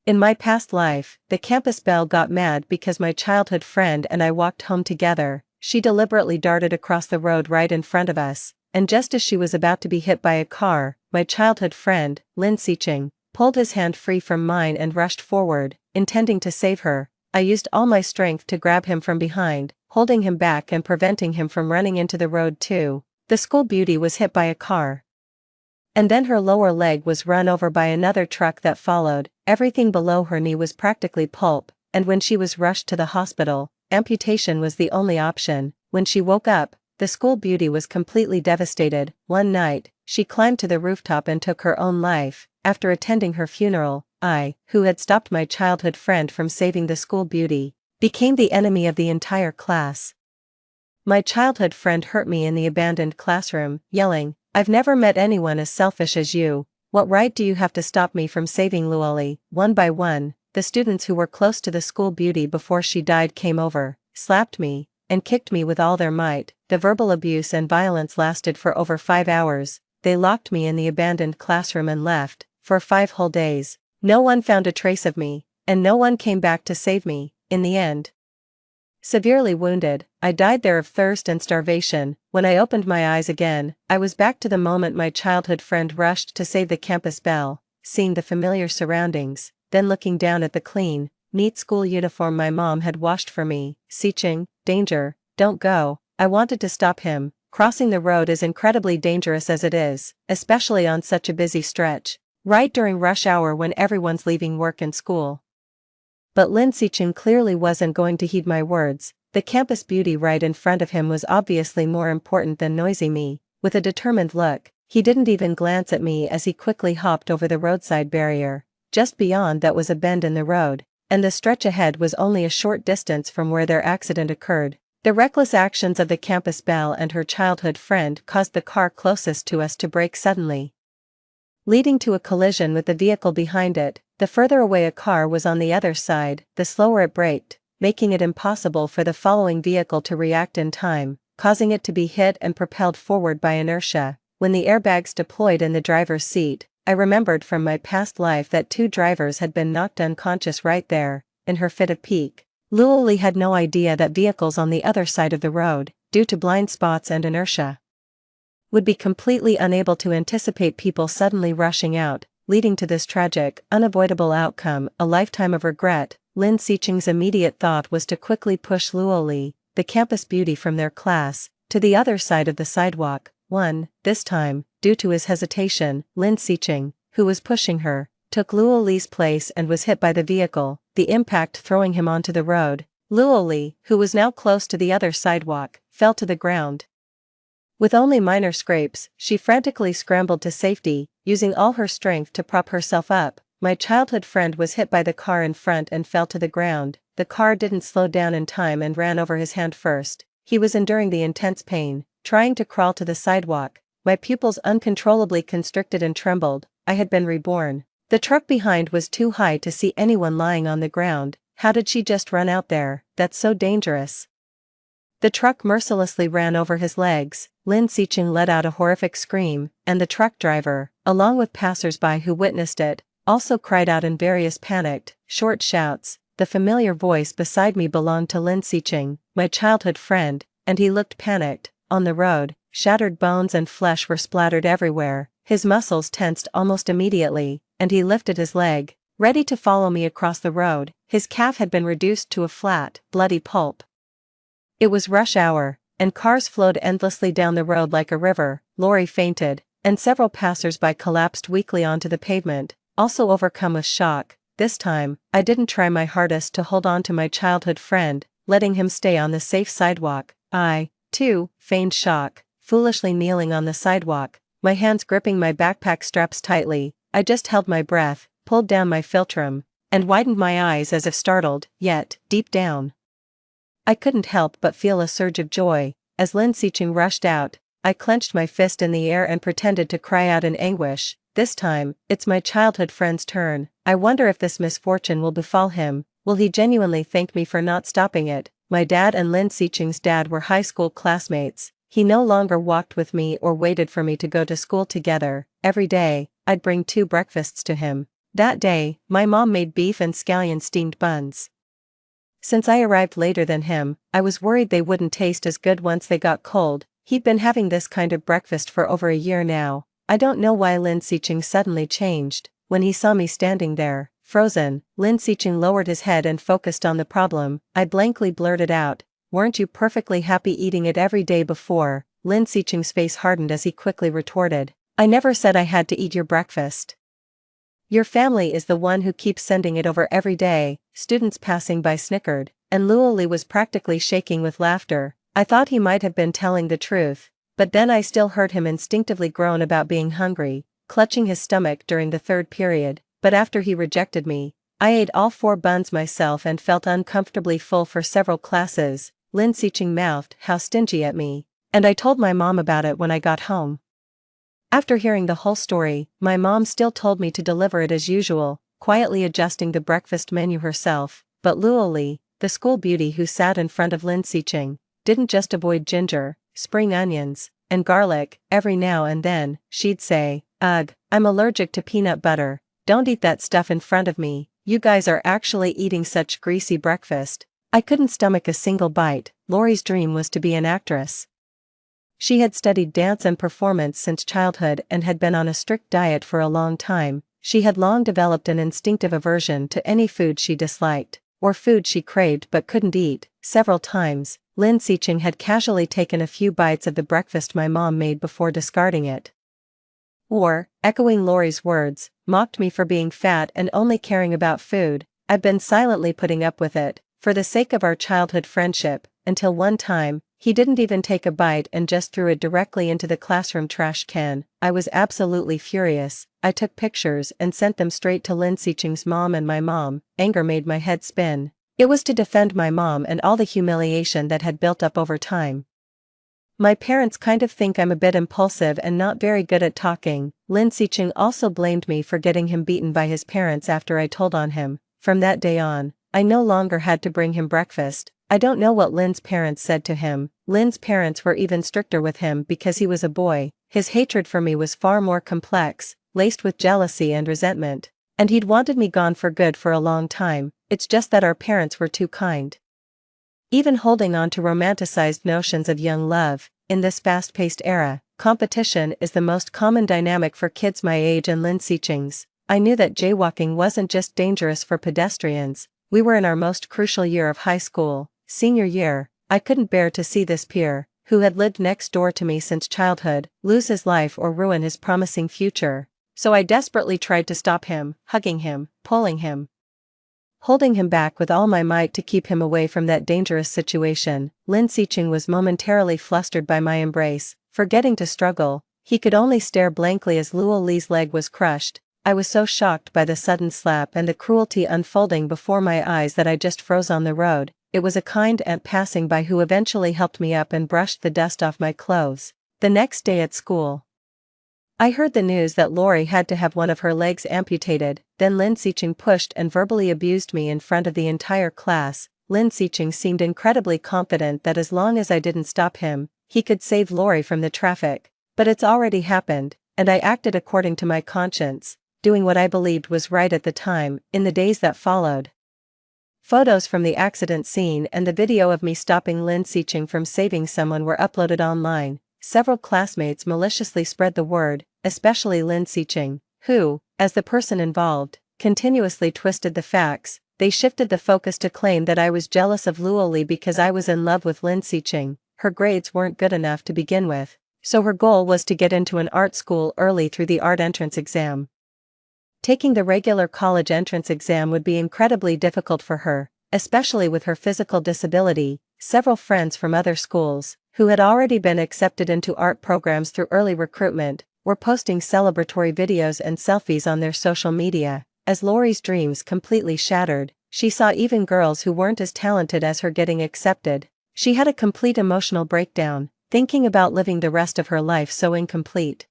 In my past life, the campus belle got mad because my childhood friend and I walked home together. She deliberately darted across the road right in front of us, and just as she was about to be hit by a car, my childhood friend, Lin Sicheng, pulled his hand free from mine and rushed forward, intending to save her. I used all my strength to grab him from behind, holding him back and preventing him from running into the road too. The school beauty was hit by a car. And then her lower leg was run over by another truck that followed. Everything below her knee was practically pulp, and when she was rushed to the hospital, amputation was the only option. When she woke up, the school beauty was completely devastated. One night, she climbed to the rooftop and took her own life. After attending her funeral, I, who had stopped my childhood friend from saving the school beauty, became the enemy of the entire class. My childhood friend hurt me in the abandoned classroom, yelling, "I've never met anyone as selfish as you. What right do you have to stop me from saving Luoli?" One by one, the students who were close to the school beauty before she died came over, slapped me, and kicked me with all their might. The verbal abuse and violence lasted for over 5 hours. They locked me in the abandoned classroom and left. For 5 whole days, no one found a trace of me, and no one came back to save me. In the end, severely wounded, I died there of thirst and starvation. When I opened my eyes again, I was back to the moment my childhood friend rushed to save the campus belle, seeing the familiar surroundings, then looking down at the clean, neat school uniform my mom had washed for me. Sicheng, danger, don't go. I wanted to stop him. Crossing the road is incredibly dangerous as it is, especially on such a busy stretch, right during rush hour when everyone's leaving work and school. But Lin Sicheng clearly wasn't going to heed my words. The campus beauty right in front of him was obviously more important than noisy me. With a determined look, he didn't even glance at me as he quickly hopped over the roadside barrier. Just beyond that was a bend in the road, and the stretch ahead was only a short distance from where their accident occurred. The reckless actions of the campus belle and her childhood friend caused the car closest to us to brake suddenly, leading to a collision with the vehicle behind it. The further away a car was on the other side, the slower it braked, making it impossible for the following vehicle to react in time, causing it to be hit and propelled forward by inertia. When the airbags deployed in the driver's seat, I remembered from my past life that 2 drivers had been knocked unconscious right there. In her fit of pique, Luoli had no idea that vehicles on the other side of the road, due to blind spots and inertia, would be completely unable to anticipate people suddenly rushing out, leading to this tragic, unavoidable outcome, a lifetime of regret. Lin Sicheng's immediate thought was to quickly push Luoli, the campus beauty, from their class, to the other side of the sidewalk. This time, due to his hesitation, Lin Sicheng, who was pushing her, took Luoli's place and was hit by the vehicle, the impact throwing him onto the road. Luoli, who was now close to the other sidewalk, fell to the ground. With only minor scrapes, she frantically scrambled to safety, using all her strength to prop herself up. My childhood friend was hit by the car in front and fell to the ground. The car didn't slow down in time and ran over his hand first. He was enduring the intense pain, trying to crawl to the sidewalk. My pupils uncontrollably constricted and trembled. I had been reborn. The truck behind was too high to see anyone lying on the ground. How did she just run out there? That's so dangerous. The truck mercilessly ran over his legs. Lin Sicheng let out a horrific scream, and the truck driver, along with passers-by who witnessed it, also cried out in various panicked, short shouts. The familiar voice beside me belonged to Lin Sicheng, my childhood friend, and he looked panicked. On the road, shattered bones and flesh were splattered everywhere. His muscles tensed almost immediately, and he lifted his leg, ready to follow me across the road. His calf had been reduced to a flat, bloody pulp. It was rush hour, and cars flowed endlessly down the road like a river. Lori fainted, and several passers-by collapsed weakly onto the pavement, also overcome with shock. This time, I didn't try my hardest to hold on to my childhood friend, letting him stay on the safe sidewalk. I, too, feigned shock, foolishly kneeling on the sidewalk, my hands gripping my backpack straps tightly. I just held my breath, pulled down my philtrum, and widened my eyes as if startled, yet, deep down, I couldn't help but feel a surge of joy. As Lin Sicheng rushed out, I clenched my fist in the air and pretended to cry out in anguish. This time, it's my childhood friend's turn. I wonder if this misfortune will befall him. Will he genuinely thank me for not stopping it? My dad and Lin Sicheng's dad were high school classmates. He no longer walked with me or waited for me to go to school together. Every day, I'd bring 2 breakfasts to him. That day, my mom made beef and scallion steamed buns. Since I arrived later than him, I was worried they wouldn't taste as good once they got cold. He'd been having this kind of breakfast for over a year now. I don't know why Lin Sicheng suddenly changed. When he saw me standing there, frozen, Lin Sicheng lowered his head and focused on the problem. I blankly blurted out, "Weren't you perfectly happy eating it every day before?" Lin Sicheng's face hardened as he quickly retorted, "I never said I had to eat your breakfast. Your family is the one who keeps sending it over every day." Students passing by snickered, and Luoli was practically shaking with laughter. I thought he might have been telling the truth, but then I still heard him instinctively groan about being hungry, clutching his stomach during the third period. But after he rejected me, I ate all 4 buns myself and felt uncomfortably full for several classes. Lin Sicheng mouthed, "How stingy at me." And I told my mom about it when I got home. After hearing the whole story, my mom still told me to deliver it as usual, quietly adjusting the breakfast menu herself. But Luoli, the school beauty who sat in front of Lin Sicheng, didn't just avoid ginger, spring onions, and garlic. Every now and then, she'd say, "Ugh, I'm allergic to peanut butter. Don't eat that stuff in front of me. You guys are actually eating such greasy breakfast." I couldn't stomach a single bite. Lori's dream was to be an actress. She had studied dance and performance since childhood and had been on a strict diet for a long time. She had long developed an instinctive aversion to any food she disliked, or food she craved but couldn't eat. Several times, Lin Sicheng had casually taken a few bites of the breakfast my mom made before discarding it. Or, echoing Lori's words, mocked me for being fat and only caring about food. I've been silently putting up with it, for the sake of our childhood friendship, until one time, he didn't even take a bite and just threw it directly into the classroom trash can. I was absolutely furious. I took pictures and sent them straight to Lin Sicheng's mom and my mom. Anger made my head spin. It was to defend my mom and all the humiliation that had built up over time. My parents kind of think I'm a bit impulsive and not very good at talking. Lin Sicheng also blamed me for getting him beaten by his parents after I told on him. From that day on, I no longer had to bring him breakfast. I don't know what Lin's parents said to him. Lin's parents were even stricter with him because he was a boy. His hatred for me was far more complex, laced with jealousy and resentment. And he'd wanted me gone for good for a long time. It's just that our parents were too kind. Even holding on to romanticized notions of young love, in this fast-paced era, competition is the most common dynamic for kids my age and Lin Sicheng's. I knew that jaywalking wasn't just dangerous for pedestrians. We were in our most crucial year of high school. Senior year, I couldn't bear to see this peer, who had lived next door to me since childhood, lose his life or ruin his promising future. So I desperately tried to stop him, hugging him, pulling him, holding him back with all my might to keep him away from that dangerous situation. Lin Sicheng was momentarily flustered by my embrace. Forgetting to struggle, he could only stare blankly as Luo Li's leg was crushed. I was so shocked by the sudden slap and the cruelty unfolding before my eyes that I just froze on the road. It was a kind aunt passing by who eventually helped me up and brushed the dust off my clothes. The next day at school, I heard the news that Lori had to have one of her legs amputated. Then Lin Sicheng pushed and verbally abused me in front of the entire class. Lin Sicheng seemed incredibly confident that as long as I didn't stop him, he could save Lori from the traffic. But it's already happened, and I acted according to my conscience, doing what I believed was right at the time. In the days that followed, photos from the accident scene and the video of me stopping Lin Sicheng from saving someone were uploaded online. Several classmates maliciously spread the word, especially Lin Sicheng, who, as the person involved, continuously twisted the facts. They shifted the focus to claim that I was jealous of Luoli because I was in love with Lin Sicheng. Her grades weren't good enough to begin with, so her goal was to get into an art school early through the art entrance exam. Taking the regular college entrance exam would be incredibly difficult for her, especially with her physical disability. Several friends from other schools, who had already been accepted into art programs through early recruitment, were posting celebratory videos and selfies on their social media. As Lori's dreams completely shattered, she saw even girls who weren't as talented as her getting accepted. She had a complete emotional breakdown, thinking about living the rest of her life so incomplete.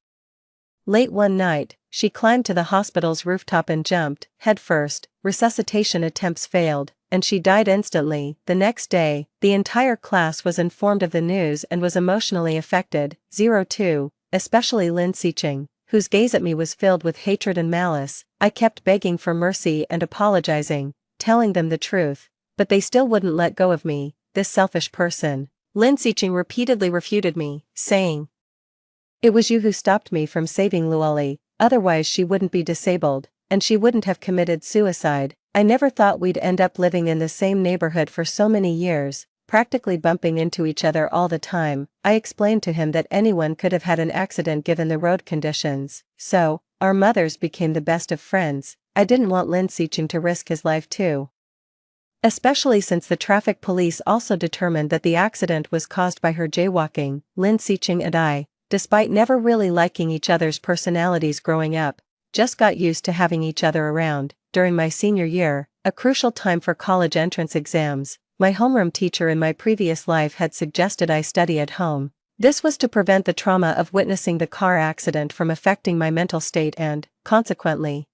Late one night, she climbed to the hospital's rooftop and jumped, headfirst. Resuscitation attempts failed, and she died instantly. The next day, the entire class was informed of the news and was emotionally affected. 02, especially Lin Sicheng. whose gaze at me was filled with hatred and malice. I kept begging for mercy and apologizing, telling them the truth, but they still wouldn't let go of me, this selfish person. Lin Xiqing repeatedly refuted me, saying, "It was you who stopped me from saving Luoli, otherwise she wouldn't be disabled, and she wouldn't have committed suicide. I never thought we'd end up living in the same neighborhood for so many years, practically bumping into each other all the time." I explained to him that anyone could have had an accident given the road conditions, so, our mothers became the best of friends. I didn't want Lin Xiqing to risk his life too. Especially since the traffic police also determined that the accident was caused by her jaywalking. Lin Xiqing and I, despite never really liking each other's personalities growing up, just got used to having each other around. During my senior year, a crucial time for college entrance exams, my homeroom teacher in my previous life had suggested I study at home. This was to prevent the trauma of witnessing the car accident from affecting my mental state and, consequently,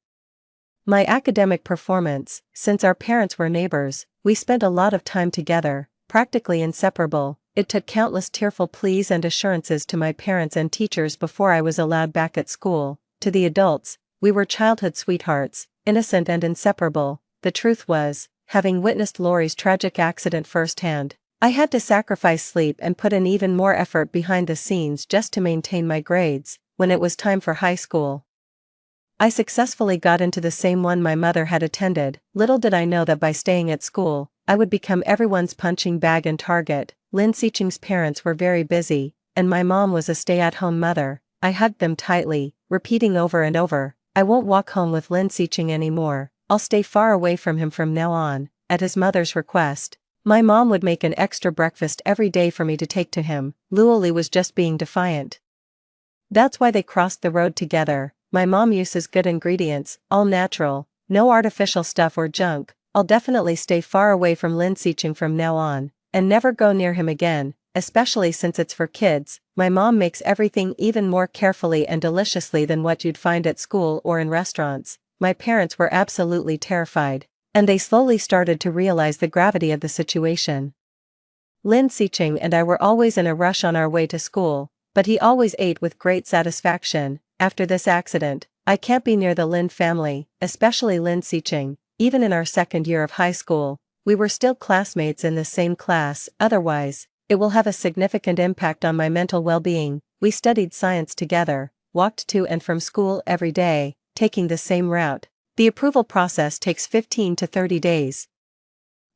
my academic performance. Since our parents were neighbors, we spent a lot of time together, practically inseparable. It took countless tearful pleas and assurances to my parents and teachers before I was allowed back at school. To the adults, we were childhood sweethearts, innocent and inseparable. The truth was, having witnessed Lori's tragic accident firsthand, I had to sacrifice sleep and put in even more effort behind the scenes just to maintain my grades. When it was time for high school, I successfully got into the same one my mother had attended. Little did I know that by staying at school, I would become everyone's punching bag and target. Lin Xiqing's parents were very busy, and my mom was a stay-at-home mother. I hugged them tightly, repeating over and over, "I won't walk home with Lin Xiqing anymore. I'll stay far away from him from now on." At his mother's request, my mom would make an extra breakfast every day for me to take to him. Luoli was just being defiant. That's why they crossed the road together. My mom uses good ingredients, all natural, no artificial stuff or junk. I'll definitely stay far away from Lin Xiqing from now on, and never go near him again, especially since it's for kids. My mom makes everything even more carefully and deliciously than what you'd find at school or in restaurants. My parents were absolutely terrified, and they slowly started to realize the gravity of the situation. Lin Xiqing and I were always in a rush on our way to school, but he always ate with great satisfaction. After this accident, I can't be near the Lin family, especially Lin Xiqing. Even in our second year of high school, we were still classmates in the same class. Otherwise, it will have a significant impact on my mental well-being. We studied science together, walked to and from school every day, taking the same route. The approval process takes 15 to 30 days.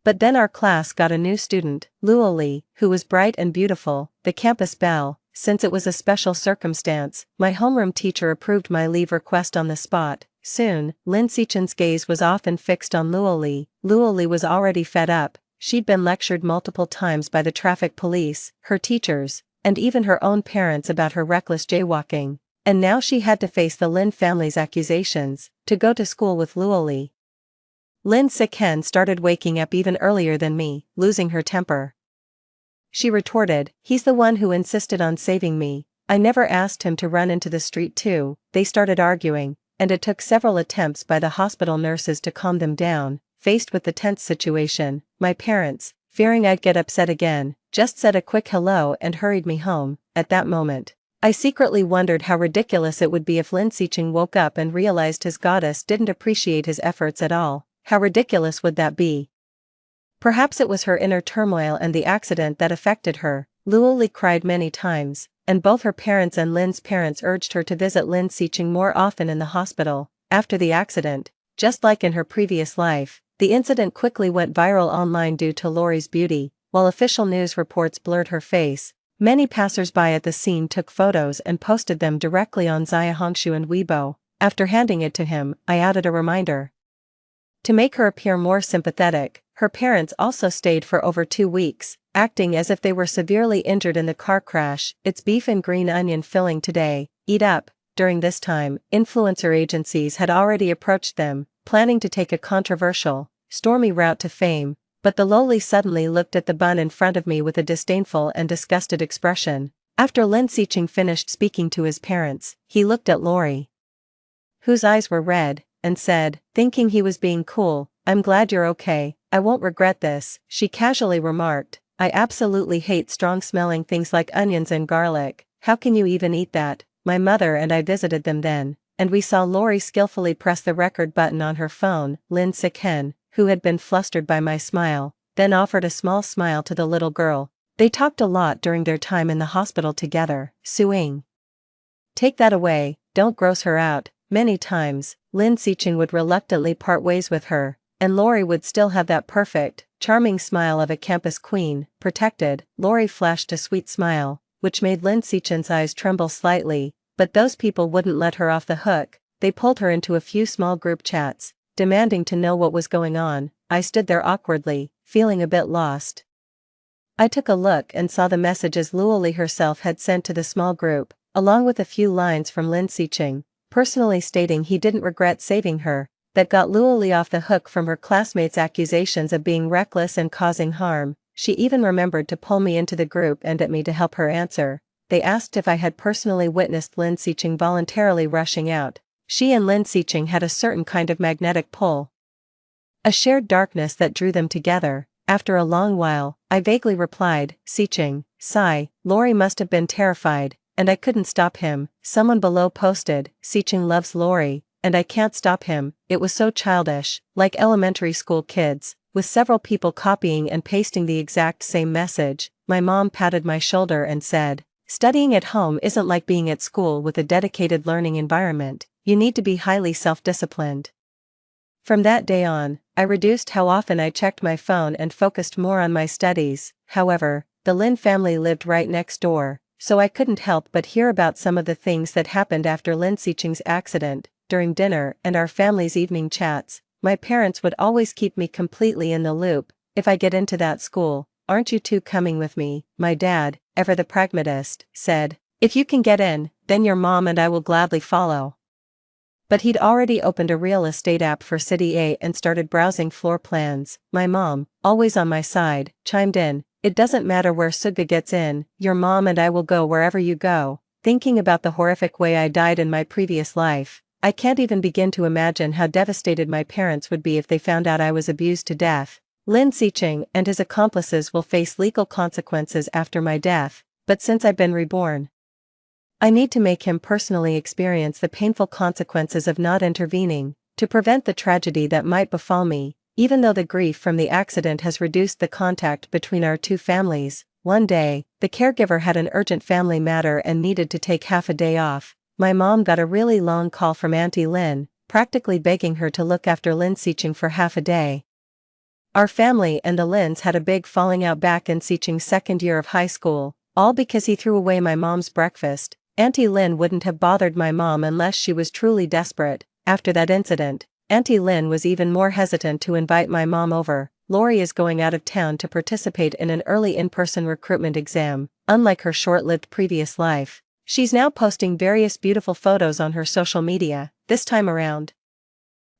But then our class got a new student, Luoli, who was bright and beautiful, the campus belle. Since it was a special circumstance, my homeroom teacher approved my leave request on the spot. Soon, Lin Xiqing's gaze was often fixed on Luoli. Luoli was already fed up. She'd been lectured multiple times by the traffic police, her teachers, and even her own parents about her reckless jaywalking. And now she had to face the Lin family's accusations. To go to school with Luoli, Lin Xiqing started waking up even earlier than me, losing her temper. She retorted, "He's the one who insisted on saving me. I never asked him to run into the street too." They started arguing, and it took several attempts by the hospital nurses to calm them down. Faced with the tense situation, my parents, fearing I'd get upset again, just said a quick hello and hurried me home. At that moment, I secretly wondered how ridiculous it would be if Lin Xiqing woke up and realized his goddess didn't appreciate his efforts at all. How ridiculous would that be? Perhaps it was her inner turmoil and the accident that affected her. Luoli cried many times, and both her parents and Lin's parents urged her to visit Lin Xiqing more often in the hospital. After the accident, just like in her previous life, the incident quickly went viral online due to Lori's beauty. While official news reports blurred her face, many passers-by at the scene took photos and posted them directly on Xiaohongshu and Weibo. After handing it to him, I added a reminder. To make her appear more sympathetic, her parents also stayed for over 2 weeks, acting as if they were severely injured in the car crash. "It's beef and green onion filling today, eat up." During this time, influencer agencies had already approached them, planning to take a controversial, stormy route to fame, but the lowly suddenly looked at the bun in front of me with a disdainful and disgusted expression. After Lin Xiqing finished speaking to his parents, he looked at Lori, whose eyes were red, and said, thinking he was being cool, "I'm glad you're okay. I won't regret this." She casually remarked, "I absolutely hate strong-smelling things like onions and garlic. How can you even eat that?" my mother and I visited them then, and we saw Lori skillfully press the record button on her phone. Lin Siken, who had been flustered by my smile, then offered a small smile to the little girl. They talked a lot during their time in the hospital together. Suing. Take that away, don't gross her out. Many times, Lin Sicheng would reluctantly part ways with her, and Lori would still have that perfect, charming smile of a campus queen. Protected, Lori flashed a sweet smile, which made Lin Sicheng's eyes tremble slightly, but those people wouldn't let her off the hook. They pulled her into a few small group chats, demanding to know what was going on. I stood there awkwardly, feeling a bit lost. I took a look and saw the messages Luoli herself had sent to the small group, along with a few lines from Lin Sicheng, personally stating he didn't regret saving her, that got Luoli off the hook from her classmates' accusations of being reckless and causing harm. She even remembered to pull me into the group and at me to help her answer. They asked if I had personally witnessed Lin Sicheng voluntarily rushing out. She and Lin Sicheng had a certain kind of magnetic pull, a shared darkness that drew them together. After a long while, I vaguely replied, Sicheng, sigh. Lori must have been terrified, and I couldn't stop him. Someone below posted, Sicheng loves Lori, and I can't stop him. It was so childish, like elementary school kids, with several people copying and pasting the exact same message. My mom patted my shoulder and said, studying at home isn't like being at school with a dedicated learning environment. You need to be highly self-disciplined. From that day on, I reduced how often I checked my phone and focused more on my studies. However, the Lin family lived right next door, so I couldn't help but hear about some of the things that happened after Lin Sicheng's accident. During dinner and our family's evening chats, my parents would always keep me completely in the loop. If I get into that school, aren't you two coming with me? My dad, ever the pragmatist, said, if you can get in, then your mom and I will gladly follow. But he'd already opened a real estate app for City A and started browsing floor plans. My mom, always on my side, chimed in, it doesn't matter where Suga gets in, your mom and I will go wherever you go. Thinking about the horrific way I died in my previous life, I can't even begin to imagine how devastated my parents would be if they found out I was abused to death. Lin Sicheng and his accomplices will face legal consequences after my death, but since I've been reborn, I need to make him personally experience the painful consequences of not intervening, to prevent the tragedy that might befall me. Even though the grief from the accident has reduced the contact between our two families, one day, the caregiver had an urgent family matter and needed to take half a day off. My mom got a really long call from Auntie Lin, practically begging her to look after Lin Sicheng for half a day. Our family and the Lins had a big falling out back in Sicheng's second year of high school, all because he threw away my mom's breakfast. Auntie Lin wouldn't have bothered my mom unless she was truly desperate. After that incident, Auntie Lin was even more hesitant to invite my mom over. Lori is going out of town to participate in an early in-person recruitment exam. Unlike her short-lived previous life, she's now posting various beautiful photos on her social media. This time around,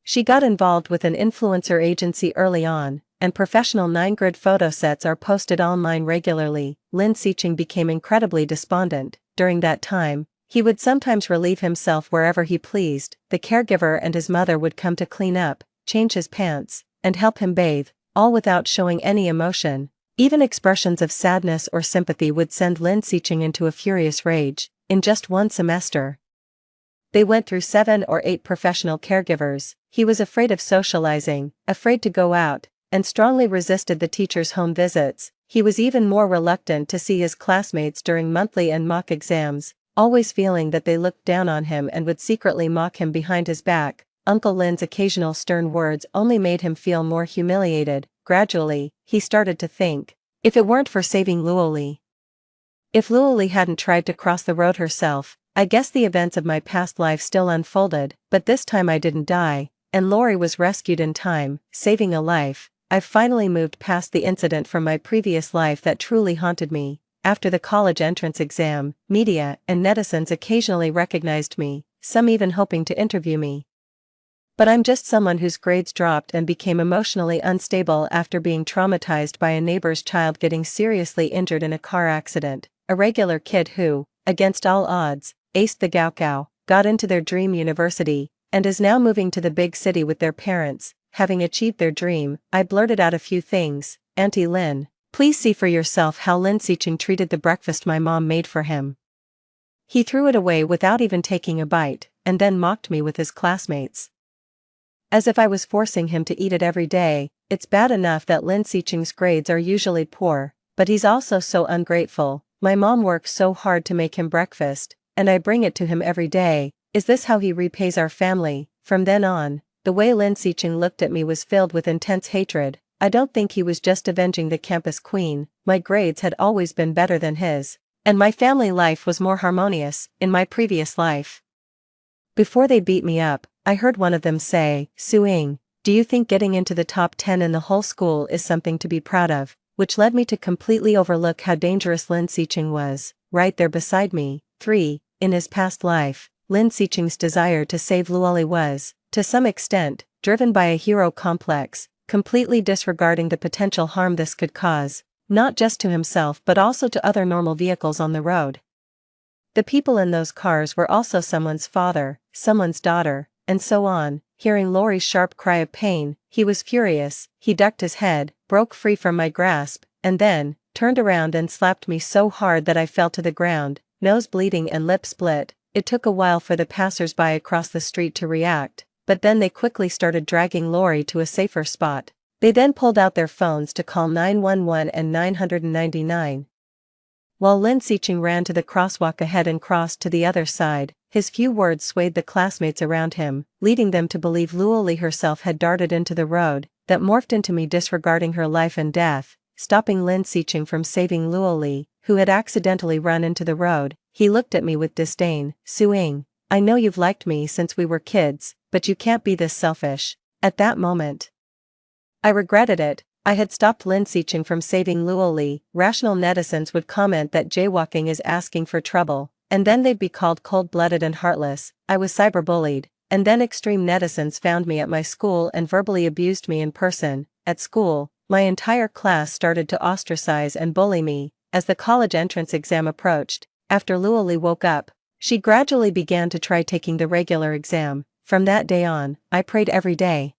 she got involved with an influencer agency early on, and professional 9-grid photo sets are posted online regularly. Lin Sicheng became incredibly despondent. During that time, he would sometimes relieve himself wherever he pleased. The caregiver and his mother would come to clean up, change his pants, and help him bathe, all without showing any emotion. Even expressions of sadness or sympathy would send Lin Sicheng into a furious rage. In just one semester, they went through 7 or 8 professional caregivers. He was afraid of socializing, afraid to go out, and strongly resisted the teachers' home visits. He was even more reluctant to see his classmates during monthly and mock exams, always feeling that they looked down on him and would secretly mock him behind his back. Uncle Lin's occasional stern words only made him feel more humiliated. Gradually, he started to think, if it weren't for saving Luoli, if Luoli hadn't tried to cross the road herself, I guess the events of my past life still unfolded, but this time I didn't die, and Lori was rescued in time, saving a life. I've finally moved past the incident from my previous life that truly haunted me. After the college entrance exam, media and netizens occasionally recognized me, some even hoping to interview me. But I'm just someone whose grades dropped and became emotionally unstable after being traumatized by a neighbor's child getting seriously injured in a car accident. A regular kid who, against all odds, aced the Gaokao, got into their dream university, and is now moving to the big city with their parents. Having achieved their dream, I blurted out a few things. Auntie Lin, please see for yourself how Lin Sicheng treated the breakfast my mom made for him. He threw it away without even taking a bite, and then mocked me with his classmates. As if I was forcing him to eat it every day. It's bad enough that Lin Xiqing's grades are usually poor, but he's also so ungrateful. My mom works so hard to make him breakfast, and I bring it to him every day. Is this how he repays our family? From then on, the way Lin Xiqing looked at me was filled with intense hatred. I don't think he was just avenging the campus queen. My grades had always been better than his, and my family life was more harmonious in my previous life. Before they beat me up, I heard one of them say, "Suing, do you think getting into the top 10 in the whole school is something to be proud of?" Which led me to completely overlook how dangerous Lin Xiqing was, right there beside me. 3. In his past life, Lin Xiqing's desire to save Luoli was, to some extent, driven by a hero complex, completely disregarding the potential harm this could cause, not just to himself but also to other normal vehicles on the road. The people in those cars were also someone's father, someone's daughter, and so on. Hearing Lori's sharp cry of pain, he was furious. He ducked his head, broke free from my grasp, and then turned around and slapped me so hard that I fell to the ground, nose bleeding and lip split. It took a while for the passers-by across the street to react, but then they quickly started dragging Lori to a safer spot. They then pulled out their phones to call 911 and 999. While Lin Xiqing ran to the crosswalk ahead and crossed to the other side, his few words swayed the classmates around him, leading them to believe Luoli herself had darted into the road, that morphed into me disregarding her life and death, stopping Lin Xiqing from saving Luoli, who had accidentally run into the road. He looked at me with disdain. "Suing, I know you've liked me since we were kids, but you can't be this selfish." At that moment, I regretted it. I had stopped Lin Xiqing from saving Luoli. Rational netizens would comment that jaywalking is asking for trouble, and then they'd be called cold-blooded and heartless. I was cyberbullied, and then extreme netizens found me at my school and verbally abused me in person. At school, my entire class started to ostracize and bully me. As the college entrance exam approached, after Luoli woke up, she gradually began to try taking the regular exam. From that day on, I prayed every day,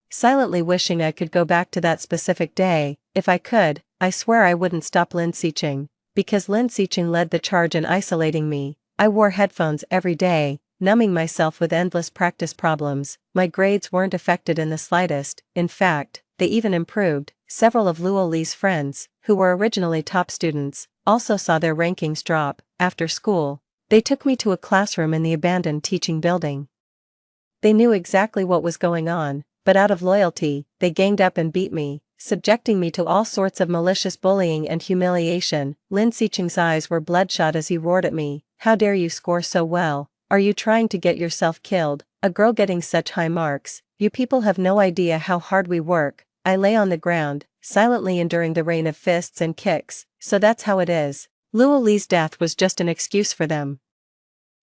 silently wishing I could go back to that specific day. If I could, I swear I wouldn't stop Lin Xiqing, because Lin Xiqing led the charge in isolating me. I wore headphones every day, numbing myself with endless practice problems. My grades weren't affected in the slightest. In fact, they even improved. Several of Luoli's friends, who were originally top students, also saw their rankings drop. After school, they took me to a classroom in the abandoned teaching building. They knew exactly what was going on, but out of loyalty, they ganged up and beat me, subjecting me to all sorts of malicious bullying and humiliation. Lin Xiqing's eyes were bloodshot as he roared at me, "How dare you score so well? Are you trying to get yourself killed? A girl getting such high marks? You people have no idea how hard we work." I lay on the ground, silently enduring the rain of fists and kicks. So that's how it is. Luoli's death was just an excuse for them.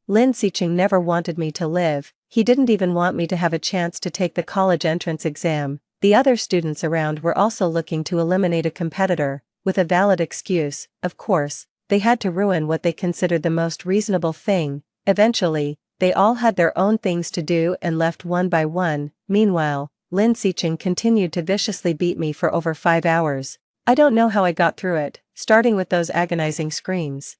Lin Xiqing never wanted me to live. He didn't even want me to have a chance to take the college entrance exam. The other students around were also looking to eliminate a competitor, with a valid excuse. Of course, they had to ruin what they considered the most reasonable thing. Eventually, they all had their own things to do and left one by one. Meanwhile, Lin Xiqing continued to viciously beat me for over 5 hours. I don't know how I got through it, starting with those agonizing screams.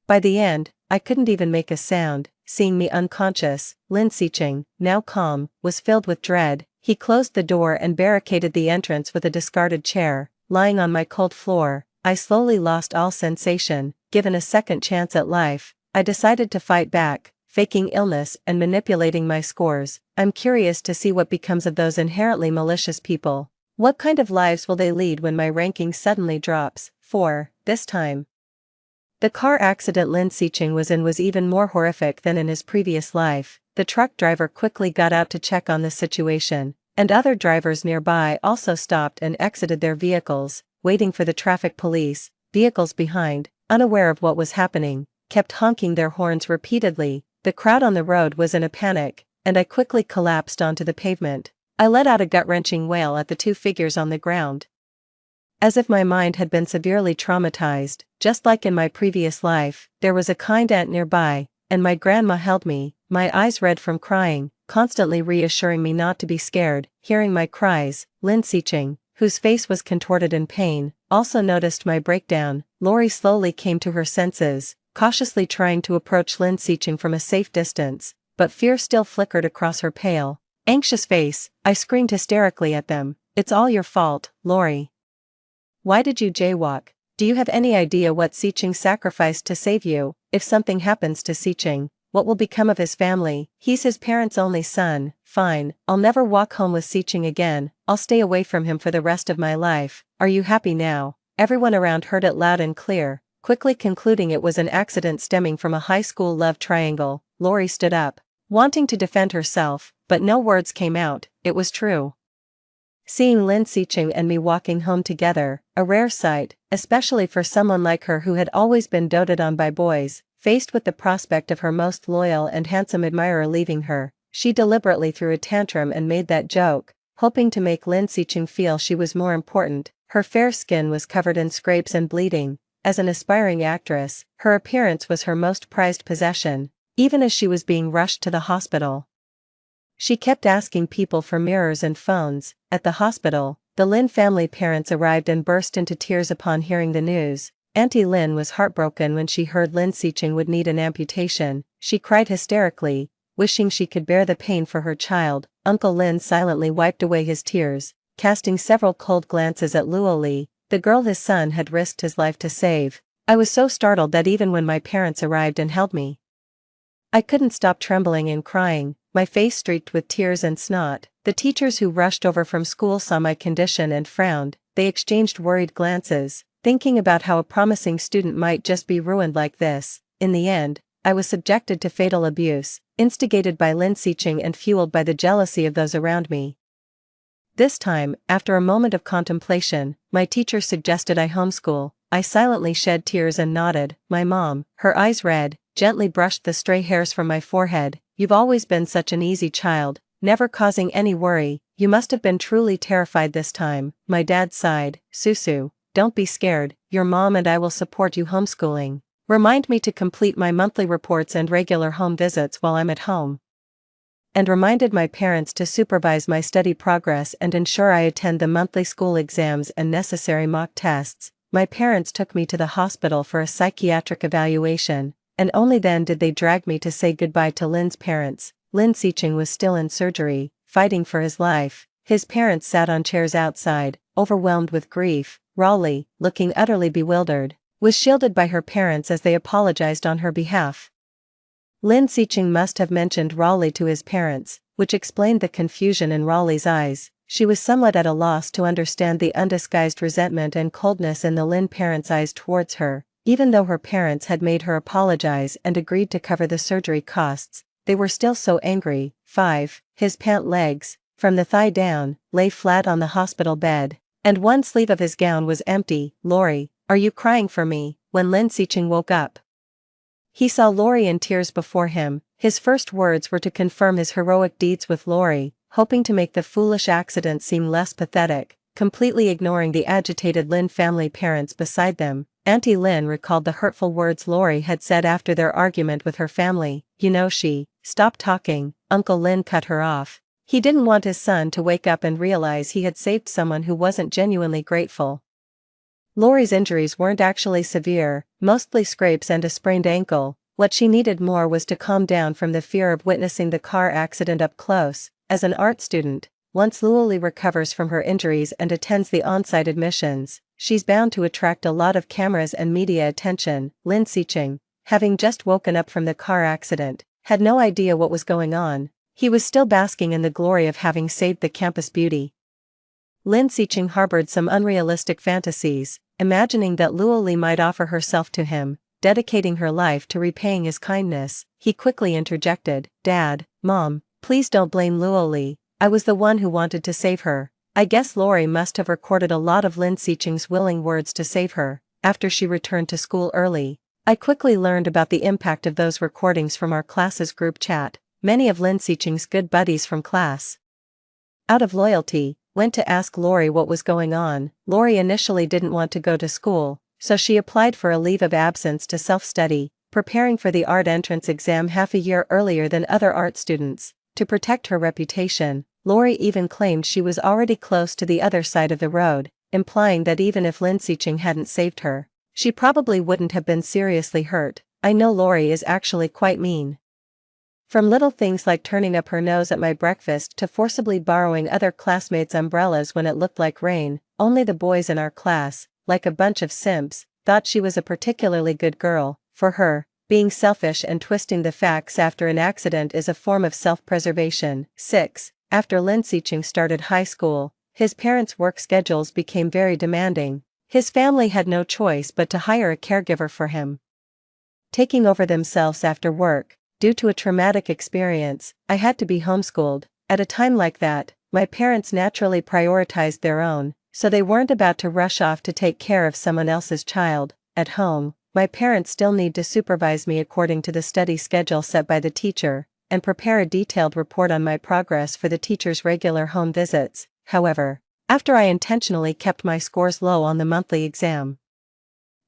By the end, I couldn't even make a sound. Seeing me unconscious, Lin Xiqing, now calm, was filled with dread. He closed the door and barricaded the entrance with a discarded chair. Lying on my cold floor, I slowly lost all sensation. Given a second chance at life, I decided to fight back, faking illness and manipulating my scores. I'm curious to see what becomes of those inherently malicious people. What kind of lives will they lead when my ranking suddenly drops? 4. This time, the car accident Lin Xiqing was in was even more horrific than in his previous life. The truck driver quickly got out to check on the situation, and other drivers nearby also stopped and exited their vehicles, waiting for the traffic police. Vehicles behind, unaware of what was happening, kept honking their horns repeatedly. The crowd on the road was in a panic, and I quickly collapsed onto the pavement. I let out a gut-wrenching wail at the two figures on the ground. As if my mind had been severely traumatized, just like in my previous life. There was a kind aunt nearby, and my grandma held me, my eyes red from crying, constantly reassuring me not to be scared. Hearing my cries, Lin Xiqing, whose face was contorted in pain, also noticed my breakdown. Lori slowly came to her senses, cautiously trying to approach Lin Sicheng from a safe distance, but fear still flickered across her pale, anxious face. I screamed hysterically at them. "It's all your fault, Lori. Why did you jaywalk? Do you have any idea what Sicheng sacrificed to save you? If something happens to Sicheng, what will become of his family? He's his parents' only son." "Fine, I'll never walk home with Sicheng again, I'll stay away from him for the rest of my life. Are you happy now?" Everyone around heard it loud and clear, quickly concluding it was an accident stemming from a high school love triangle. Lori stood up, wanting to defend herself, but no words came out. It was true. Seeing Lin Sicheng and me walking home together, a rare sight, especially for someone like her who had always been doted on by boys, faced with the prospect of her most loyal and handsome admirer leaving her, she deliberately threw a tantrum and made that joke, hoping to make Lin Sicheng feel she was more important. Her fair skin was covered in scrapes and bleeding. As an aspiring actress, her appearance was her most prized possession, even as she was being rushed to the hospital. She kept asking people for mirrors and phones. At the hospital, the Lin family parents arrived and burst into tears upon hearing the news. Auntie Lin was heartbroken when she heard Lin Sicheng would need an amputation. She cried hysterically, wishing she could bear the pain for her child. Uncle Lin silently wiped away his tears, casting several cold glances at Luo Li, the girl his son had risked his life to save. I was so startled that even when my parents arrived and held me, I couldn't stop trembling and crying, my face streaked with tears and snot. The teachers who rushed over from school saw my condition and frowned. They exchanged worried glances, thinking about how a promising student might just be ruined like this. In the end, I was subjected to fatal abuse, instigated by Lin Sicheng and fueled by the jealousy of those around me. This time, after a moment of contemplation, my teacher suggested I homeschool. I silently shed tears and nodded. My mom, her eyes red, gently brushed the stray hairs from my forehead. "You've always been such an easy child, never causing any worry. You must have been truly terrified this time." My dad sighed. "Susu, don't be scared, your mom and I will support you homeschooling. Remind me to complete my monthly reports and regular home visits while I'm at home." And reminded my parents to supervise my study progress and ensure I attend the monthly school exams and necessary mock tests. My parents took me to the hospital for a psychiatric evaluation, and only then did they drag me to say goodbye to Lin's parents. Lin Sicheng was still in surgery, fighting for his life. His parents sat on chairs outside, overwhelmed with grief. Raleigh, looking utterly bewildered, was shielded by her parents as they apologized on her behalf. Lin Sicheng must have mentioned Raleigh to his parents, which explained the confusion in Raleigh's eyes. She was somewhat at a loss to understand the undisguised resentment and coldness in the Lin parents' eyes towards her. Even though her parents had made her apologize and agreed to cover the surgery costs, they were still so angry. 5. His pant legs, from the thigh down, lay flat on the hospital bed, and one sleeve of his gown was empty. "Lori, are you crying for me?" When Lin Sicheng woke up, he saw Lori in tears before him. His first words were to confirm his heroic deeds with Lori, hoping to make the foolish accident seem less pathetic, completely ignoring the agitated Lin family parents beside them. Auntie Lin recalled the hurtful words Lori had said after their argument with her family. "You know stop talking," Uncle Lin cut her off. He didn't want his son to wake up and realize he had saved someone who wasn't genuinely grateful. Lori's injuries weren't actually severe, mostly scrapes and a sprained ankle. What she needed more was to calm down from the fear of witnessing the car accident up close. As an art student, once Luoli recovers from her injuries and attends the on-site admissions, she's bound to attract a lot of cameras and media attention. Lin Sicheng, having just woken up from the car accident, had no idea what was going on. He was still basking in the glory of having saved the campus beauty. Lin Sicheng harbored some unrealistic fantasies, imagining that Luoli might offer herself to him, dedicating her life to repaying his kindness. He quickly interjected, "Dad, Mom, please don't blame Luoli. I was the one who wanted to save her." I guess Lori must have recorded a lot of Lin Sicheng's willing words to save her. After she returned to school early, I quickly learned about the impact of those recordings from our class's group chat. Many of Lin Sicheng's good buddies from class, out of loyalty, went to ask Lori what was going on. Lori initially didn't want to go to school, so she applied for a leave of absence to self-study, preparing for the art entrance exam half a year earlier than other art students. To protect her reputation, Lori even claimed she was already close to the other side of the road, implying that even if Lin Sicheng hadn't saved her, she probably wouldn't have been seriously hurt. I know Lori is actually quite mean. From little things like turning up her nose at my breakfast to forcibly borrowing other classmates' umbrellas when it looked like rain, only the boys in our class, like a bunch of simps, thought she was a particularly good girl. For her, being selfish and twisting the facts after an accident is a form of self-preservation. 6. After Lin Sicheng started high school, his parents' work schedules became very demanding. His family had no choice but to hire a caregiver for him, taking over themselves after work. Due to a traumatic experience, I had to be homeschooled. At a time like that, my parents naturally prioritized their own, so they weren't about to rush off to take care of someone else's child. At home, my parents still need to supervise me according to the study schedule set by the teacher, and prepare a detailed report on my progress for the teacher's regular home visits. However, after I intentionally kept my scores low on the monthly exam,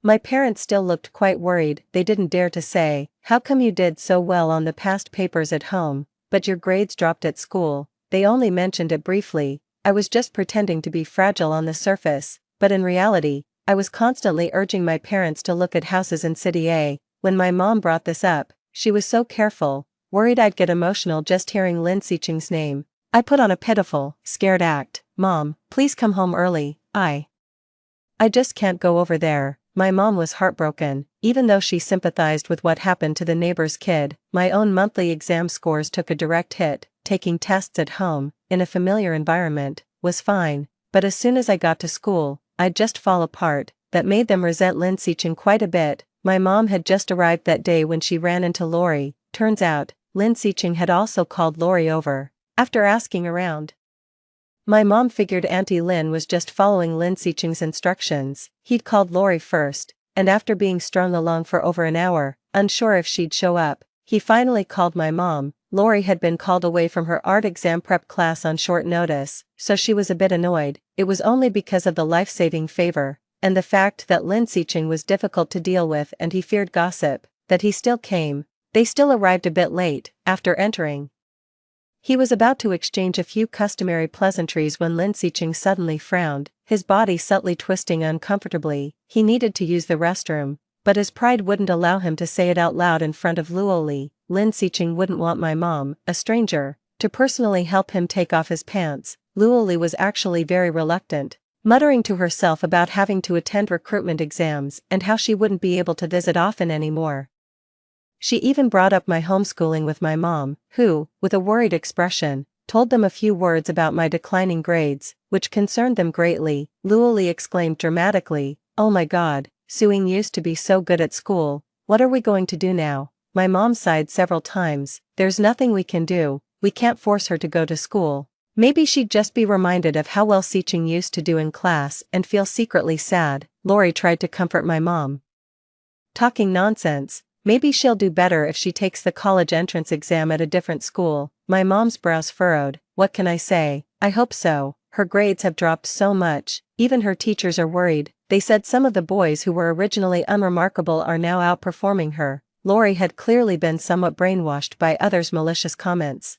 my parents still looked quite worried. They didn't dare to say, "How come you did so well on the past papers at home, but your grades dropped at school?" They only mentioned it briefly. I was just pretending to be fragile on the surface, but in reality, I was constantly urging my parents to look at houses in City A. When my mom brought this up, she was so careful, worried I'd get emotional just hearing Lin Sicheng's name. I put on a pitiful, scared act. "Mom, please come home early, I just can't go over there." My mom was heartbroken, even though she sympathized with what happened to the neighbor's kid. My own monthly exam scores took a direct hit. Taking tests at home, in a familiar environment, was fine, but as soon as I got to school, I'd just fall apart. That made them resent Lin Sicheng quite a bit. My mom had just arrived that day when she ran into Lori. Turns out, Lin Sicheng had also called Lori over. After asking around, my mom figured Auntie Lin was just following Lin Sicheng's instructions. He'd called Lori first, and after being strung along for over an hour, unsure if she'd show up, he finally called my mom. Lori had been called away from her art exam prep class on short notice, so she was a bit annoyed. It was only because of the life-saving favor, and the fact that Lin Sicheng was difficult to deal with and he feared gossip, that he still came. They still arrived a bit late. After entering, he was about to exchange a few customary pleasantries when Lin Sicheng suddenly frowned, his body subtly twisting uncomfortably. He needed to use the restroom, but his pride wouldn't allow him to say it out loud in front of Luoli. Lin Sicheng wouldn't want my mom, a stranger, to personally help him take off his pants. Luoli was actually very reluctant, muttering to herself about having to attend recruitment exams and how she wouldn't be able to visit often anymore. She even brought up my homeschooling with my mom, who, with a worried expression, told them a few words about my declining grades, which concerned them greatly. Luoli exclaimed dramatically, "Oh my God, Suing used to be so good at school, what are we going to do now?" My mom sighed several times. "There's nothing we can do, we can't force her to go to school. Maybe she'd just be reminded of how well Sicheng used to do in class and feel secretly sad." Lori tried to comfort my mom. "Talking nonsense. Maybe she'll do better if she takes the college entrance exam at a different school." My mom's brows furrowed. "What can I say? I hope so. Her grades have dropped so much, even her teachers are worried. They said some of the boys who were originally unremarkable are now outperforming her." Lori had clearly been somewhat brainwashed by others' malicious comments.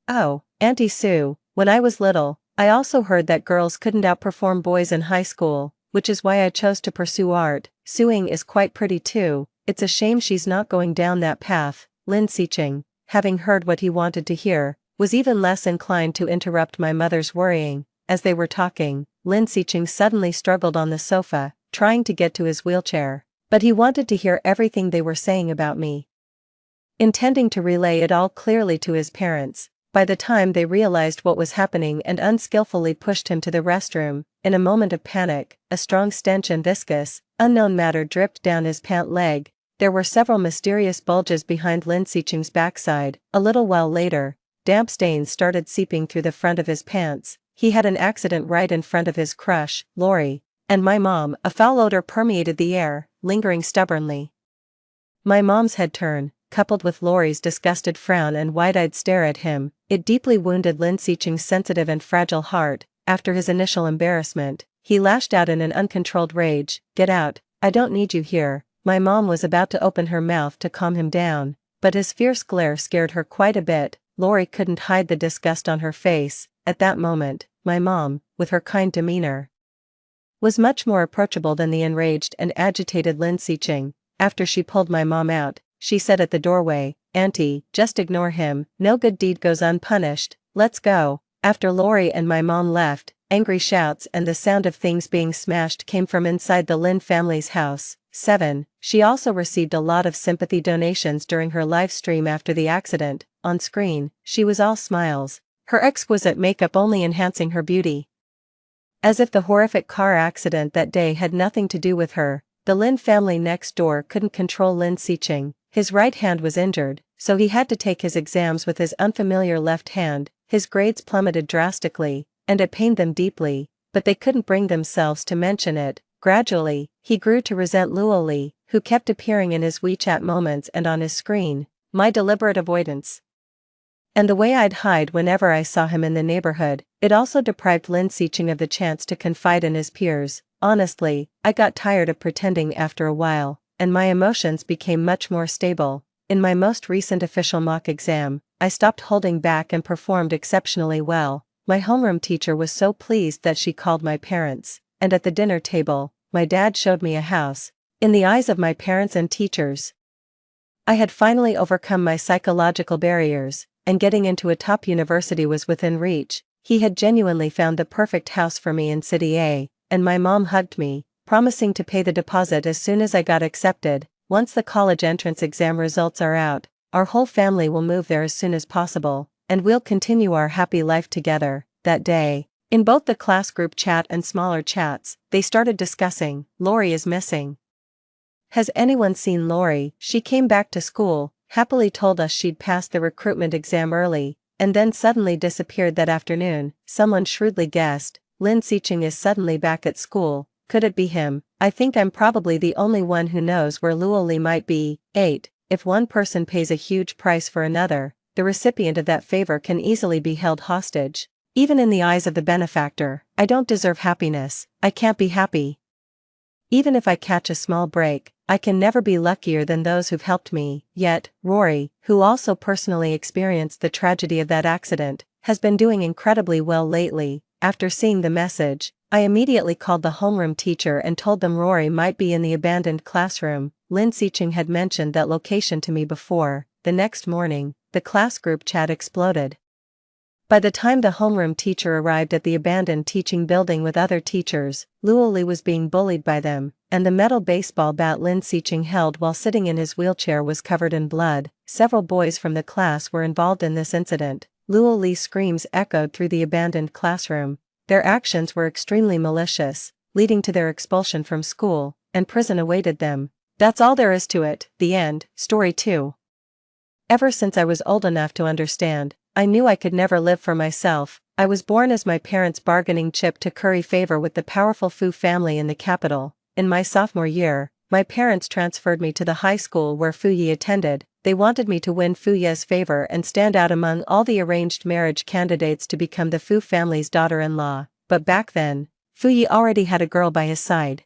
"Oh, Auntie Sue, when I was little, I also heard that girls couldn't outperform boys in high school, which is why I chose to pursue art. Suing is quite pretty too. It's a shame she's not going down that path." Lin Sicheng, having heard what he wanted to hear, was even less inclined to interrupt my mother's worrying. As they were talking, Lin Sicheng suddenly struggled on the sofa, trying to get to his wheelchair. But he wanted to hear everything they were saying about me, intending to relay it all clearly to his parents. By the time they realized what was happening and unskillfully pushed him to the restroom, in a moment of panic, a strong stench and viscous, unknown matter dripped down his pant leg. There were several mysterious bulges behind Lin Sicheng's backside. A little while later, damp stains started seeping through the front of his pants. He had an accident right in front of his crush, Lori, and my mom. A foul odor permeated the air, lingering stubbornly. My mom's head turn, coupled with Lori's disgusted frown and wide-eyed stare at him, it deeply wounded Lin Sicheng's sensitive and fragile heart. After his initial embarrassment, he lashed out in an uncontrolled rage. "Get out, I don't need you here." My mom was about to open her mouth to calm him down, but his fierce glare scared her quite a bit. Lori couldn't hide the disgust on her face. At that moment, my mom, with her kind demeanor, was much more approachable than the enraged and agitated Lin Sicheng. after she pulled my mom out, she said at the doorway, "Auntie, just ignore him, no good deed goes unpunished, let's go." After Lori and my mom left, angry shouts and the sound of things being smashed came from inside the Lynn family's house. 7. She also received a lot of sympathy donations during her live stream after the accident. On screen, she was all smiles, her exquisite makeup only enhancing her beauty. As if the horrific car accident that day had nothing to do with her, the Lynn family next door couldn't control Lynn Seaching. His right hand was injured, so he had to take his exams with his unfamiliar left hand. His grades plummeted drastically, and it pained them deeply, but they couldn't bring themselves to mention it. Gradually, he grew to resent Luoli, who kept appearing in his WeChat moments and on his screen. My deliberate avoidance, and the way I'd hide whenever I saw him in the neighborhood, it also deprived Lynn Seaching of the chance to confide in his peers. Honestly, I got tired of pretending after a while, and my emotions became much more stable. In my most recent official mock exam, I stopped holding back and performed exceptionally well. My homeroom teacher was so pleased that she called my parents, and at the dinner table, my dad showed me a house. In the eyes of my parents and teachers, I had finally overcome my psychological barriers, and getting into a top university was within reach. He had genuinely found the perfect house for me in City A, and my mom hugged me, promising to pay the deposit as soon as I got accepted. Once the college entrance exam results are out, our whole family will move there as soon as possible, and we'll continue our happy life together. That day, in both the class group chat and smaller chats, they started discussing, "Lori is missing. Has anyone seen Lori?" She came back to school, happily told us she'd passed the recruitment exam early, and then suddenly disappeared that afternoon. Someone shrewdly guessed, "Lynn Seaching is suddenly back at school, could it be him?" I think I'm probably the only one who knows where Luoli might be. 8. If one person pays a huge price for another, the recipient of that favor can easily be held hostage. Even in the eyes of the benefactor, I don't deserve happiness, I can't be happy. Even if I catch a small break, I can never be luckier than those who've helped me. Yet, Rory, who also personally experienced the tragedy of that accident, has been doing incredibly well lately. After seeing the message, I immediately called the homeroom teacher and told them Rory might be in the abandoned classroom. Lynn Seaching had mentioned that location to me before. The next morning, the class group chat exploded. By the time the homeroom teacher arrived at the abandoned teaching building with other teachers, Luoli was being bullied by them, and the metal baseball bat Lynn Seaching held while sitting in his wheelchair was covered in blood. Several boys from the class were involved in this incident. Luoli's screams echoed through the abandoned classroom. Their actions were extremely malicious, leading to their expulsion from school, and prison awaited them. That's all there is to it. The end. Story 2. Ever since I was old enough to understand, I knew I could never live for myself. I was born as my parents' bargaining chip to curry favor with the powerful Fu family in the capital. In my sophomore year, my parents transferred me to the high school where Fu Yi attended. They wanted me to win Fu Ye's favor and stand out among all the arranged marriage candidates to become the Fu family's daughter-in-law. But back then, Fu Yi already had a girl by his side.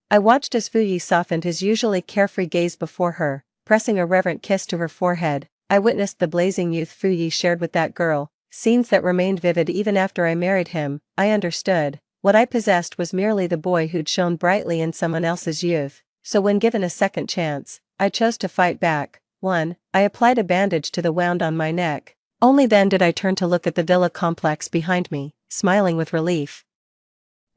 I watched as Fu Yi softened his usually carefree gaze before her, pressing a reverent kiss to her forehead. I witnessed the blazing youth Fu Yi shared with that girl, scenes that remained vivid even after I married him. I understood. What I possessed was merely the boy who'd shone brightly in someone else's youth, so when given a second chance, I chose to fight back. 1. I applied a bandage to the wound on my neck. Only then did I turn to look at the villa complex behind me, smiling with relief.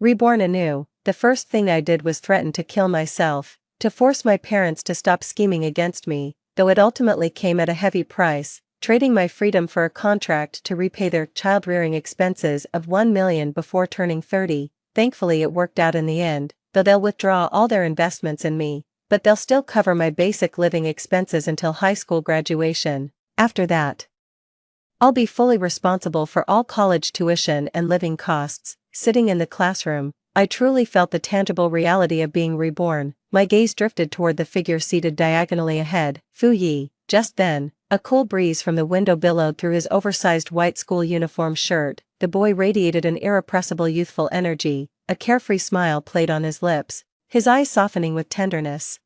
Reborn anew, the first thing I did was threaten to kill myself, to force my parents to stop scheming against me, though it ultimately came at a heavy price, trading my freedom for a contract to repay their child-rearing expenses of $1 million before turning 30. Thankfully it worked out in the end, though they'll withdraw all their investments in me, but they'll still cover my basic living expenses until high school graduation. After that, I'll be fully responsible for all college tuition and living costs. Sitting in the classroom, I truly felt the tangible reality of being reborn. My gaze drifted toward the figure seated diagonally ahead, Fu Yi. Just then, a cool breeze from the window billowed through his oversized white school uniform shirt. The boy radiated an irrepressible youthful energy, a carefree smile played on his lips, his eyes softening with tenderness.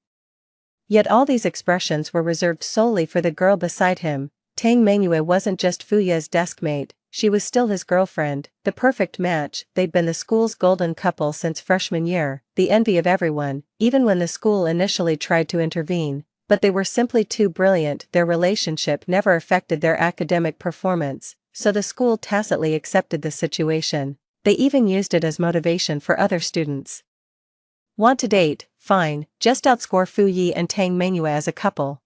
Yet all these expressions were reserved solely for the girl beside him. Tang Mengyue wasn't just Fu Ye's desk mate, she was still his girlfriend, the perfect match. They'd been the school's golden couple since freshman year, the envy of everyone, even when the school initially tried to intervene. But they were simply too brilliant. Their relationship never affected their academic performance, so the school tacitly accepted the situation. They even used it as motivation for other students. Want to date? Fine, just outscore Fu Yi and Tang Mengyue as a couple.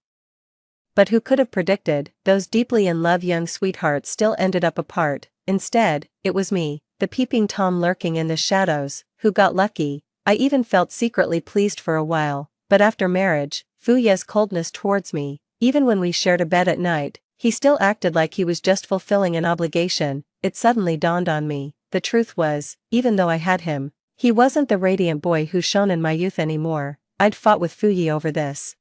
But who could have predicted, those deeply in love young sweethearts still ended up apart. Instead, it was me, the peeping Tom lurking in the shadows, who got lucky. I even felt secretly pleased for a while, but after marriage, Fu Ye's coldness towards me, even when we shared a bed at night, he still acted like he was just fulfilling an obligation. It suddenly dawned on me, the truth was, even though I had him, he wasn't the radiant boy who shone in my youth anymore. I'd fought with Fu Yi over this.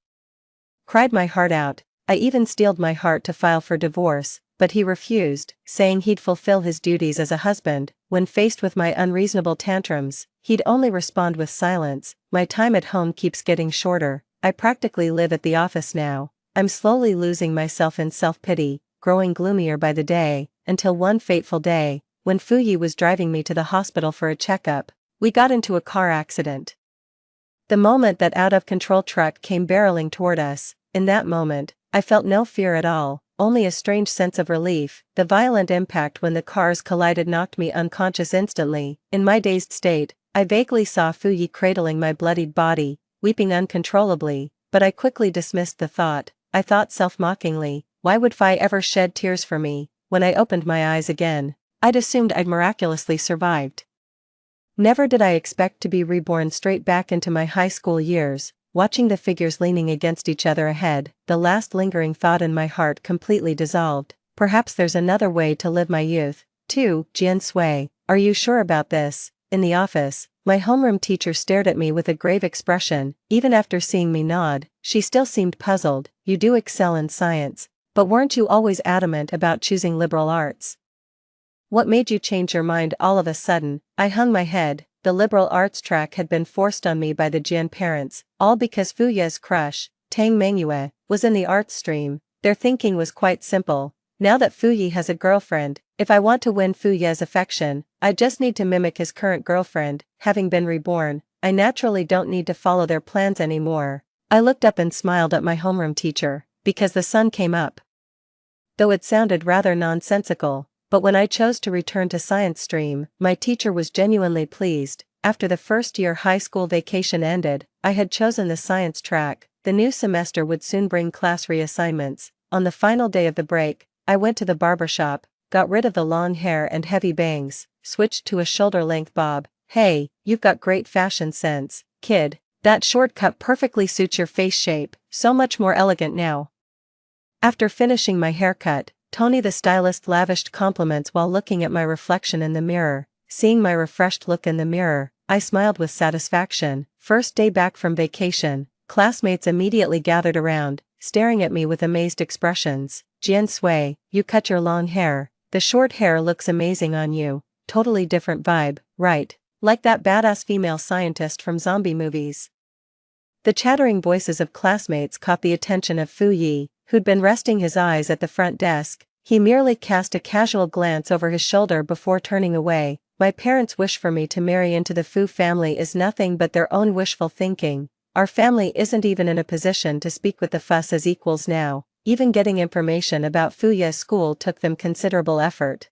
Cried my heart out. I even steeled my heart to file for divorce, but he refused, saying he'd fulfill his duties as a husband. When faced with my unreasonable tantrums, he'd only respond with silence. My time at home keeps getting shorter. I practically live at the office now. I'm slowly losing myself in self-pity, growing gloomier by the day, until one fateful day, when Fu Yi was driving me to the hospital for a checkup, we got into a car accident. The moment that out-of-control truck came barreling toward us, in that moment, I felt no fear at all, only a strange sense of relief. The violent impact when the cars collided knocked me unconscious instantly. In my dazed state, I vaguely saw Fu Yi cradling my bloodied body, weeping uncontrollably, but I quickly dismissed the thought. I thought self-mockingly, why would Fi ever shed tears for me? When I opened my eyes again, I'd assumed I'd miraculously survived. Never did I expect to be reborn straight back into my high school years, watching the figures leaning against each other ahead. The last lingering thought in my heart completely dissolved. Perhaps there's another way to live my youth, too. Jian Sui, are you sure about this? In the office, my homeroom teacher stared at me with a grave expression. Even after seeing me nod, she still seemed puzzled. You do excel in science, but weren't you always adamant about choosing liberal arts? What made you change your mind all of a sudden? I hung my head. The liberal arts track had been forced on me by the Jian parents, all because Fu Ye's crush, Tang Mengyue, was in the arts stream. Their thinking was quite simple. Now that Fu Yi has a girlfriend, if I want to win Fu Ye's affection, I just need to mimic his current girlfriend. Having been reborn, I naturally don't need to follow their plans anymore. I looked up and smiled at my homeroom teacher, because the sun came up. Though it sounded rather nonsensical, but when I chose to return to science stream, my teacher was genuinely pleased. After the first year high school vacation ended, I had chosen the science track. The new semester would soon bring class reassignments. On the final day of the break, I went to the barbershop, got rid of the long hair and heavy bangs, switched to a shoulder-length bob. Hey, you've got great fashion sense, kid. That short cut perfectly suits your face shape, so much more elegant now. After finishing my haircut, Tony the stylist lavished compliments while looking at my reflection in the mirror. Seeing my refreshed look in the mirror, I smiled with satisfaction. First day back from vacation, classmates immediately gathered around, staring at me with amazed expressions. Jian Sui, you cut your long hair. The short hair looks amazing on you. Totally different vibe, right? Like that badass female scientist from zombie movies. The chattering voices of classmates caught the attention of Fu Yi, who'd been resting his eyes at the front desk. He merely cast a casual glance over his shoulder before turning away. My parents' wish for me to marry into the Fu family is nothing but their own wishful thinking. Our family isn't even in a position to speak with the Fuss as equals now. Even getting information about Fu Ye's school took them considerable effort.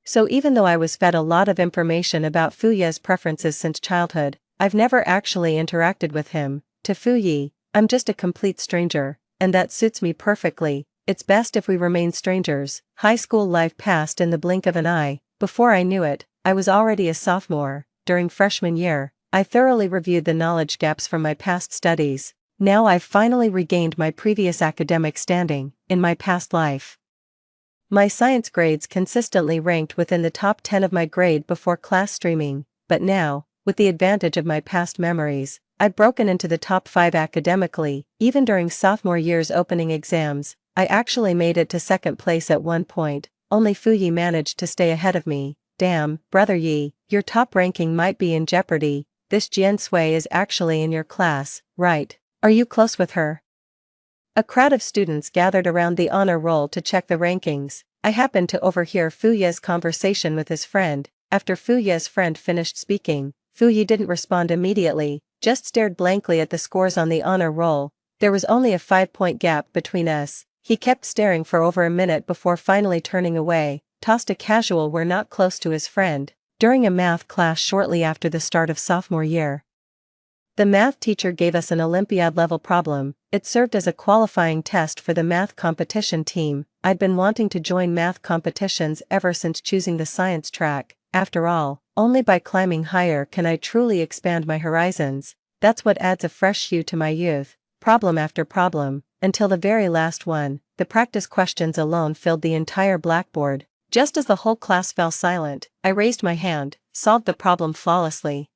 So even though I was fed a lot of information about Fu Ye's preferences since childhood, I've never actually interacted with him. To Fu Yi, I'm just a complete stranger, and that suits me perfectly. It's best if we remain strangers. High school life passed in the blink of an eye. Before I knew it, I was already a sophomore. During freshman year, I thoroughly reviewed the knowledge gaps from my past studies. Now I've finally regained my previous academic standing. In my past life, my science grades consistently ranked within the top 10 of my grade before class streaming, but now, with the advantage of my past memories, I've broken into the top 5 academically. Even during sophomore year's opening exams, I actually made it to second place at one point. Only Fu Yi managed to stay ahead of me. Damn, brother Yi, your top ranking might be in jeopardy. This Jian Sui is actually in your class, right? Are you close with her? A crowd of students gathered around the honor roll to check the rankings. I happened to overhear Fuya's conversation with his friend. After Fuya's friend finished speaking, Fuyi didn't respond immediately, just stared blankly at the scores on the honor roll. There was only a 5-point gap between us. He kept staring for over a minute before finally turning away, tossed a casual "we're not close" to his friend. During a math class shortly after the start of sophomore year, the math teacher gave us an Olympiad-level problem. It served as a qualifying test for the math competition team. I'd been wanting to join math competitions ever since choosing the science track. After all, only by climbing higher can I truly expand my horizons. That's what adds a fresh hue to my youth. Problem after problem, until the very last one, the practice questions alone filled the entire blackboard. Just as the whole class fell silent, I raised my hand, solved the problem flawlessly.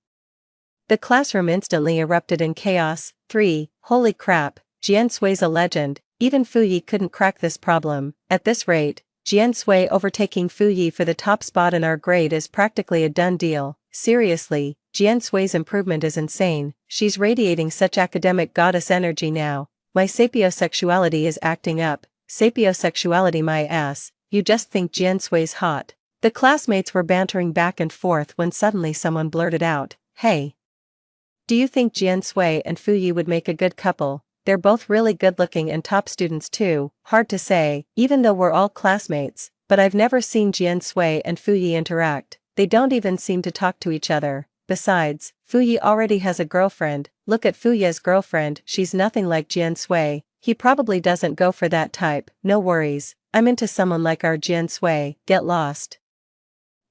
The classroom instantly erupted in chaos. 3. Holy crap, Jian Sui's a legend. Even Fuyi couldn't crack this problem. At this rate, Jian Sui overtaking Fuyi for the top spot in our grade is practically a done deal. Seriously, Jian Sui's improvement is insane. She's radiating such academic goddess energy now. My sapiosexuality is acting up. Sapiosexuality my ass, you just think Jian Sui's hot. The classmates were bantering back and forth when suddenly someone blurted out, "Hey! Do you think Jian Sui and Fuyi would make a good couple? They're both really good-looking and top students too." Hard to say, even though we're all classmates, but I've never seen Jian Sui and Fuyi interact. They don't even seem to talk to each other. Besides, Fuyi already has a girlfriend. Look at Fuya's girlfriend, she's nothing like Jian Sui. He probably doesn't go for that type. No worries, I'm into someone like our Jian Sui. Get lost.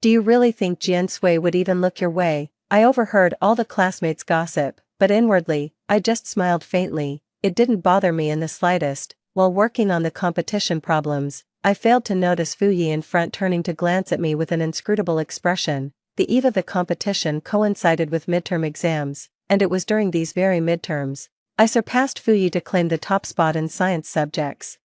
Do you really think Jian Sui would even look your way? I overheard all the classmates' gossip, but inwardly, I just smiled faintly. It didn't bother me in the slightest. While working on the competition problems, I failed to notice Fuyi in front turning to glance at me with an inscrutable expression. The eve of the competition coincided with midterm exams, and it was during these very midterms I surpassed Fuyi to claim the top spot in science subjects.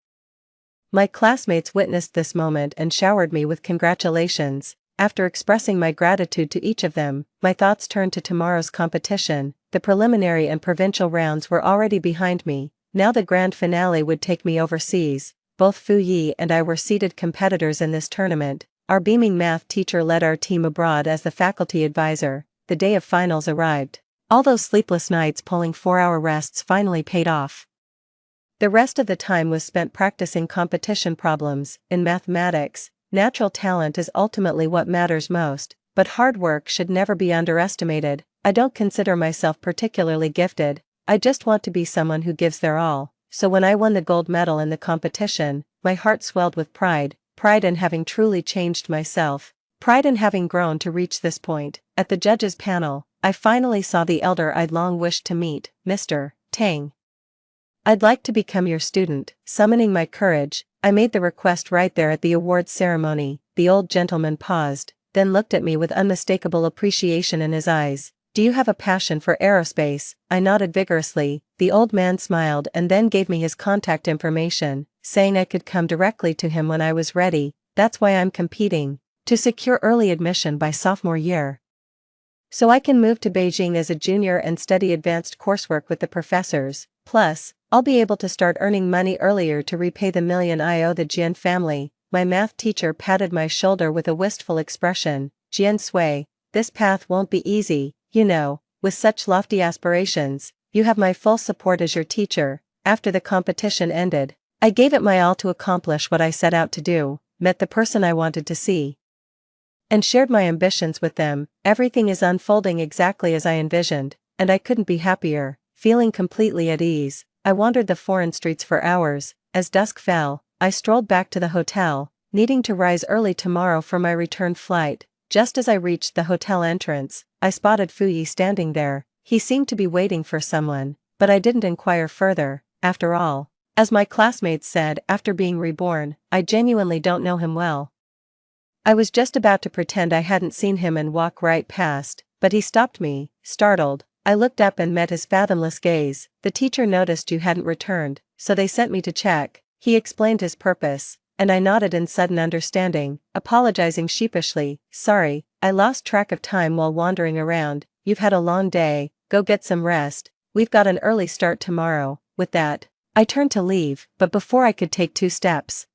My classmates witnessed this moment and showered me with congratulations. After expressing my gratitude to each of them, my thoughts turned to tomorrow's competition. The preliminary and provincial rounds were already behind me. Now the grand finale would take me overseas. Both Fuyi and I were seeded competitors in this tournament. Our beaming math teacher led our team abroad as the faculty advisor. The day of finals arrived. All those sleepless nights pulling 4-hour rests finally paid off. The rest of the time was spent practicing competition problems. In mathematics, natural talent is ultimately what matters most, but hard work should never be underestimated. I don't consider myself particularly gifted, I just want to be someone who gives their all. So when I won the gold medal in the competition, my heart swelled with pride in having truly changed myself, pride in having grown to reach this point. At the judges' panel, I finally saw the elder I'd long wished to meet, Mr. Tang. "I'd like to become your student." Summoning my courage, I made the request right there at the awards ceremony. The old gentleman paused, then looked at me with unmistakable appreciation in his eyes. "Do you have a passion for aerospace?" I nodded vigorously. The old man smiled and then gave me his contact information, saying I could come directly to him when I was ready. That's why I'm competing, to secure early admission by sophomore year, so I can move to Beijing as a junior and study advanced coursework with the professors. Plus, I'll be able to start earning money earlier to repay the million I owe the Jian family. My math teacher patted my shoulder with a wistful expression. "Jian Sui, this path won't be easy, you know, with such lofty aspirations. You have my full support as your teacher." After the competition ended, I gave it my all to accomplish what I set out to do, met the person I wanted to see, and shared my ambitions with them. Everything is unfolding exactly as I envisioned, and I couldn't be happier. Feeling completely at ease, I wandered the foreign streets for hours. As dusk fell, I strolled back to the hotel, needing to rise early tomorrow for my return flight. Just as I reached the hotel entrance, I spotted Fuyi standing there. He seemed to be waiting for someone, but I didn't inquire further. After all, as my classmates said after being reborn, I genuinely don't know him well. I was just about to pretend I hadn't seen him and walk right past, but he stopped me, startled. I looked up and met his fathomless gaze. "The teacher noticed you hadn't returned, so they sent me to check." He explained his purpose, and I nodded in sudden understanding, apologizing sheepishly. "Sorry, I lost track of time while wandering around. You've had a long day, go get some rest. We've got an early start tomorrow." With that, I turned to leave, but before I could take 2 steps,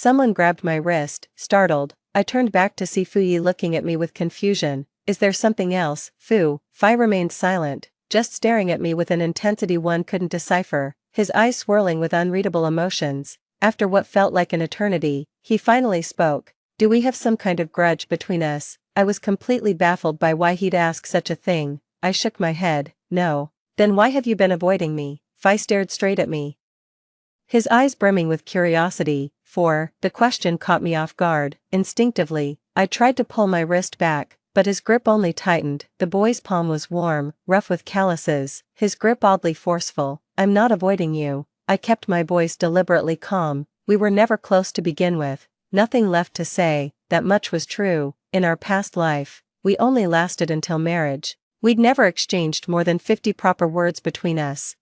Someone grabbed my wrist, startled. I turned back to see Fu Yi looking at me with confusion. Is there something else? Fi remained silent, just staring at me with an intensity one couldn't decipher, his eyes swirling with unreadable emotions. After what felt like an eternity, he finally spoke. Do we have some kind of grudge between us? I was completely baffled by why he'd ask such a thing. I shook my head. No. Then why have you been avoiding me? Fi stared straight at me, his eyes brimming with curiosity. The question caught me off guard. Instinctively, I tried to pull my wrist back, but his grip only tightened. The boy's palm was warm, rough with calluses, his grip oddly forceful. I'm not avoiding you. I kept my voice deliberately calm. We were never close to begin with. Nothing left to say. That much was true. In our past life, we only lasted until marriage. We'd never exchanged more than 50 proper words between us.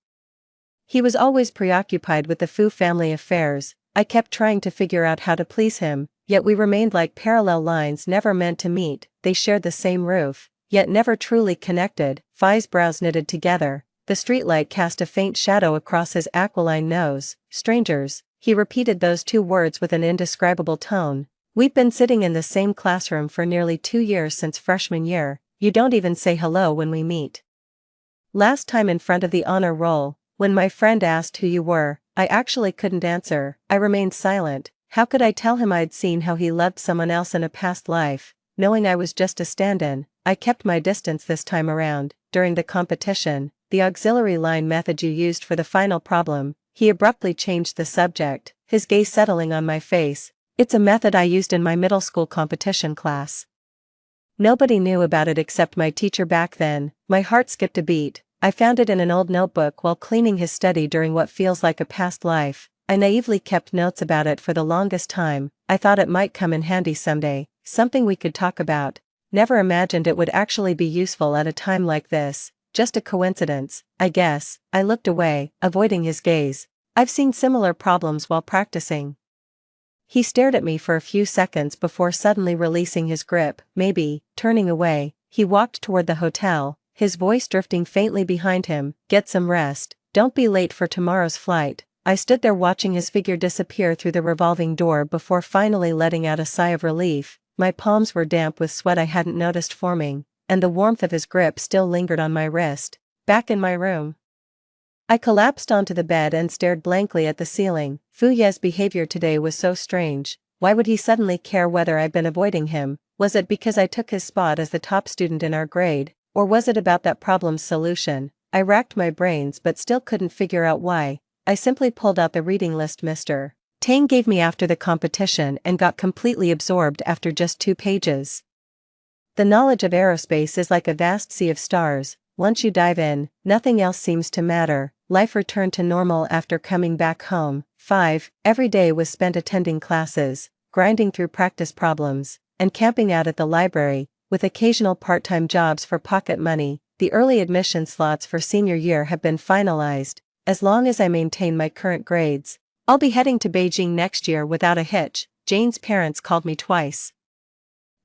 He was always preoccupied with the Fu family affairs. I kept trying to figure out how to please him, yet we remained like parallel lines never meant to meet. They shared the same roof, yet never truly connected. Fi's brows knitted together. The streetlight cast a faint shadow across his aquiline nose. Strangers. He repeated those 2 words with an indescribable tone. We've been sitting in the same classroom for nearly 2 years since freshman year. You don't even say hello when we meet. Last time in front of the honor roll, when my friend asked who you were, I actually couldn't answer. I remained silent. How could I tell him I'd seen how he loved someone else in a past life, knowing I was just a stand-in? I kept my distance this time around. During the competition, the auxiliary line method you used for the final problem, he abruptly changed the subject, his gaze settling on my face. It's a method I used in my middle school competition class. Nobody knew about it except my teacher back then. My heart skipped a beat. I found it in an old notebook while cleaning his study during what feels like a past life. I naively kept notes about it for the longest time. I thought it might come in handy someday, something we could talk about. Never imagined it would actually be useful at a time like this. Just a coincidence, I guess. I looked away, avoiding his gaze. I've seen similar problems while practicing. He stared at me for a few seconds before suddenly releasing his grip. Maybe, turning away, he walked toward the hotel, his voice drifting faintly behind him. Get some rest. Don't be late for tomorrow's flight. I stood there watching his figure disappear through the revolving door before finally letting out a sigh of relief. My palms were damp with sweat I hadn't noticed forming, and the warmth of his grip still lingered on my wrist. Back in my room, I collapsed onto the bed and stared blankly at the ceiling. Fu Ye's behavior today was so strange. Why would he suddenly care whether I'd been avoiding him? Was it because I took his spot as the top student in our grade, or was it about that problem's solution? I racked my brains but still couldn't figure out why. I simply pulled out the reading list Mr. Tang gave me after the competition and got completely absorbed after just 2 pages. The knowledge of aerospace is like a vast sea of stars. Once you dive in, nothing else seems to matter. Life returned to normal after coming back home. 5. Every day was spent attending classes, grinding through practice problems, and camping out at the library, with occasional part-time jobs for pocket money. The early admission slots for senior year have been finalized. As long as I maintain my current grades, I'll be heading to Beijing next year without a hitch. Jane's parents called me twice.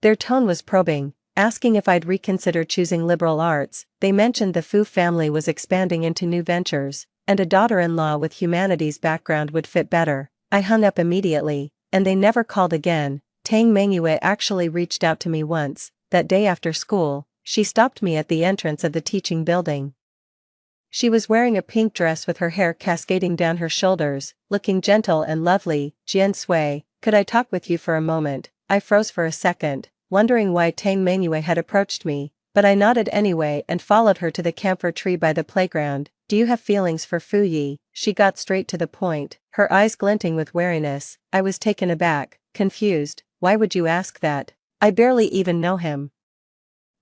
Their tone was probing, asking if I'd reconsider choosing liberal arts. They mentioned the Fu family was expanding into new ventures, and a daughter-in-law with humanities background would fit better. I hung up immediately, and they never called again. Tang Mengyue actually reached out to me once. That day after school, she stopped me at the entrance of the teaching building. She was wearing a pink dress with her hair cascading down her shoulders, looking gentle and lovely. Jian Sui, could I talk with you for a moment? I froze for a second, wondering why Tang Mengyue had approached me, but I nodded anyway and followed her to the camphor tree by the playground. Do you have feelings for Fu Yi? She got straight to the point, her eyes glinting with wariness. I was taken aback, confused. Why would you ask that? I barely even know him.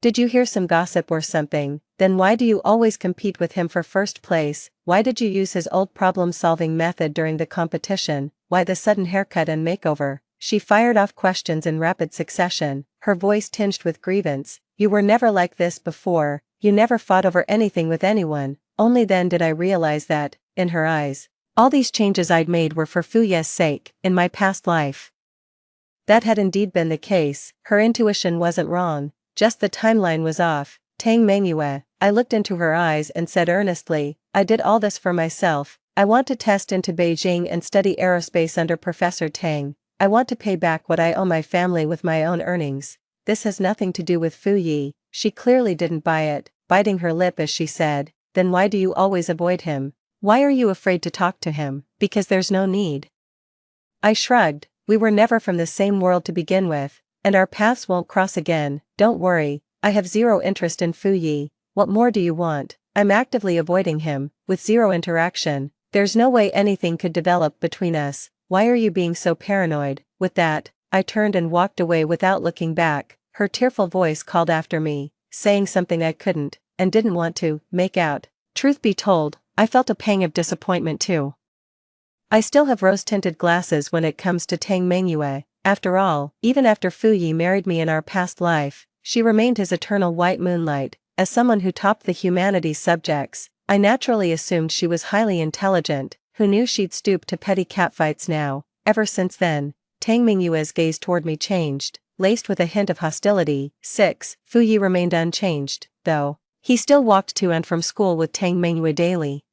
Did you hear some gossip or something? Then why do you always compete with him for first place? Why did you use his old problem-solving method during the competition? Why the sudden haircut and makeover? She fired off questions in rapid succession, her voice tinged with grievance. You were never like this before, you never fought over anything with anyone. Only then did I realize that, in her eyes, all these changes I'd made were for Fu Ye's sake. In my past life, that had indeed been the case. Her intuition wasn't wrong, just the timeline was off. Tang Mengyue, I looked into her eyes and said earnestly, I did all this for myself. I want to test into Beijing and study aerospace under Professor Tang. I want to pay back what I owe my family with my own earnings. This has nothing to do with Fu Yi. She clearly didn't buy it, biting her lip as she said, then why do you always avoid him? Why are you afraid to talk to him? Because there's no need. I shrugged. We were never from the same world to begin with, and our paths won't cross again. Don't worry, I have zero interest in Fu Yi. What more do you want? I'm actively avoiding him, with zero interaction. There's no way anything could develop between us. Why are you being so paranoid? With that, I turned and walked away without looking back. Her tearful voice called after me, saying something I couldn't, and didn't want to, make out. Truth be told, I felt a pang of disappointment too. I still have rose-tinted glasses when it comes to Tang Mengyue. After all, even after Fu Yi married me in our past life, she remained his eternal white moonlight. As someone who topped the humanities subjects, I naturally assumed she was highly intelligent. Who knew she'd stoop to petty catfights now? Ever since then, Tang Mengyue's gaze toward me changed, laced with a hint of hostility. 6. Fu Yi remained unchanged, though. He still walked to and from school with Tang Mengyue daily,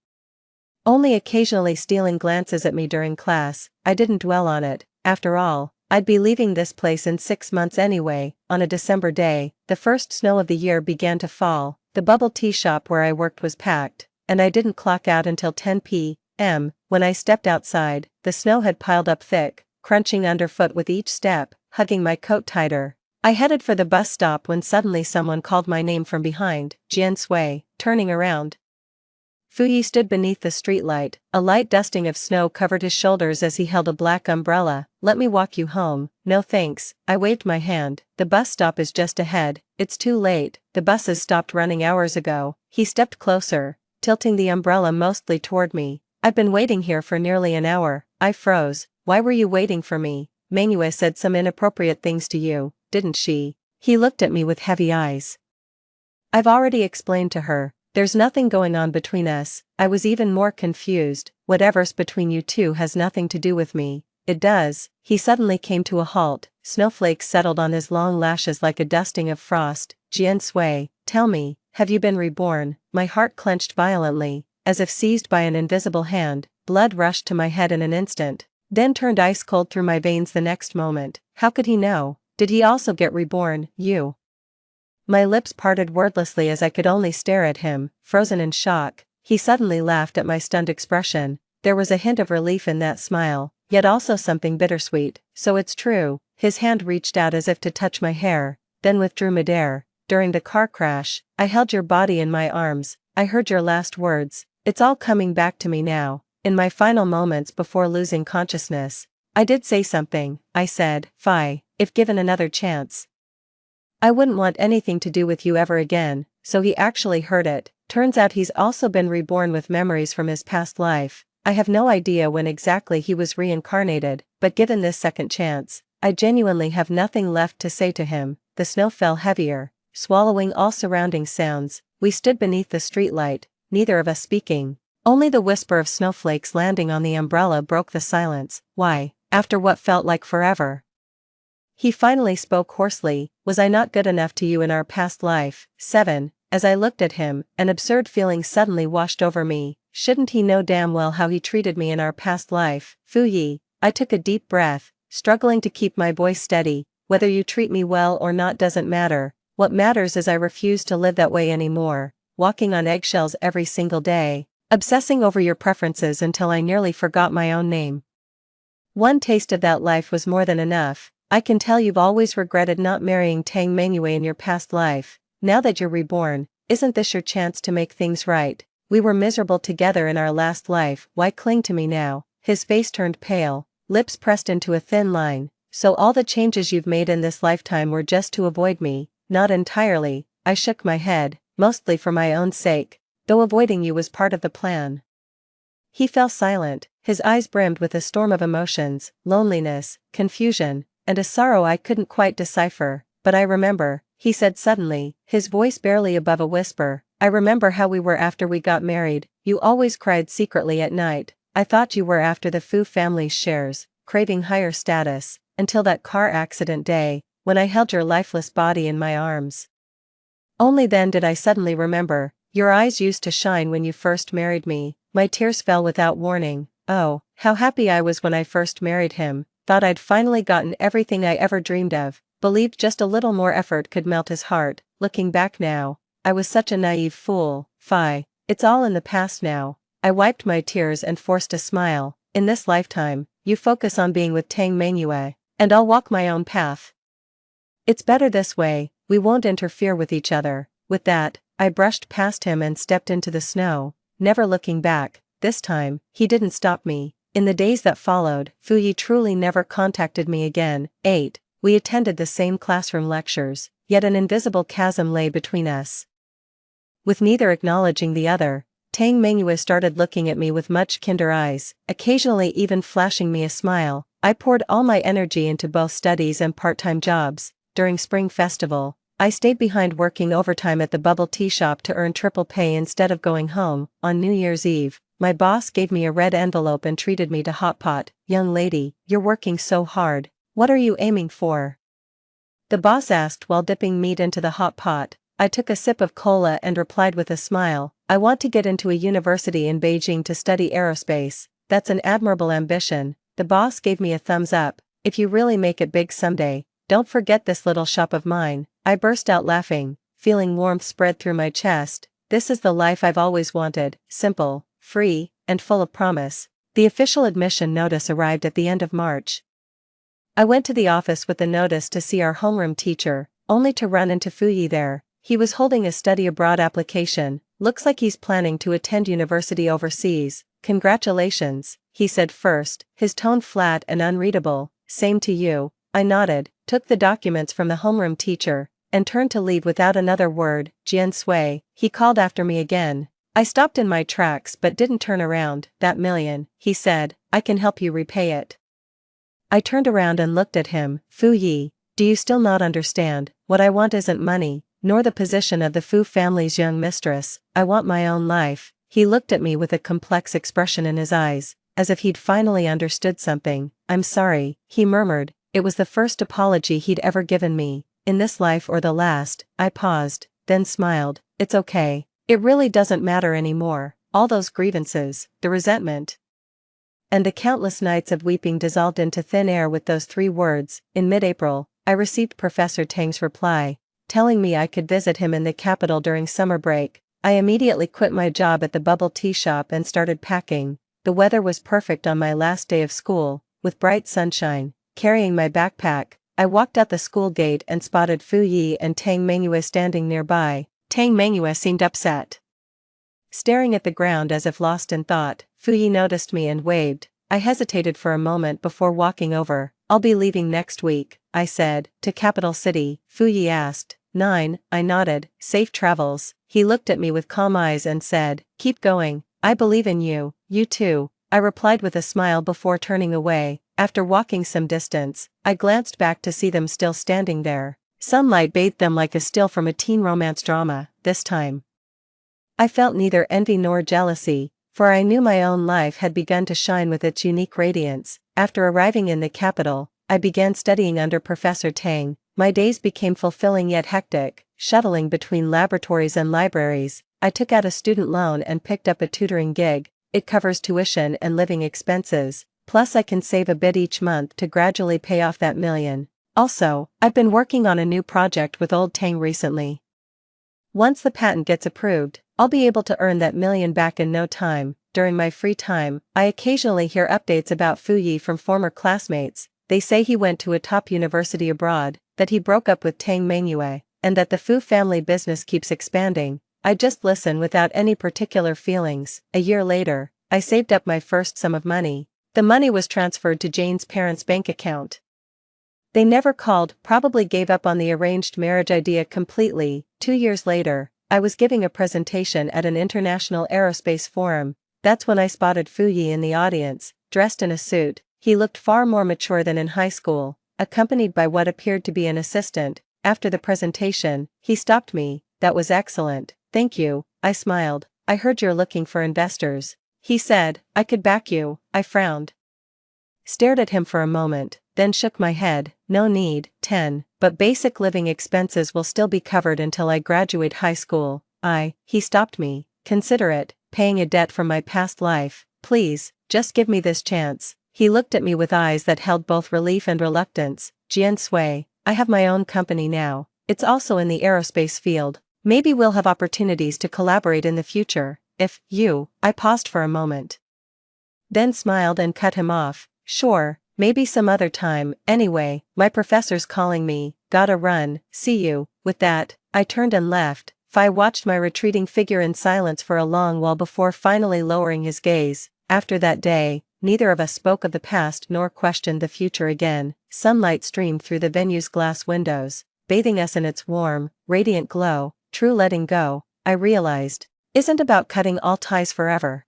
only occasionally stealing glances at me during class. I didn't dwell on it. After all, I'd be leaving this place in 6 months anyway. On a December day, the first snow of the year began to fall. The bubble tea shop where I worked was packed, and I didn't clock out until 10 p.m. When I stepped outside, the snow had piled up thick, crunching underfoot with each step, hugging my coat tighter. I headed for the bus stop when suddenly someone called my name from behind. Jian Sui. Turning around, Fu Yi stood beneath the streetlight. A light dusting of snow covered his shoulders as he held a black umbrella. Let me walk you home. No thanks. I waved my hand. The bus stop is just ahead. It's too late. The buses stopped running hours ago. He stepped closer, tilting the umbrella mostly toward me. I've been waiting here for nearly an hour. I froze. Why were you waiting for me? Mengyue said some inappropriate things to you, didn't she? He looked at me with heavy eyes. I've already explained to her. There's nothing going on between us. I was even more confused. Whatever's between you two has nothing to do with me. It does. He suddenly came to a halt. Snowflakes settled on his long lashes like a dusting of frost. Jian Sui, tell me, have you been reborn? My heart clenched violently, as if seized by an invisible hand. Blood rushed to my head in an instant, then turned ice cold through my veins the next moment. How could he know? Did he also get reborn? You? My lips parted wordlessly as I could only stare at him, frozen in shock. He suddenly laughed at my stunned expression. There was a hint of relief in that smile, yet also something bittersweet. So it's true. His hand reached out as if to touch my hair, then withdrew midair. During the car crash, I held your body in my arms. I heard your last words. It's all coming back to me now. In my final moments before losing consciousness, I did say something. I said, "Fi, if given another chance, I wouldn't want anything to do with you ever again." So he actually heard it. Turns out he's also been reborn with memories from his past life. I have no idea when exactly he was reincarnated, but given this second chance, I genuinely have nothing left to say to him. The snow fell heavier, swallowing all surrounding sounds. We stood beneath the streetlight, neither of us speaking. Only the whisper of snowflakes landing on the umbrella broke the silence. Why, after what felt like forever? He finally spoke hoarsely. Was I not good enough to you in our past life? 7. As I looked at him, an absurd feeling suddenly washed over me. Shouldn't he know damn well how he treated me in our past life? Fu Yi. I took a deep breath, struggling to keep my voice steady. Whether you treat me well or not doesn't matter. What matters is I refuse to live that way anymore, walking on eggshells every single day, obsessing over your preferences until I nearly forgot my own name. One taste of that life was more than enough. I can tell you've always regretted not marrying Tang Mengyue in your past life. Now that you're reborn, isn't this your chance to make things right? We were miserable together in our last life. Why cling to me now? His face turned pale, lips pressed into a thin line. So all the changes you've made in this lifetime were just to avoid me? Not entirely. I shook my head, mostly for my own sake, though avoiding you was part of the plan. He fell silent, his eyes brimmed with a storm of emotions, loneliness, confusion, and a sorrow I couldn't quite decipher. But I remember, he said suddenly, his voice barely above a whisper, I remember how we were after we got married. You always cried secretly at night. I thought you were after the Fu family's shares, craving higher status, until that car accident day, when I held your lifeless body in my arms. Only then did I suddenly remember. Your eyes used to shine when you first married me. My tears fell without warning. Oh, how happy I was when I first married him. thought I'd finally gotten everything I ever dreamed of, believed just a little more effort could melt his heart. Looking back now, I was such a naive fool. Fie, it's all in the past now. I wiped my tears and forced a smile. In this lifetime, you focus on being with Tang Mengyue, and I'll walk my own path. It's better this way, we won't interfere with each other. With that, I brushed past him and stepped into the snow, never looking back. This time, he didn't stop me. In the days that followed, Fu Yi truly never contacted me again. 8. We attended the same classroom lectures, yet an invisible chasm lay between us. With neither acknowledging the other, Tang Mengyue started looking at me with much kinder eyes, occasionally even flashing me a smile. I poured all my energy into both studies and part-time jobs. During Spring Festival, I stayed behind working overtime at the bubble tea shop to earn triple pay instead of going home. On New Year's Eve, my boss gave me a red envelope and treated me to hot pot. "Young lady, you're working so hard. What are you aiming for?" the boss asked while dipping meat into the hot pot. I took a sip of cola and replied with a smile, "I want to get into a university in Beijing to study aerospace." "That's an admirable ambition." The boss gave me a thumbs up. "If you really make it big someday, don't forget this little shop of mine." I burst out laughing, feeling warmth spread through my chest. This is the life I've always wanted, simple, free, and full of promise. The official admission notice arrived at the end of March. I went to the office with the notice to see our homeroom teacher, only to run into Fu Yi there. He was holding a study abroad application. "Looks like he's planning to attend university overseas. Congratulations," he said first, his tone flat and unreadable. "Same to you." I nodded, took the documents from the homeroom teacher, and turned to leave without another word. "Jian Sui," he called after me again. I stopped in my tracks but didn't turn around. "That million," he said, "I can help you repay it." I turned around and looked at him. "Fu Yi, do you still not understand? What I want isn't money, nor the position of the Fu family's young mistress. I want my own life." He looked at me with a complex expression in his eyes, as if he'd finally understood something. "I'm sorry," he murmured. It was the first apology he'd ever given me, in this life or the last. I paused, then smiled. "It's okay. It really doesn't matter anymore. All those grievances, the resentment, and the countless nights of weeping dissolved into thin air with those 3 words." In mid-April, I received Professor Tang's reply, telling me I could visit him in the capital during summer break. I immediately quit my job at the bubble tea shop and started packing. The weather was perfect on my last day of school, with bright sunshine. Carrying my backpack, I walked out the school gate and spotted Fu Yi and Tang Mengyue standing nearby. Tang Mengyue seemed upset, staring at the ground as if lost in thought. Fu Yi noticed me and waved. I hesitated for a moment before walking over. "I'll be leaving next week," I said. "To Capital City?" Fu Yi asked. 9. I nodded. "Safe travels." He looked at me with calm eyes and said, "Keep going. I believe in you." "You too," I replied with a smile before turning away. After walking some distance, I glanced back to see them still standing there. Sunlight bathed them like a still from a teen romance drama. This time, I felt neither envy nor jealousy, for I knew my own life had begun to shine with its unique radiance. After arriving in the capital, I began studying under Professor Tang. My days became fulfilling yet hectic, shuttling between laboratories and libraries. I took out a student loan and picked up a tutoring gig. It covers tuition and living expenses, plus I can save a bit each month to gradually pay off that million. Also, I've been working on a new project with old Tang recently. Once the patent gets approved, I'll be able to earn that million back in no time. During my free time, I occasionally hear updates about Fu Yi from former classmates. They say he went to a top university abroad, that he broke up with Tang Mengyue, and that the Fu family business keeps expanding. I just listen without any particular feelings. A year later, I saved up my first sum of money. The money was transferred to Jane's parents' bank account. They never called, probably gave up on the arranged marriage idea completely. 2 years later, I was giving a presentation at an international aerospace forum. That's when I spotted Fu Yi in the audience, dressed in a suit. He looked far more mature than in high school, accompanied by what appeared to be an assistant. After the presentation, he stopped me. "That was excellent, thank you," I smiled. "I heard you're looking for investors." He said, "I could back you." I frowned, stared at him for a moment, then shook my head. "No need." 10. But basic living expenses will still be covered until I graduate high school. He stopped me. "Consider it, paying a debt from my past life. Please, just give me this chance." He looked at me with eyes that held both relief and reluctance. Jian Sui, I have my own company now. It's also in the aerospace field. Maybe we'll have opportunities to collaborate in the future. I paused for a moment. Then smiled and cut him off. Sure, maybe some other time. Anyway, my professor's calling me. Gotta run. See you. With that, I turned and left. Phi watched my retreating figure in silence for a long while before finally lowering his gaze. After that day, neither of us spoke of the past nor questioned the future again. Sunlight streamed through the venue's glass windows, bathing us in its warm, radiant glow. True letting go, I realized, isn't about cutting all ties forever.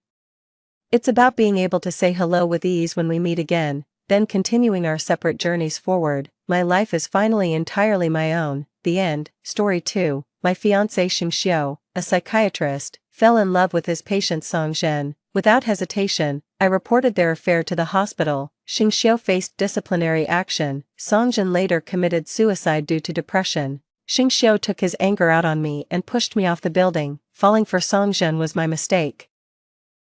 It's about being able to say hello with ease when we meet again, then continuing our separate journeys forward. My life is finally entirely my own. The end. Story 2. My fiancé Xingxiu, a psychiatrist, fell in love with his patient Song Zhen. Without hesitation, I reported their affair to the hospital. Xingxiu faced disciplinary action. Song Zhen later committed suicide due to depression. Xingxiu took his anger out on me and pushed me off the building. Falling for Song Zhen was my mistake.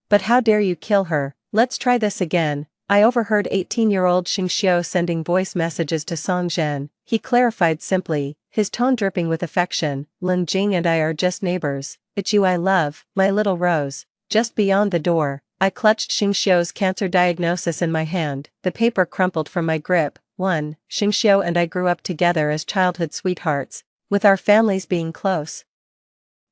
But how dare you kill her? Let's try this again. I overheard 18-year-old Xingxiu sending voice messages to Song Zhen. He clarified simply, his tone dripping with affection, Lin Jing and I are just neighbors. It's you I love, my little rose. Just beyond the door, I clutched Xingxiu's cancer diagnosis in my hand. The paper crumpled from my grip. 1. Xingxiu and I grew up together as childhood sweethearts, with our families being close.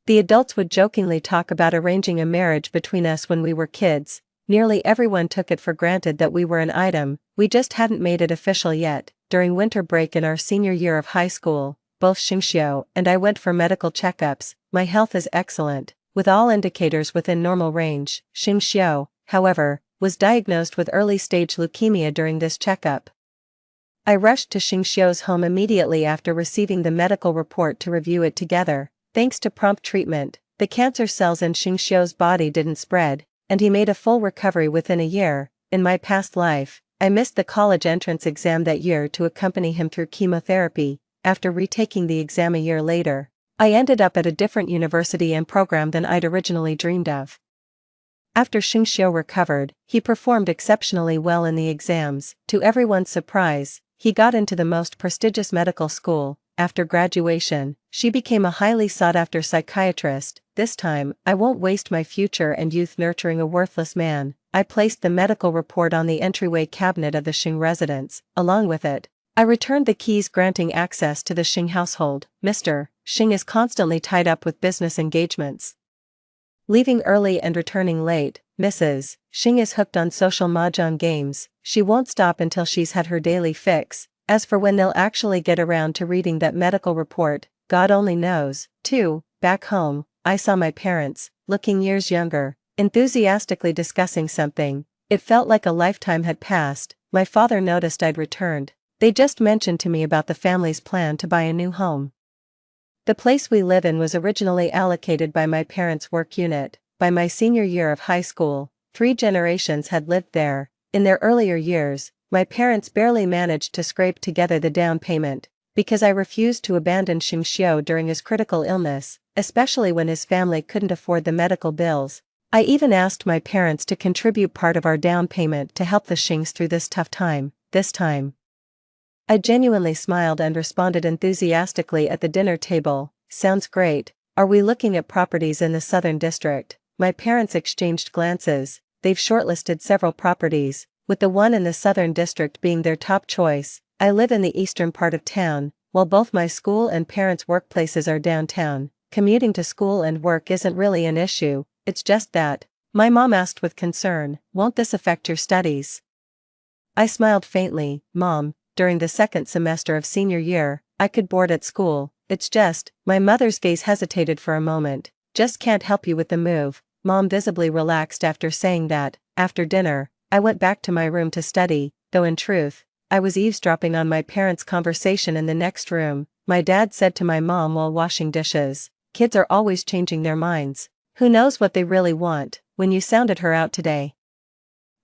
The adults would jokingly talk about arranging a marriage between us when we were kids. Nearly everyone took it for granted that we were an item, we just hadn't made it official yet. During winter break in our senior year of high school, both Xingxiu and I went for medical checkups. My health is excellent, with all indicators within normal range. Xingxiu, however, was diagnosed with early-stage leukemia during this checkup. I rushed to Xingxiu's home immediately after receiving the medical report to review it together. Thanks to prompt treatment, the cancer cells in Xingxiu's body didn't spread, and he made a full recovery within a year. In my past life, I missed the college entrance exam that year to accompany him through chemotherapy. After retaking the exam a year later, I ended up at a different university and program than I'd originally dreamed of. After Xingxiu recovered, he performed exceptionally well in the exams. To everyone's surprise, he got into the most prestigious medical school. After graduation, she became a highly sought-after psychiatrist. This time, I won't waste my future and youth nurturing a worthless man. I placed the medical report on the entryway cabinet of the Xing residence. Along with it, I returned the keys granting access to the Xing household. Mr. Xing is constantly tied up with business engagements, leaving early and returning late. Mrs. Xing is hooked on social mahjong games. She won't stop until she's had her daily fix. As for when they'll actually get around to reading that medical report, God only knows. 2. Back home, I saw my parents, looking years younger, enthusiastically discussing something. It felt like a lifetime had passed. My father noticed I'd returned. They just mentioned to me about the family's plan to buy a new home. The place we live in was originally allocated by my parents' work unit. By my senior year of high school, 3 generations had lived there. In their earlier years, my parents barely managed to scrape together the down payment, because I refused to abandon Xingxiu during his critical illness, especially when his family couldn't afford the medical bills. I even asked my parents to contribute part of our down payment to help the Xings through this tough time. This time, I genuinely smiled and responded enthusiastically at the dinner table. Sounds great. Are we looking at properties in the Southern District? My parents exchanged glances. They've shortlisted several properties, with the one in the Southern District being their top choice. I live in the eastern part of town, while both my school and parents' workplaces are downtown. Commuting to school and work isn't really an issue, it's just that. My mom asked with concern, won't this affect your studies? I smiled faintly. Mom, during the second semester of senior year, I could board at school. It's just, my mother's gaze hesitated for a moment. Just can't help you with the move. Mom visibly relaxed after saying that. After dinner, I went back to my room to study, though in truth, I was eavesdropping on my parents' conversation in the next room. My dad said to my mom while washing dishes, kids are always changing their minds. Who knows what they really want? When you sounded her out today,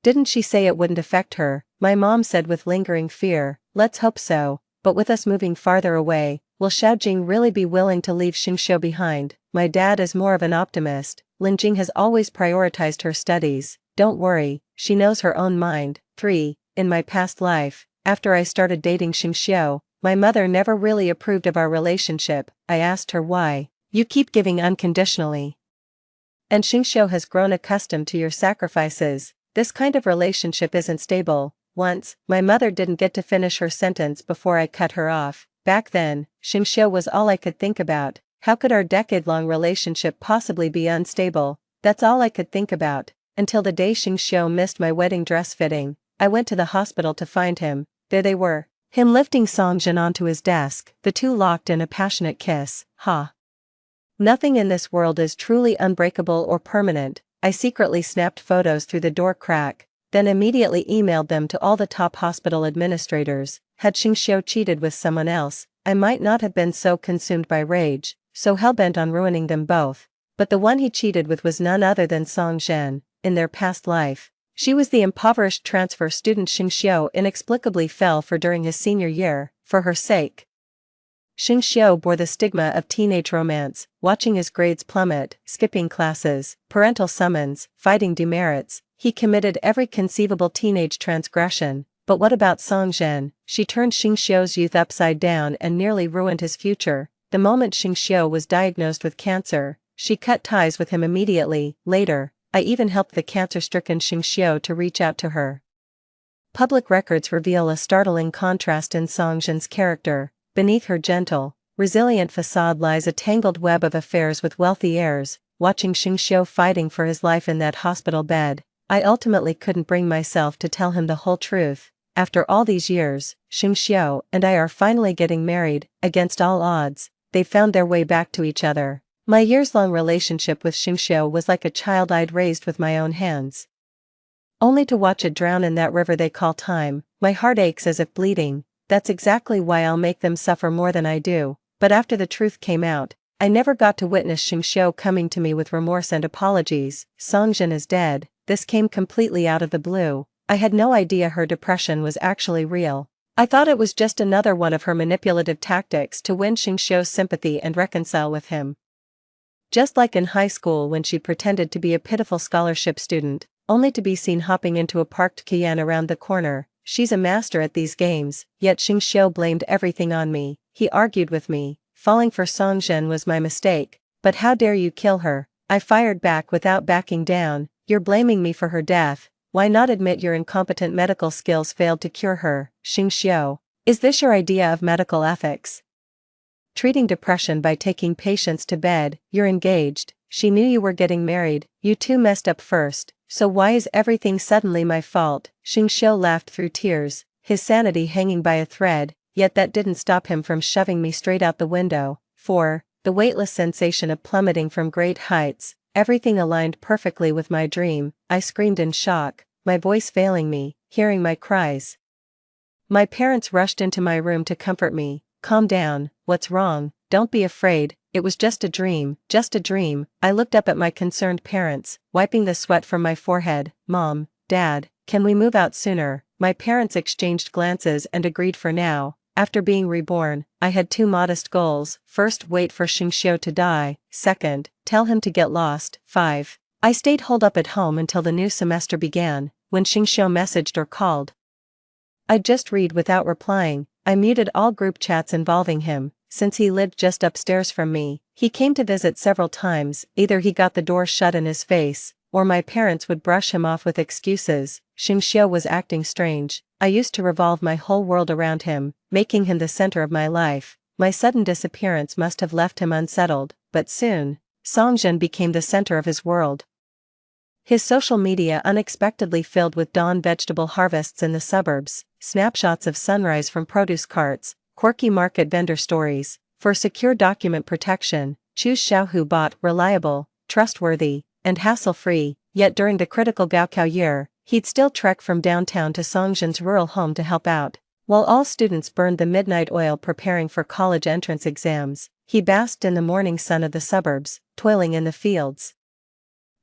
didn't she say it wouldn't affect her? My mom said with lingering fear, let's hope so, but with us moving farther away, will Xiaojing really be willing to leave Xingxiu behind? My dad is more of an optimist. Linjing has always prioritized her studies. Don't worry, she knows her own mind. 3. In my past life, after I started dating Xingxiu, my mother never really approved of our relationship. I asked her why. You keep giving unconditionally. And Xingxiu has grown accustomed to your sacrifices. This kind of relationship isn't stable. Once, my mother didn't get to finish her sentence before I cut her off. Back then, Xingxiu was all I could think about. How could our decade-long relationship possibly be unstable? That's all I could think about. Until the day Xingxiu missed my wedding dress fitting. I went to the hospital to find him. There they were. Him lifting Songjin onto his desk, the two locked in a passionate kiss. Ha. Nothing in this world is truly unbreakable or permanent. I secretly snapped photos through the door crack, then immediately emailed them to all the top hospital administrators. Had Xingxiu cheated with someone else, I might not have been so consumed by rage, so hellbent on ruining them both. But the one he cheated with was none other than Song Zhen. In their past life, she was the impoverished transfer student Xingxiu inexplicably fell for during his senior year. For her sake, Xingxiu bore the stigma of teenage romance, watching his grades plummet, skipping classes, parental summons, fighting demerits. He committed every conceivable teenage transgression. But what about Song Zhen? She turned Xingxiu's youth upside down and nearly ruined his future. The moment Xingxiu was diagnosed with cancer, she cut ties with him immediately. Later, I even helped the cancer-stricken Xingxiu to reach out to her. Public records reveal a startling contrast in Song Zhen's character. Beneath her gentle, resilient facade lies a tangled web of affairs with wealthy heirs. Watching Xingxiu fighting for his life in that hospital bed, I ultimately couldn't bring myself to tell him the whole truth. After all these years, Xingxiu and I are finally getting married. Against all odds, they found their way back to each other. My years-long relationship with Xingxiu was like a child I'd raised with my own hands. Only to watch it drown in that river they call time. My heart aches as if bleeding. That's exactly why I'll make them suffer more than I do. But after the truth came out, I never got to witness Xingxiu coming to me with remorse and apologies. Song Zhen is dead. This came completely out of the blue. I had no idea her depression was actually real. I thought it was just another one of her manipulative tactics to win Xingxiu's sympathy and reconcile with him. Just like in high school when she pretended to be a pitiful scholarship student, only to be seen hopping into a parked Kian around the corner. She's a master at these games, yet Xingxiu blamed everything on me. He argued with me. Falling for Song Zhen was my mistake. But how dare you kill her? I fired back without backing down. You're blaming me for her death. Why not admit your incompetent medical skills failed to cure her? Xingxiu, is this your idea of medical ethics? Treating depression by taking patients to bed. You're engaged. She knew you were getting married. You two messed up first. So why is everything suddenly my fault? Xingxiu laughed through tears, his sanity hanging by a thread, yet that didn't stop him from shoving me straight out the window. 4. The weightless sensation of plummeting from great heights. Everything aligned perfectly with my dream. I screamed in shock, my voice failing me, hearing my cries. My parents rushed into my room to comfort me. Calm down, what's wrong? Don't be afraid, it was just a dream, just a dream. I looked up at my concerned parents, wiping the sweat from my forehead. Mom, Dad, can we move out sooner? My parents exchanged glances and agreed for now. After being reborn, I had two modest goals. First, wait for Xingxiu to die. Second, tell him to get lost. 5. I stayed holed up at home until the new semester began. When Xingxiu messaged or called, I'd just read without replying. I muted all group chats involving him. Since he lived just upstairs from me, he came to visit several times. Either he got the door shut in his face, or my parents would brush him off with excuses. Xingxiu was acting strange. I used to revolve my whole world around him, making him the center of my life. My sudden disappearance must have left him unsettled, but soon, Song Zhen became the center of his world. His social media unexpectedly filled with dawn vegetable harvests in the suburbs, snapshots of sunrise from produce carts, quirky market vendor stories. For secure document protection, choose Xiaohu Bot. Reliable, trustworthy, and hassle-free. Yet during the critical Gaokao year, he'd still trek from downtown to Song Zhen's rural home to help out. While all students burned the midnight oil preparing for college entrance exams, he basked in the morning sun of the suburbs, toiling in the fields.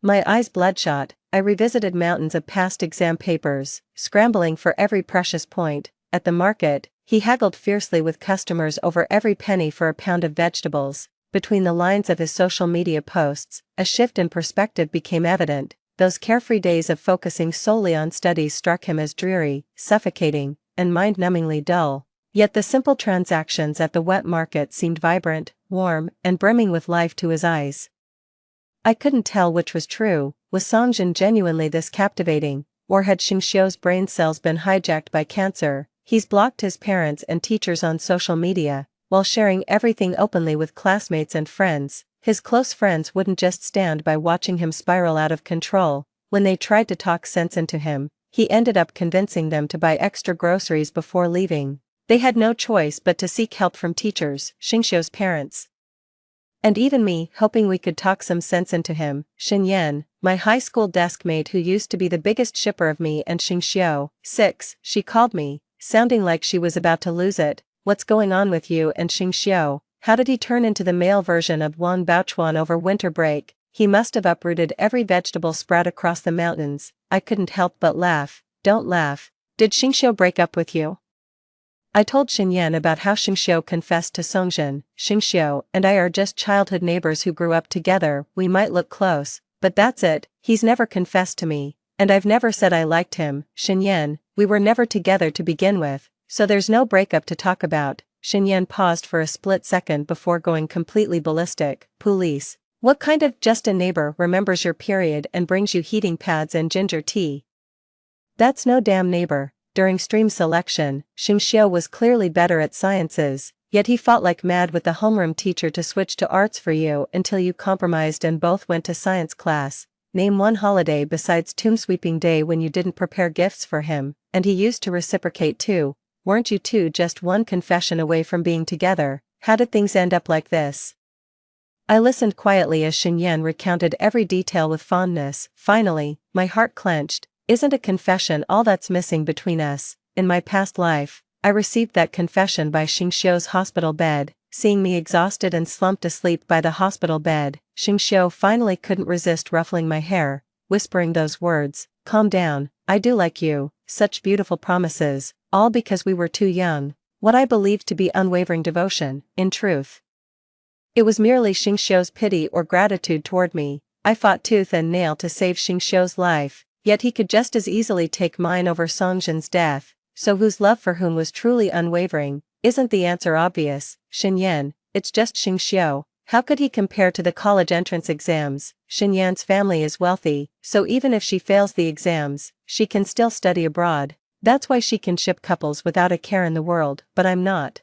My eyes bloodshot, I revisited mountains of past exam papers, scrambling for every precious point. At the market, he haggled fiercely with customers over every penny for a pound of vegetables. Between the lines of his social media posts, a shift in perspective became evident. those carefree days of focusing solely on studies struck him as dreary, suffocating, and mind-numbingly dull. Yet the simple transactions at the wet market seemed vibrant, warm, and brimming with life to his eyes. I couldn't tell which was true. Was Songjin genuinely this captivating, or had Xingqiu's brain cells been hijacked by cancer? He's blocked his parents and teachers on social media, while sharing everything openly with classmates and friends. His close friends wouldn't just stand by watching him spiral out of control. When they tried to talk sense into him, he ended up convincing them to buy extra groceries before leaving. They had no choice but to seek help from teachers, Xingqiu's parents. And even me, hoping we could talk some sense into him. Xinyan, my high school desk mate who used to be the biggest shipper of me and Xingqiu. 6, she called me, sounding like she was about to lose it. What's going on with you and Xingqiu? How did he turn into the male version of Wan Baochuan over winter break? He must have uprooted every vegetable sprout across the mountains. I couldn't help but laugh. Don't laugh. Did Xingqiu break up with you? I told Xinyan about how Xingqiu confessed to Songjin. Xingqiu and I are just childhood neighbors who grew up together. We might look close, but that's it. He's never confessed to me, and I've never said I liked him. Xinyan, we were never together to begin with, so there's no breakup to talk about. Xinyan paused for a split second before going completely ballistic. Police. What kind of just a neighbor remembers your period and brings you heating pads and ginger tea? That's no damn neighbor. During stream selection, Xingqiu was clearly better at sciences, yet he fought like mad with the homeroom teacher to switch to arts for you until you compromised and both went to science class. Name one holiday besides Tomb Sweeping Day when you didn't prepare gifts for him, and he used to reciprocate too. Weren't you two just one confession away from being together? How did things end up like this? I listened quietly as Xinyan recounted every detail with fondness. Finally, my heart clenched. Isn't a confession all that's missing between us? In my past life, I received that confession by Xingqiu's hospital bed. Seeing me exhausted and slumped asleep by the hospital bed, Xingqiu finally couldn't resist ruffling my hair, whispering those words, "Calm down, I do like you." Such beautiful promises, all because we were too young. What I believed to be unwavering devotion, in truth, it was merely Xingqiu's pity or gratitude toward me. I fought tooth and nail to save Xingqiu's life. Yet he could just as easily take mine over Songjin's death, so whose love for whom was truly unwavering? Isn't the answer obvious? Xinyan, it's just Xingqiu. How could he compare to the college entrance exams? Xinyan's family is wealthy, so even if she fails the exams, she can still study abroad. That's why she can ship couples without a care in the world, but I'm not.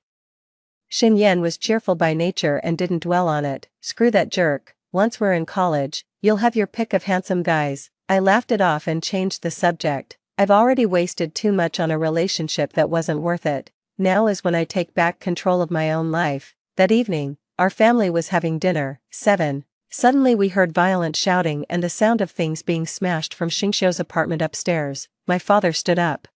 Xinyan was cheerful by nature and didn't dwell on it. Screw that jerk. Once we're in college, you'll have your pick of handsome guys. I laughed it off and changed the subject. I've already wasted too much on a relationship that wasn't worth it. Now is when I take back control of my own life. That evening, our family was having dinner. 7. Suddenly we heard violent shouting and the sound of things being smashed from Xingqiu's apartment upstairs. My father stood up.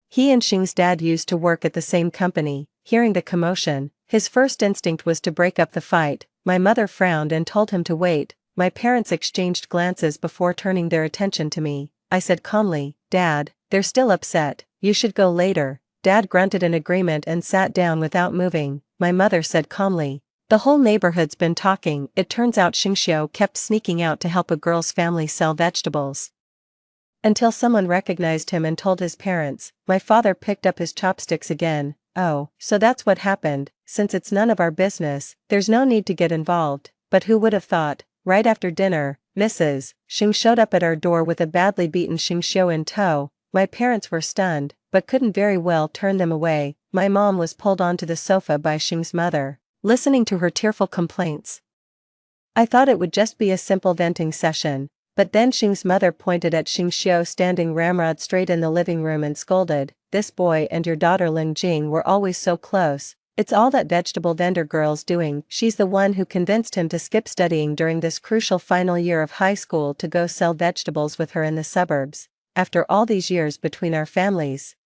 He and Xing's dad used to work at the same company. Hearing the commotion, his first instinct was to break up the fight. My mother frowned and told him to wait. My parents exchanged glances before turning their attention to me. I said calmly, "Dad, they're still upset. You should go later." Dad grunted in agreement and sat down without moving. My mother said calmly, "The whole neighborhood's been talking. It turns out Xingqiu kept sneaking out to help a girl's family sell vegetables. Until someone recognized him and told his parents." My father picked up his chopsticks again. "Oh, so that's what happened. Since it's none of our business, there's no need to get involved. But who would have thought?" Right after dinner, Mrs. Xing showed up at our door with a badly beaten Xingqiu in tow. My parents were stunned, but couldn't very well turn them away. My mom was pulled onto the sofa by Xing's mother, listening to her tearful complaints. I thought it would just be a simple venting session, but then Xing's mother pointed at Xingqiu standing ramrod straight in the living room and scolded, "This boy and your daughter Ling Jing were always so close. It's all that vegetable vendor girl's doing. She's the one who convinced him to skip studying during this crucial final year of high school to go sell vegetables with her in the suburbs. After all these years between our families,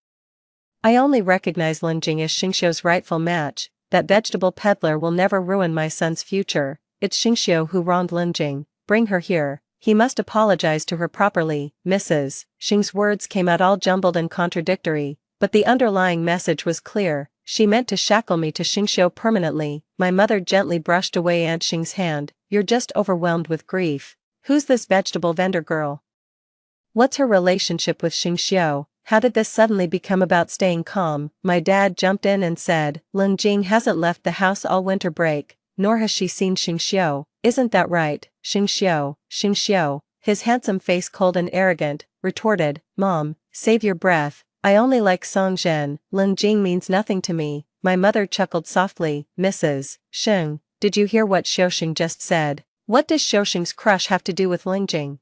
I only recognize Ling Jing as Xingqiu's rightful match. That vegetable peddler will never ruin my son's future. It's Xingqiu who wronged Ling Jing. Bring her here. He must apologize to her properly." Mrs. Xing's words came out all jumbled and contradictory, but the underlying message was clear. She meant to shackle me to Xingqiu permanently. My mother gently brushed away Aunt Xing's hand. "You're just overwhelmed with grief. Who's this vegetable vendor girl?" What's her relationship with Xingxiu? How did this suddenly become about staying calm? My dad jumped in and said, Lingjing hasn't left the house all winter break, nor has she seen Xingxiu. Isn't that right, Xingxiu? Xingxiu, his handsome face cold and arrogant, retorted, Mom, save your breath, I only like Song Zhen. Lingjing means nothing to me. My mother chuckled softly. Mrs. Sheng, did you hear what Xiaoxing just said? What does Xiaoxing's crush have to do with Lingjing?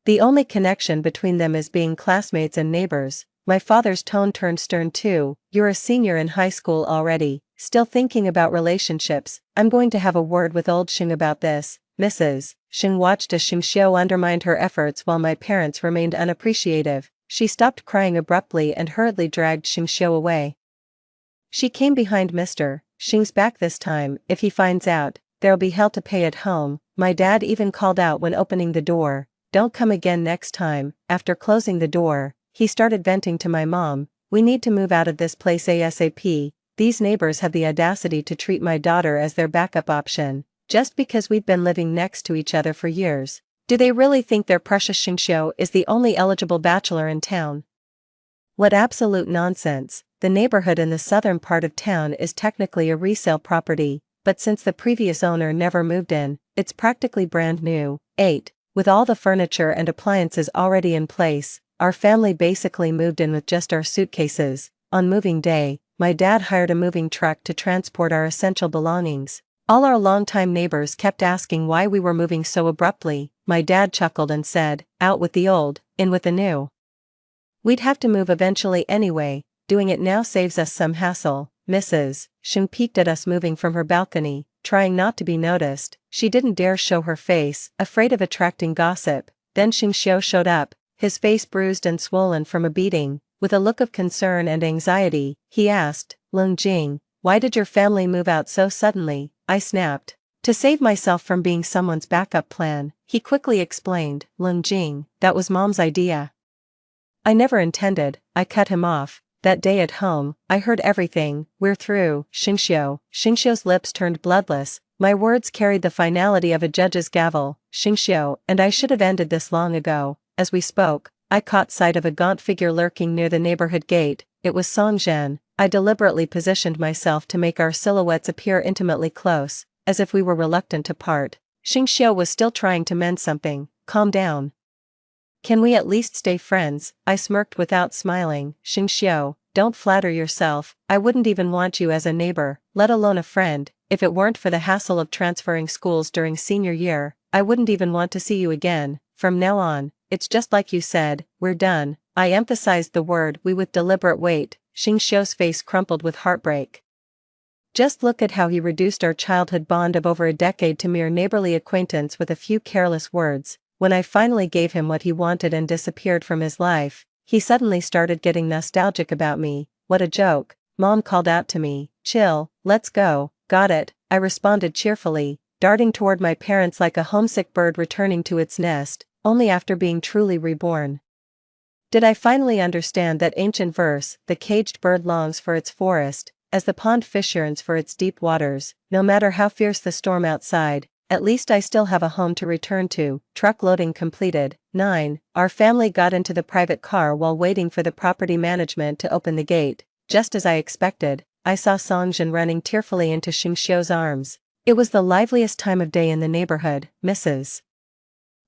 The only connection between them is being classmates and neighbors. My father's tone turned stern too. You're a senior in high school already, still thinking about relationships. I'm going to have a word with old Xing about this. Mrs. Xing watched as Xingxiu undermined her efforts while my parents remained unappreciative. She stopped crying abruptly and hurriedly dragged Xingxiu away. She came behind Mr. Xing's back this time. If he finds out, there'll be hell to pay at home. My dad even called out when opening the door. Don't come again next time. After closing the door, he started venting to my mom. We need to move out of this place ASAP. These neighbors have the audacity to treat my daughter as their backup option, just because we've been living next to each other for years. Do they really think their precious Xingxiu is the only eligible bachelor in town? What absolute nonsense. The neighborhood in the southern part of town is technically a resale property, but since the previous owner never moved in, it's practically brand new. 8. With all the furniture and appliances already in place, our family basically moved in with just our suitcases. On moving day, my dad hired a moving truck to transport our essential belongings. All our longtime neighbors kept asking why we were moving so abruptly. My dad chuckled and said, out with the old, in with the new. We'd have to move eventually anyway, doing it now saves us some hassle. Mrs. Xing peeked at us moving from her balcony, trying not to be noticed. She didn't dare show her face, afraid of attracting gossip. Then Xingxiu showed up, his face bruised and swollen from a beating. With a look of concern and anxiety, he asked, Lingjing, why did your family move out so suddenly? I snapped. To save myself from being someone's backup plan, he quickly explained, Lingjing, that was Mom's idea. I never intended. I cut him off. That day at home, I heard everything. We're through, Xingxiu. Xingxiu's lips turned bloodless. My words carried the finality of a judge's gavel. Xingxiu, and I should have ended this long ago. As we spoke, I caught sight of a gaunt figure lurking near the neighborhood gate. It was Song Zhen. I deliberately positioned myself to make our silhouettes appear intimately close, as if we were reluctant to part. Xingxiu was still trying to mend something. Calm down. Can we at least stay friends? I smirked without smiling. Xingxiu, don't flatter yourself. I wouldn't even want you as a neighbor, let alone a friend. If it weren't for the hassle of transferring schools during senior year, I wouldn't even want to see you again. From now on, it's just like you said, we're done. I emphasized the word we with deliberate weight. Xingxiu's face crumpled with heartbreak. Just look at how he reduced our childhood bond of over a decade to mere neighborly acquaintance with a few careless words. When I finally gave him what he wanted and disappeared from his life, he suddenly started getting nostalgic about me. What a joke. Mom called out to me, chill, let's go. Got it, I responded cheerfully, darting toward my parents like a homesick bird returning to its nest, only after being truly reborn. Did I finally understand that ancient verse, the caged bird longs for its forest, as the pond fish yearns for its deep waters? No matter how fierce the storm outside, at least I still have a home to return to. Truck loading completed. 9. Our family got into the private car while waiting for the property management to open the gate. Just as I expected, I saw Song Zhen running tearfully into Xingxiu's arms. It was the liveliest time of day in the neighborhood. Mrs.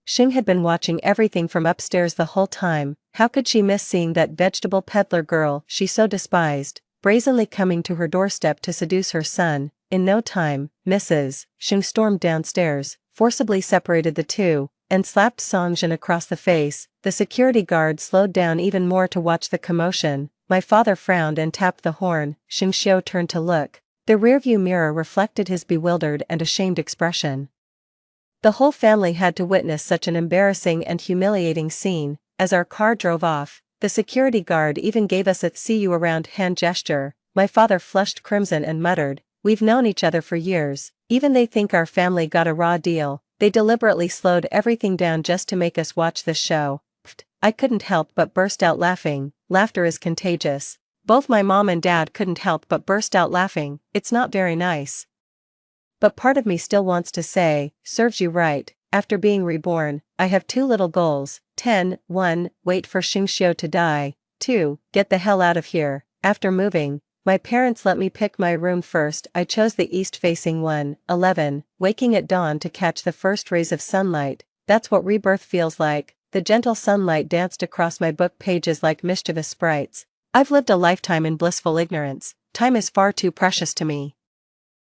Xing had been watching everything from upstairs the whole time. How could she miss seeing that vegetable peddler girl she so despised, brazenly coming to her doorstep to seduce her son? In no time, Mrs. Xing stormed downstairs, forcibly separated the two, and slapped Song Zhen across the face. The security guard slowed down even more to watch the commotion. My father frowned and tapped the horn. Xingxiu turned to look. The rearview mirror reflected his bewildered and ashamed expression. The whole family had to witness such an embarrassing and humiliating scene. As our car drove off, the security guard even gave us a "see you around" hand gesture. My father flushed crimson and muttered, "We've known each other for years. Even they think our family got a raw deal. They deliberately slowed everything down just to make us watch this show." I couldn't help but burst out laughing. Laughter is contagious. Both my mom and dad couldn't help but burst out laughing. It's not very nice. But part of me still wants to say, serves you right. After being reborn, I have two little goals. 10. 1. Wait for Xingxiu to die. 2. Get the hell out of here. After moving, my parents let me pick my room first. I chose the east-facing one. 11. Waking at dawn to catch the first rays of sunlight. That's what rebirth feels like. The gentle sunlight danced across my book pages like mischievous sprites. I've lived a lifetime in blissful ignorance. Time is far too precious to me.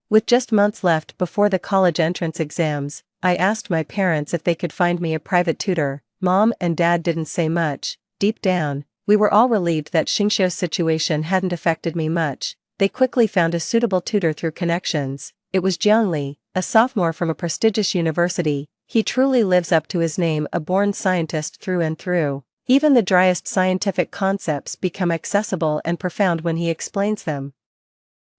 With just months left before the college entrance exams, I asked my parents if they could find me a private tutor. Mom and Dad didn't say much. Deep down, we were all relieved that Xingxiu's situation hadn't affected me much. They quickly found a suitable tutor through connections. It was Jiangli, a sophomore from a prestigious university. He truly lives up to his name, a born scientist through and through. Even the driest scientific concepts become accessible and profound when he explains them.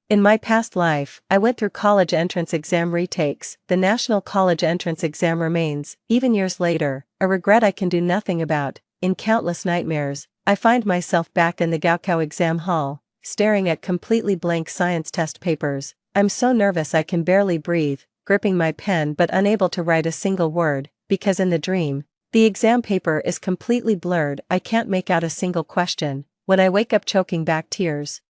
In my past life, I went through college entrance exam retakes. The national college entrance exam remains, even years later, a regret I can do nothing about. In countless nightmares, I find myself back in the Gaokao exam hall, staring at completely blank science test papers. I'm so nervous I can barely breathe, gripping my pen but unable to write a single word, because in the dream, the exam paper is completely blurred. I can't make out a single question. When I wake up choking back tears,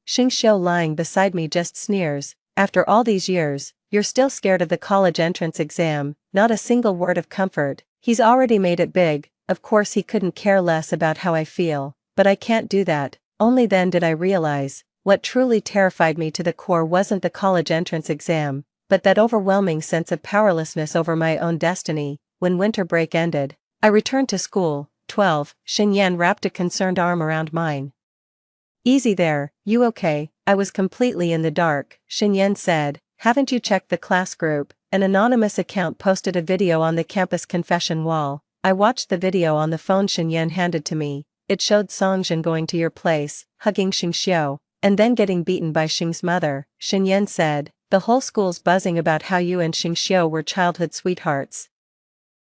Xingxiu lying beside me just sneers. After all these years, you're still scared of the college entrance exam. Not a single word of comfort. He's already made it big. Of course he couldn't care less about how I feel, but I can't do that. Only then did I realize, what truly terrified me to the core wasn't the college entrance exam, but that overwhelming sense of powerlessness over my own destiny. When winter break ended, I returned to school. 12. Xinyan wrapped a concerned arm around mine. Easy there, you okay? I was completely in the dark, Xinyan said. Haven't you checked the class group? An anonymous account posted a video on the campus confession wall. I watched the video on the phone Xinyan handed to me. It showed Songjin going to your place, hugging Xingxiu, and then getting beaten by Xing's mother. Xinyan said, the whole school's buzzing about how you and Xingxiu were childhood sweethearts.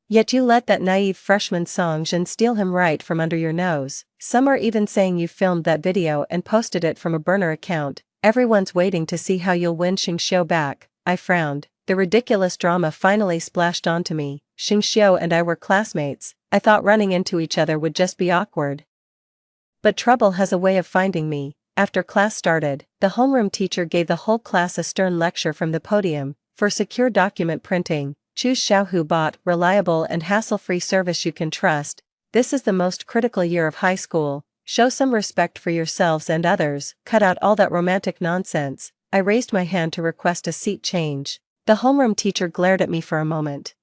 Yet you let that naive freshman Songjin steal him right from under your nose. Some are even saying you filmed that video and posted it from a burner account. Everyone's waiting to see how you'll win Xingxiu back. I frowned. The ridiculous drama finally splashed onto me. Xingxiu and I were classmates. I thought running into each other would just be awkward. But trouble has a way of finding me. After class started, the homeroom teacher gave the whole class a stern lecture from the podium. For secure document printing, choose Xiaohu Bot, reliable and hassle-free service you can trust. This is the most critical year of high school. Show some respect for yourselves and others. Cut out all that romantic nonsense. I raised my hand to request a seat change. The homeroom teacher glared at me for a moment,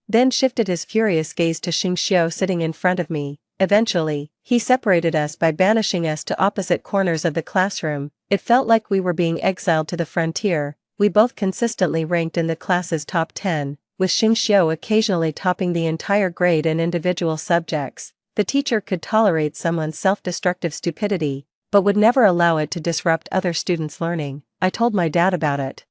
then shifted his furious gaze to Xingxiu sitting in front of me. Eventually, he separated us by banishing us to opposite corners of the classroom. It felt like we were being exiled to the frontier. We both consistently ranked in the class's top 10, with Xingxiu occasionally topping the entire grade in individual subjects. The teacher could tolerate someone's self-destructive stupidity, but would never allow it to disrupt other students' learning. I told my dad about it,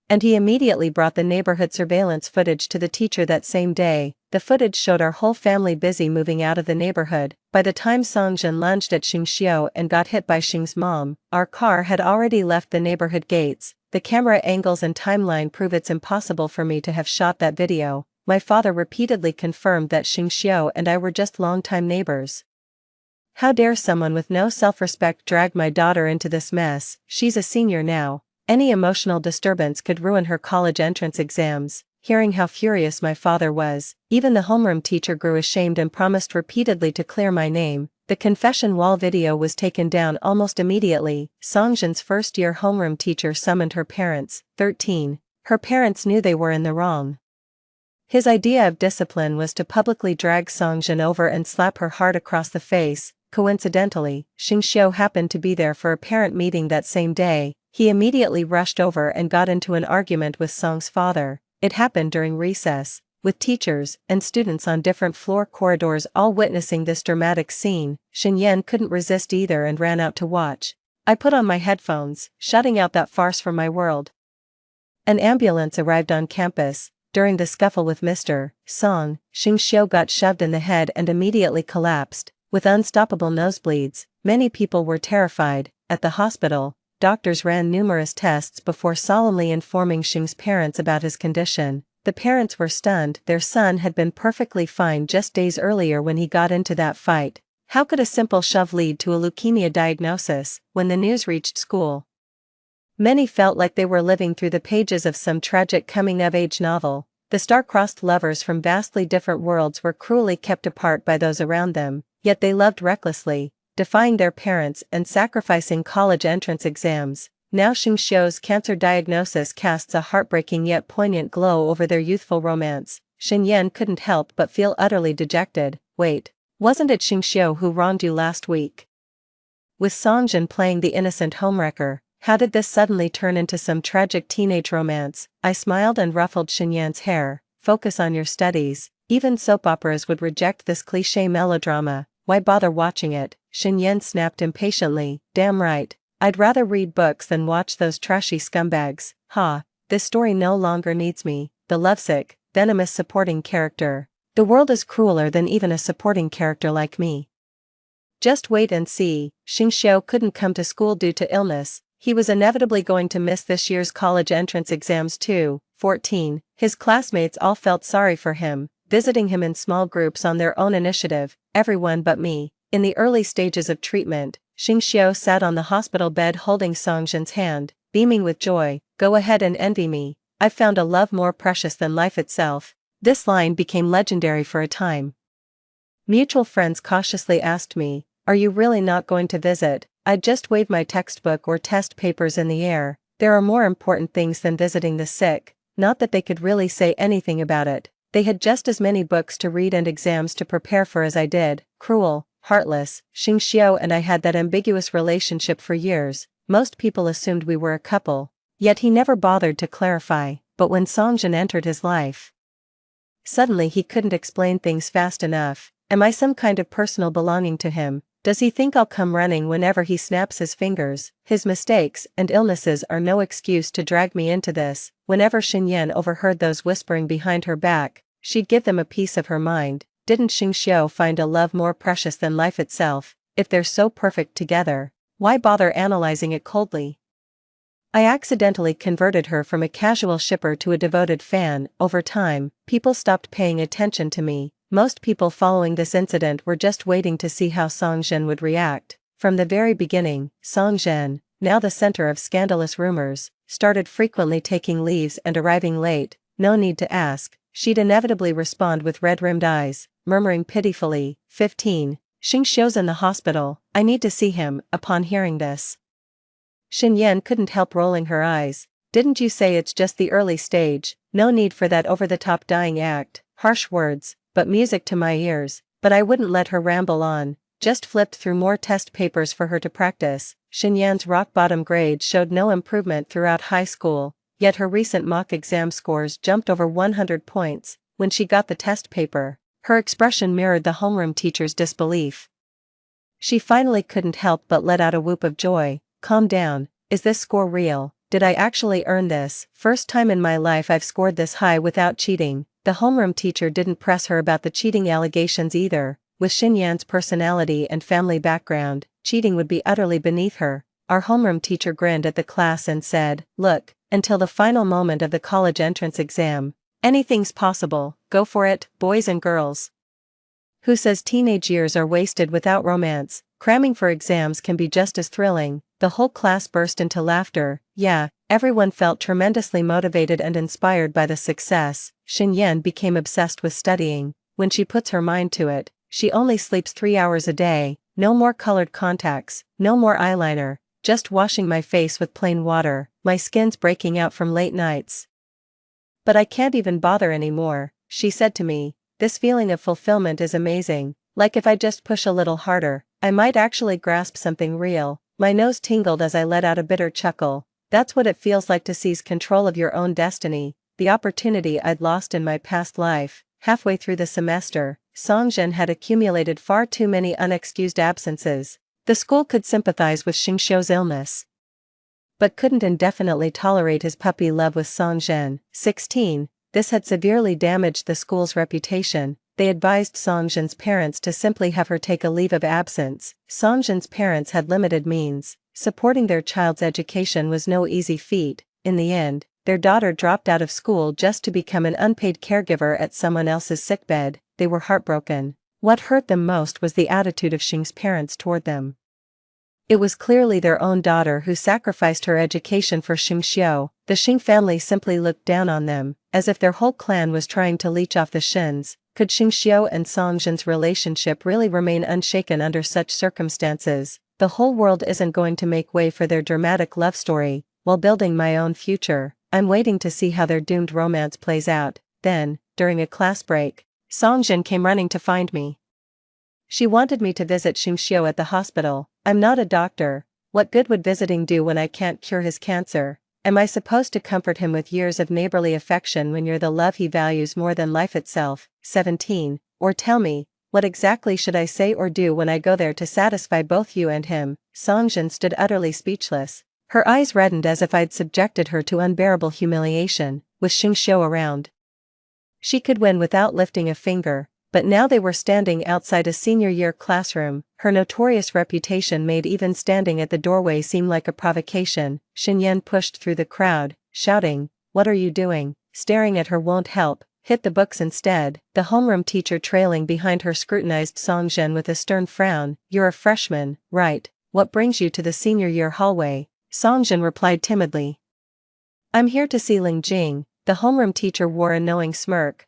and he immediately brought the neighborhood surveillance footage to the teacher that same day. The footage showed our whole family busy moving out of the neighborhood. By the time Songjin lunged at Xingxiu and got hit by Xing's mom, our car had already left the neighborhood gates. The camera angles and timeline prove it's impossible for me to have shot that video. My father repeatedly confirmed that Xingxiu and I were just longtime neighbors. How dare someone with no self-respect drag my daughter into this mess? She's a senior now. Any emotional disturbance could ruin her college entrance exams. Hearing how furious my father was, even the homeroom teacher grew ashamed and promised repeatedly to clear my name. The confession wall video was taken down almost immediately. Songjin's first-year homeroom teacher summoned her parents. 13. Her parents knew they were in the wrong. His idea of discipline was to publicly drag Songjin over and slap her hard across the face. Coincidentally, Xingxiu happened to be there for a parent meeting that same day. He immediately rushed over and got into an argument with Song's father. It happened during recess, with teachers and students on different floor corridors all witnessing this dramatic scene. Xinyan couldn't resist either and ran out to watch. I put on my headphones, shutting out that farce from my world. An ambulance arrived on campus. During the scuffle with Mr. Song, Xingxiu got shoved in the head and immediately collapsed, with unstoppable nosebleeds. Many people were terrified. At the hospital, doctors ran numerous tests before solemnly informing Xing's parents about his condition. The parents were stunned. Their son had been perfectly fine just days earlier when he got into that fight. How could a simple shove lead to a leukemia diagnosis? When the news reached school, many felt like they were living through the pages of some tragic coming-of-age novel. The star-crossed lovers from vastly different worlds were cruelly kept apart by those around them, yet they loved recklessly, defying their parents and sacrificing college entrance exams. Now Xingxiu's cancer diagnosis casts a heartbreaking yet poignant glow over their youthful romance. Xinyan couldn't help but feel utterly dejected. Wait, wasn't it Xingxiu who wronged you last week? With Songjin playing the innocent homewrecker, how did this suddenly turn into some tragic teenage romance? I smiled and ruffled Xinyan's hair. Focus on your studies. Even soap operas would reject this cliché melodrama. Why bother watching it? Xinyan snapped impatiently. Damn right. I'd rather read books than watch those trashy scumbags. Ha, this story no longer needs me, the lovesick, venomous supporting character. The world is crueler than even a supporting character like me. Just wait and see. Xingxiu couldn't come to school due to illness. He was inevitably going to miss this year's college entrance exams too. 14. His classmates all felt sorry for him, visiting him in small groups on their own initiative, everyone but me. In the early stages of treatment, Xingxiu sat on the hospital bed holding Songjin's hand, beaming with joy. Go ahead and envy me. I've found a love more precious than life itself. This line became legendary for a time. Mutual friends cautiously asked me, are you really not going to visit? I'd just wave my textbook or test papers in the air. There are more important things than visiting the sick. Not that they could really say anything about it. They had just as many books to read and exams to prepare for as I did. Cruel, heartless. Xingxiu and I had that ambiguous relationship for years. Most people assumed we were a couple. Yet he never bothered to clarify. But when Songjin entered his life, suddenly he couldn't explain things fast enough. Am I some kind of personal belonging to him? Does he think I'll come running whenever he snaps his fingers? His mistakes and illnesses are no excuse to drag me into this. Whenever Xinyan overheard those whispering behind her back, she'd give them a piece of her mind. Didn't Xingxiu find a love more precious than life itself? If they're so perfect together, why bother analyzing it coldly? I accidentally converted her from a casual shipper to a devoted fan. Over time, people stopped paying attention to me. Most people following this incident were just waiting to see how Songjin would react. From the very beginning, Songjin, now the center of scandalous rumors, started frequently taking leaves and arriving late. No need to ask, she'd inevitably respond with red-rimmed eyes, murmuring pitifully, 15. Xingxiu's in the hospital, I need to see him. Upon hearing this, Xinyan couldn't help rolling her eyes. Didn't you say it's just the early stage? No need for that over-the-top dying act. Harsh words, but music to my ears. But I wouldn't let her ramble on, just flipped through more test papers for her to practice. Xinyan's rock-bottom grades showed no improvement throughout high school, yet her recent mock exam scores jumped over 100 points. When she got the test paper, her expression mirrored the homeroom teacher's disbelief. She finally couldn't help but let out a whoop of joy. Calm down, is this score real? Did I actually earn this? First time in my life I've scored this high without cheating. The homeroom teacher didn't press her about the cheating allegations either. With Xinyan's personality and family background, cheating would be utterly beneath her. Our homeroom teacher grinned at the class and said, look, until the final moment of the college entrance exam, anything's possible, go for it, boys and girls. Who says teenage years are wasted without romance? Cramming for exams can be just as thrilling. The whole class burst into laughter. Yeah, everyone felt tremendously motivated and inspired by the success. Xinyan became obsessed with studying. When she puts her mind to it, she only sleeps 3 hours a day. No more colored contacts, no more eyeliner, just washing my face with plain water. My skin's breaking out from late nights. But I can't even bother anymore, she said to me. This feeling of fulfillment is amazing. Like if I just push a little harder, I might actually grasp something real. My nose tingled as I let out a bitter chuckle. That's what it feels like to seize control of your own destiny, the opportunity I'd lost in my past life. Halfway through the semester, Songjin had accumulated far too many unexcused absences. The school could sympathize with Xingxiu's illness, but couldn't indefinitely tolerate his puppy love with Songjin. 16. This had severely damaged the school's reputation. They advised Songjin's parents to simply have her take a leave of absence. Songjin's parents had limited means. Supporting their child's education was no easy feat. In the end, their daughter dropped out of school just to become an unpaid caregiver at someone else's sickbed. They were heartbroken. What hurt them most was the attitude of Xing's parents toward them. It was clearly their own daughter who sacrificed her education for Xing Xiu. The Xing family simply looked down on them, as if their whole clan was trying to leech off the Shins. Could Xing Xiu and Song Jin's relationship really remain unshaken under such circumstances? The whole world isn't going to make way for their dramatic love story. While building my own future, I'm waiting to see how their doomed romance plays out. Then, during a class break, Song Jin came running to find me. She wanted me to visit Xing Xiu at the hospital. I'm not a doctor. What good would visiting do when I can't cure his cancer? Am I supposed to comfort him with years of neighborly affection when you're the love he values more than life itself? 17. Or tell me, what exactly should I say or do when I go there to satisfy both you and him? Song Jin stood utterly speechless. Her eyes reddened as if I'd subjected her to unbearable humiliation. With Xing Xiu around, she could win without lifting a finger. But now they were standing outside a senior year classroom. Her notorious reputation made even standing at the doorway seem like a provocation. Xin Yan pushed through the crowd, shouting, "What are you doing? Staring at her won't help. Hit the books instead." The homeroom teacher trailing behind her scrutinized Song Zhen with a stern frown. "You're a freshman, right? What brings you to the senior year hallway?" Song Zhen replied timidly. "I'm here to see Ling Jing." The homeroom teacher wore a knowing smirk.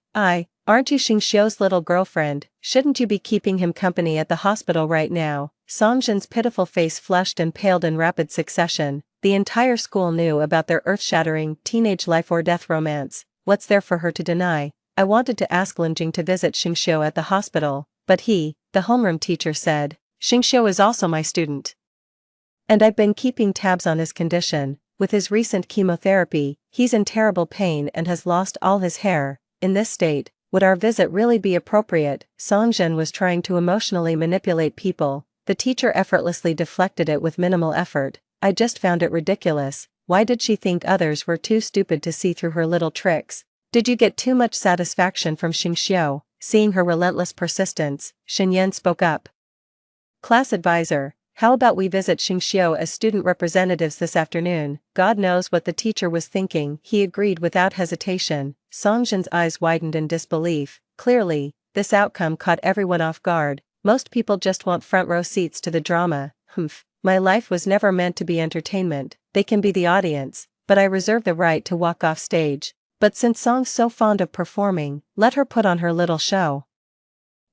Aren't you Xing Xiu's little girlfriend? Shouldn't you be keeping him company at the hospital right now?" Song Jin's pitiful face flushed and paled in rapid succession. The entire school knew about their earth-shattering, teenage life-or-death romance. What's there for her to deny? I wanted to ask Lin Jing to visit Xing Xiu at the hospital, but the homeroom teacher said, "Xing Xiu is also my student. And I've been keeping tabs on his condition. With his recent chemotherapy, he's in terrible pain and has lost all his hair. In this state, would our visit really be appropriate?" Song Zhen was trying to emotionally manipulate people. The teacher effortlessly deflected it with minimal effort. "I just found it ridiculous. Why did she think others were too stupid to see through her little tricks? Did you get too much satisfaction from Xing Xiu?" Seeing her relentless persistence, Xin Yan spoke up. "Class advisor, how about we visit Xing Xiu as student representatives this afternoon?" God knows what the teacher was thinking. He agreed without hesitation. Song Jin's eyes widened in disbelief. Clearly, this outcome caught everyone off guard. Most people just want front row seats to the drama. My life was never meant to be entertainment. They can be the audience, but I reserve the right to walk off stage. But since Song's so fond of performing, let her put on her little show.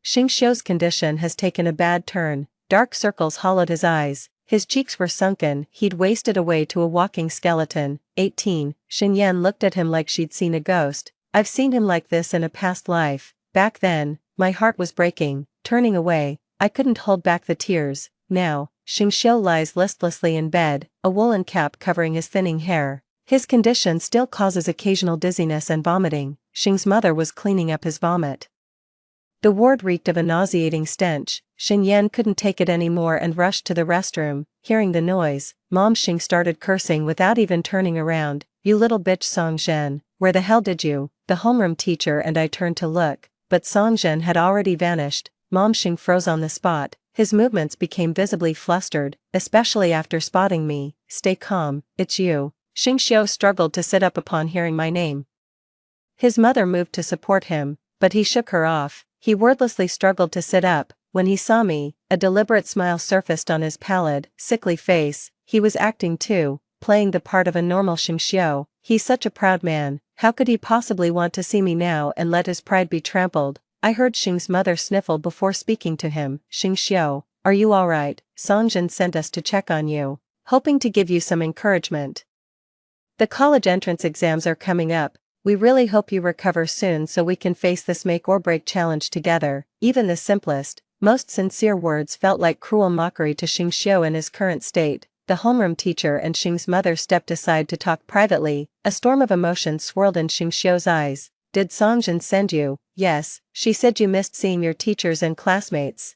Xing Xiu's condition has taken a bad turn. Dark circles hollowed his eyes. His cheeks were sunken. He'd wasted away to a walking skeleton. 18. Xin Yan looked at him like she'd seen a ghost. "I've seen him like this in a past life. Back then, my heart was breaking." Turning away, I couldn't hold back the tears. Now, Xing Xiu lies listlessly in bed, a woolen cap covering his thinning hair. His condition still causes occasional dizziness and vomiting. Xing's mother was cleaning up his vomit. The ward reeked of a nauseating stench. Xin Yan couldn't take it anymore and rushed to the restroom. Hearing the noise, Mom Xing started cursing without even turning around. "You little bitch Song Zhen, where the hell did you?" The homeroom teacher and I turned to look, but Song Zhen had already vanished. Mom Xing froze on the spot. His movements became visibly flustered, especially after spotting me. "Stay calm, it's you." Xing Xiu struggled to sit up upon hearing my name. His mother moved to support him, but he shook her off. He wordlessly struggled to sit up. When he saw me, a deliberate smile surfaced on his pallid, sickly face. He was acting too, playing the part of a normal Xing Xiu. He's such a proud man. How could he possibly want to see me now and let his pride be trampled? I heard Xing's mother sniffle before speaking to him. "Xing Xiu, are you alright? Song Jin sent us to check on you, hoping to give you some encouragement. The college entrance exams are coming up. We really hope you recover soon so we can face this make-or-break challenge together." Even the simplest, most sincere words felt like cruel mockery to Xing Xiu in his current state. The homeroom teacher and Xing's mother stepped aside to talk privately. A storm of emotion swirled in Xing Xiu's eyes. "Did Song Jin send you?" "Yes, she said you missed seeing your teachers and classmates."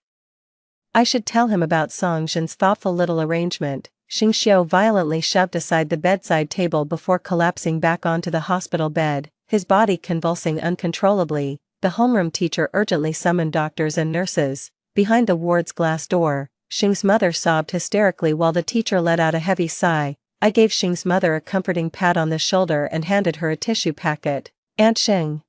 I should tell him about Song Jin's thoughtful little arrangement. Xing Xiu violently shoved aside the bedside table before collapsing back onto the hospital bed, his body convulsing uncontrollably. The homeroom teacher urgently summoned doctors and nurses. Behind the ward's glass door, Xing's mother sobbed hysterically while the teacher let out a heavy sigh. I gave Xing's mother a comforting pat on the shoulder and handed her a tissue packet. Aunt Xing.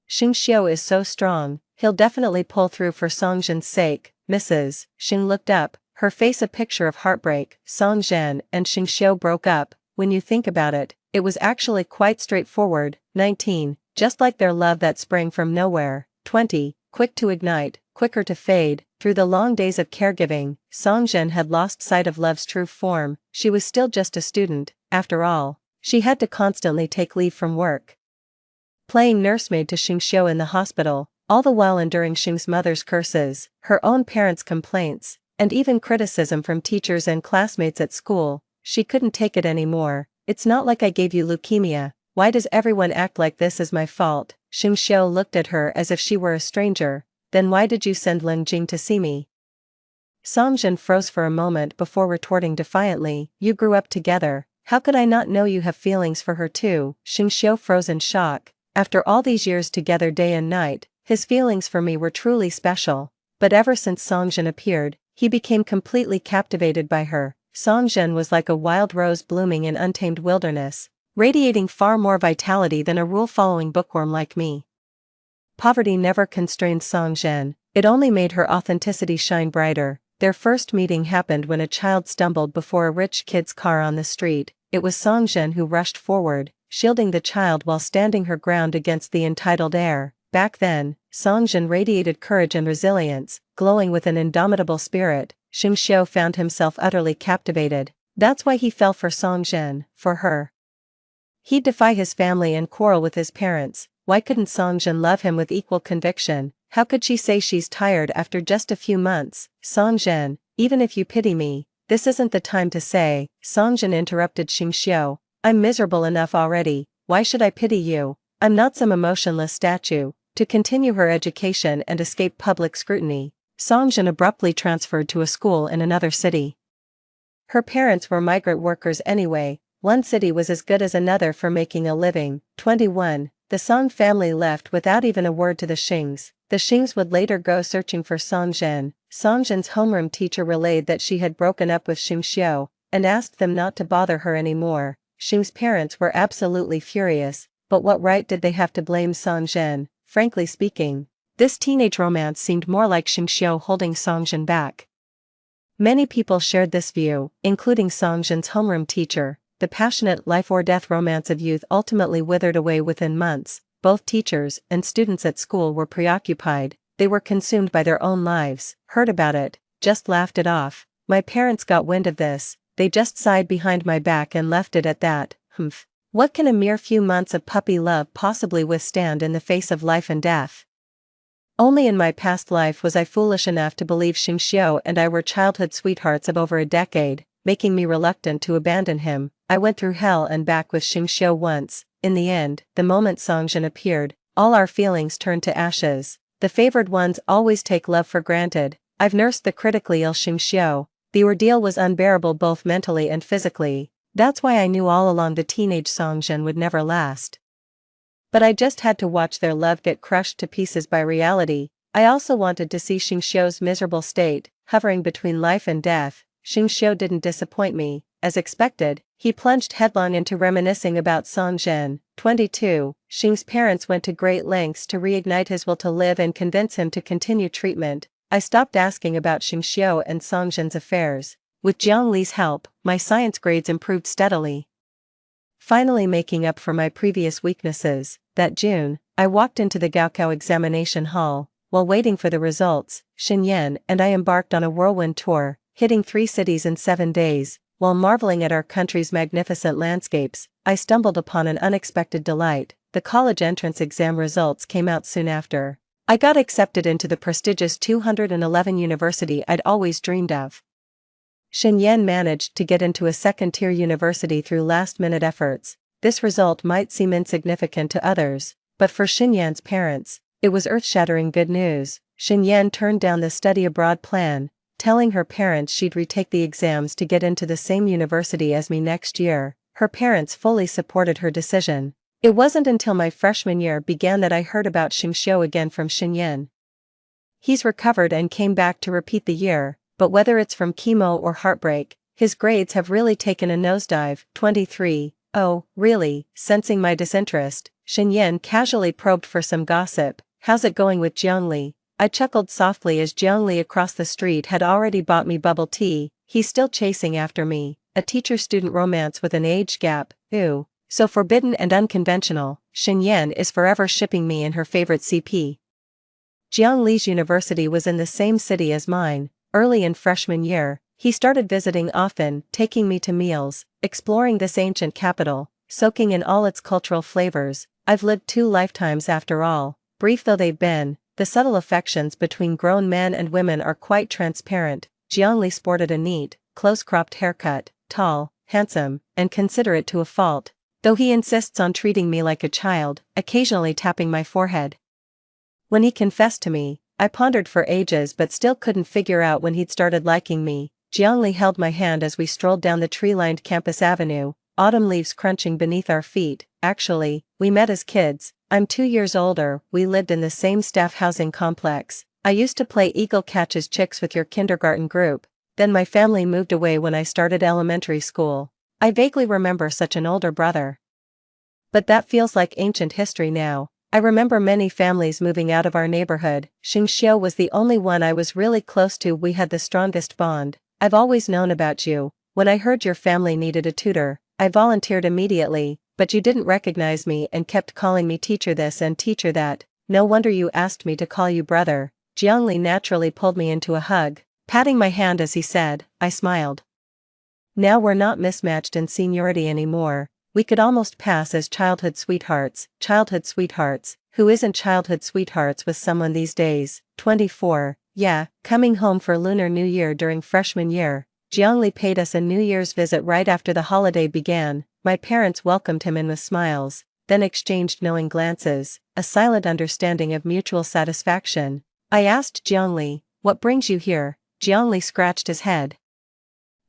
Xing Xiu is so strong, he'll definitely pull through for Songzhen's sake, Mrs. Xing looked up, her face a picture of heartbreak. Songzhen and Xing Xiu broke up. When you think about it, it was actually quite straightforward. 19. Just like their love that sprang from nowhere. 20. Quick to ignite, quicker to fade. Through the long days of caregiving, Songzhen had lost sight of love's true form. She was still just a student, after all. She had to constantly take leave from work, playing nursemaid to Xing Xiu in the hospital, all the while enduring Xing's mother's curses, her own parents' complaints, and even criticism from teachers and classmates at school. She couldn't take it anymore. It's not like I gave you leukemia. Why does everyone act like this is my fault? Xing Xiu looked at her as if she were a stranger. Then why did you send Lin Jing to see me? Songzhen froze for a moment before retorting defiantly, you grew up together. How could I not know you have feelings for her too? Xing Xiu froze in shock. After all these years together day and night, his feelings for me were truly special. But ever since Songzhen appeared, he became completely captivated by her. Songzhen was like a wild rose blooming in untamed wilderness, radiating far more vitality than a rule-following bookworm like me. Poverty never constrained Songzhen, it only made her authenticity shine brighter. Their first meeting happened when a child stumbled before a rich kid's car on the street. It was Songzhen who rushed forward, shielding the child while standing her ground against the entitled heir. Back then, Songzhen radiated courage and resilience, glowing with an indomitable spirit. Xing Xiu found himself utterly captivated. That's why he fell for Songzhen, for her. He'd defy his family and quarrel with his parents. Why couldn't Songzhen love him with equal conviction? How could she say she's tired after just a few months? Songzhen, even if you pity me, this isn't the time to say. Songzhen interrupted Xing Xiu. I'm miserable enough already, why should I pity you? I'm not some emotionless statue. To continue her education and escape public scrutiny, Songzhen abruptly transferred to a school in another city. Her parents were migrant workers anyway, one city was as good as another for making a living. 21. The Song family left without even a word to the Xings. The Xings would later go searching for Songzhen. Songzhen's homeroom teacher relayed that she had broken up with Xing Xiu, and asked them not to bother her anymore. Xing's parents were absolutely furious, but what right did they have to blame Songzhen? Frankly speaking, this teenage romance seemed more like Xing Xiu holding Songzhen back. Many people shared this view, including Songzhen's homeroom teacher. The passionate life-or-death romance of youth ultimately withered away within months. Both teachers and students at school were preoccupied, they were consumed by their own lives, heard about it, just laughed it off. My parents got wind of this, they just sighed behind my back and left it at that. Humph. What can a mere few months of puppy love possibly withstand in the face of life and death? Only in my past life was I foolish enough to believe Xing Xiu and I were childhood sweethearts of over a decade, making me reluctant to abandon him. I went through hell and back with Xing Xiu once. In the end, the moment Songzhen appeared, all our feelings turned to ashes. The favored ones always take love for granted. I've nursed the critically ill Xing Xiu. The ordeal was unbearable both mentally and physically. That's why I knew all along the teenage Songzhen would never last. But I just had to watch their love get crushed to pieces by reality. I also wanted to see Xing Xiu's miserable state, hovering between life and death. Xing Xiu didn't disappoint me. As expected, he plunged headlong into reminiscing about Songzhen. 22. Xing's parents went to great lengths to reignite his will to live and convince him to continue treatment. I stopped asking about Xing Xiu and Songzhen's affairs. With Jiang Li's help, my science grades improved steadily, finally making up for my previous weaknesses. That June, I walked into the Gaokao examination hall. While waiting for the results, Xin Yan and I embarked on a whirlwind tour, hitting 3 cities in 7 days. While marveling at our country's magnificent landscapes, I stumbled upon an unexpected delight. The college entrance exam results came out soon after. I got accepted into the prestigious 211 university I'd always dreamed of. Xin Yan managed to get into a second-tier university through last-minute efforts. This result might seem insignificant to others, but for Xin Yan's parents, it was earth-shattering good news. Xin Yan turned down the study abroad plan, telling her parents she'd retake the exams to get into the same university as me next year. Her parents fully supported her decision. It wasn't until my freshman year began that I heard about Xing Xiu again from Xin Yan. He's recovered and came back to repeat the year. But whether it's from chemo or heartbreak, His grades have really taken a nosedive. 23. Oh, really? Sensing my disinterest, Shinyan casually probed for some gossip. How's it going with Jiangli? I chuckled softly as Jiangli across the street had already bought me bubble tea. He's still chasing after me. A teacher-student romance with an age gap. Ooh. So forbidden and unconventional. Shinyan is forever shipping me in her favorite CP. Jiangli's university was in the same city as mine. Early in freshman year, he started visiting often, taking me to meals, exploring this ancient capital, soaking in all its cultural flavors. I've lived 2 lifetimes after all, brief though they've been. The subtle affections between grown men and women are quite transparent. Jiangli sported a neat, close-cropped haircut, tall, handsome, and considerate to a fault, though he insists on treating me like a child, occasionally tapping my forehead. When he confessed to me, I pondered for ages but still couldn't figure out when he'd started liking me. Jiangli held my hand as we strolled down the tree-lined campus avenue, autumn leaves crunching beneath our feet. Actually, we met as kids. I'm 2 years older. We lived in the same staff housing complex. I used to play Eagle Catches Chicks with your kindergarten group. Then my family moved away when I started elementary school. I vaguely remember such an older brother. But that feels like ancient history now. I remember many families moving out of our neighborhood. Xingxiu was the only one I was really close to. We had the strongest bond. I've always known about you. When I heard your family needed a tutor, I volunteered immediately, but you didn't recognize me and kept calling me teacher this and teacher that. No wonder you asked me to call you brother. Jiangli naturally pulled me into a hug, patting my hand as he said. I smiled. Now we're not mismatched in seniority anymore. We could almost pass as childhood sweethearts. Childhood sweethearts. Who isn't childhood sweethearts with someone these days? 24. Yeah, coming home for Lunar New Year during freshman year. Jiangli paid us a New Year's visit right after the holiday began. My parents welcomed him in with smiles, then exchanged knowing glances, a silent understanding of mutual satisfaction. I asked Jiangli, what brings you here? Jiangli scratched his head.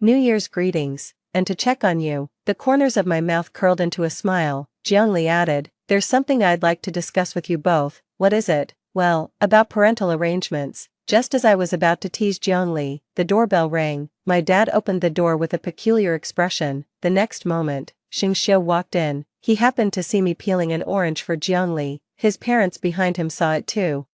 New Year's greetings, and to check on you. The corners of my mouth curled into a smile. Jiangli added, there's something I'd like to discuss with you both. What is it? Well, about parental arrangements. Just as I was about to tease Jiangli, the doorbell rang. My dad opened the door with a peculiar expression. The next moment, Xingxiu walked in. He happened to see me peeling an orange for Jiangli. His parents behind him saw it too.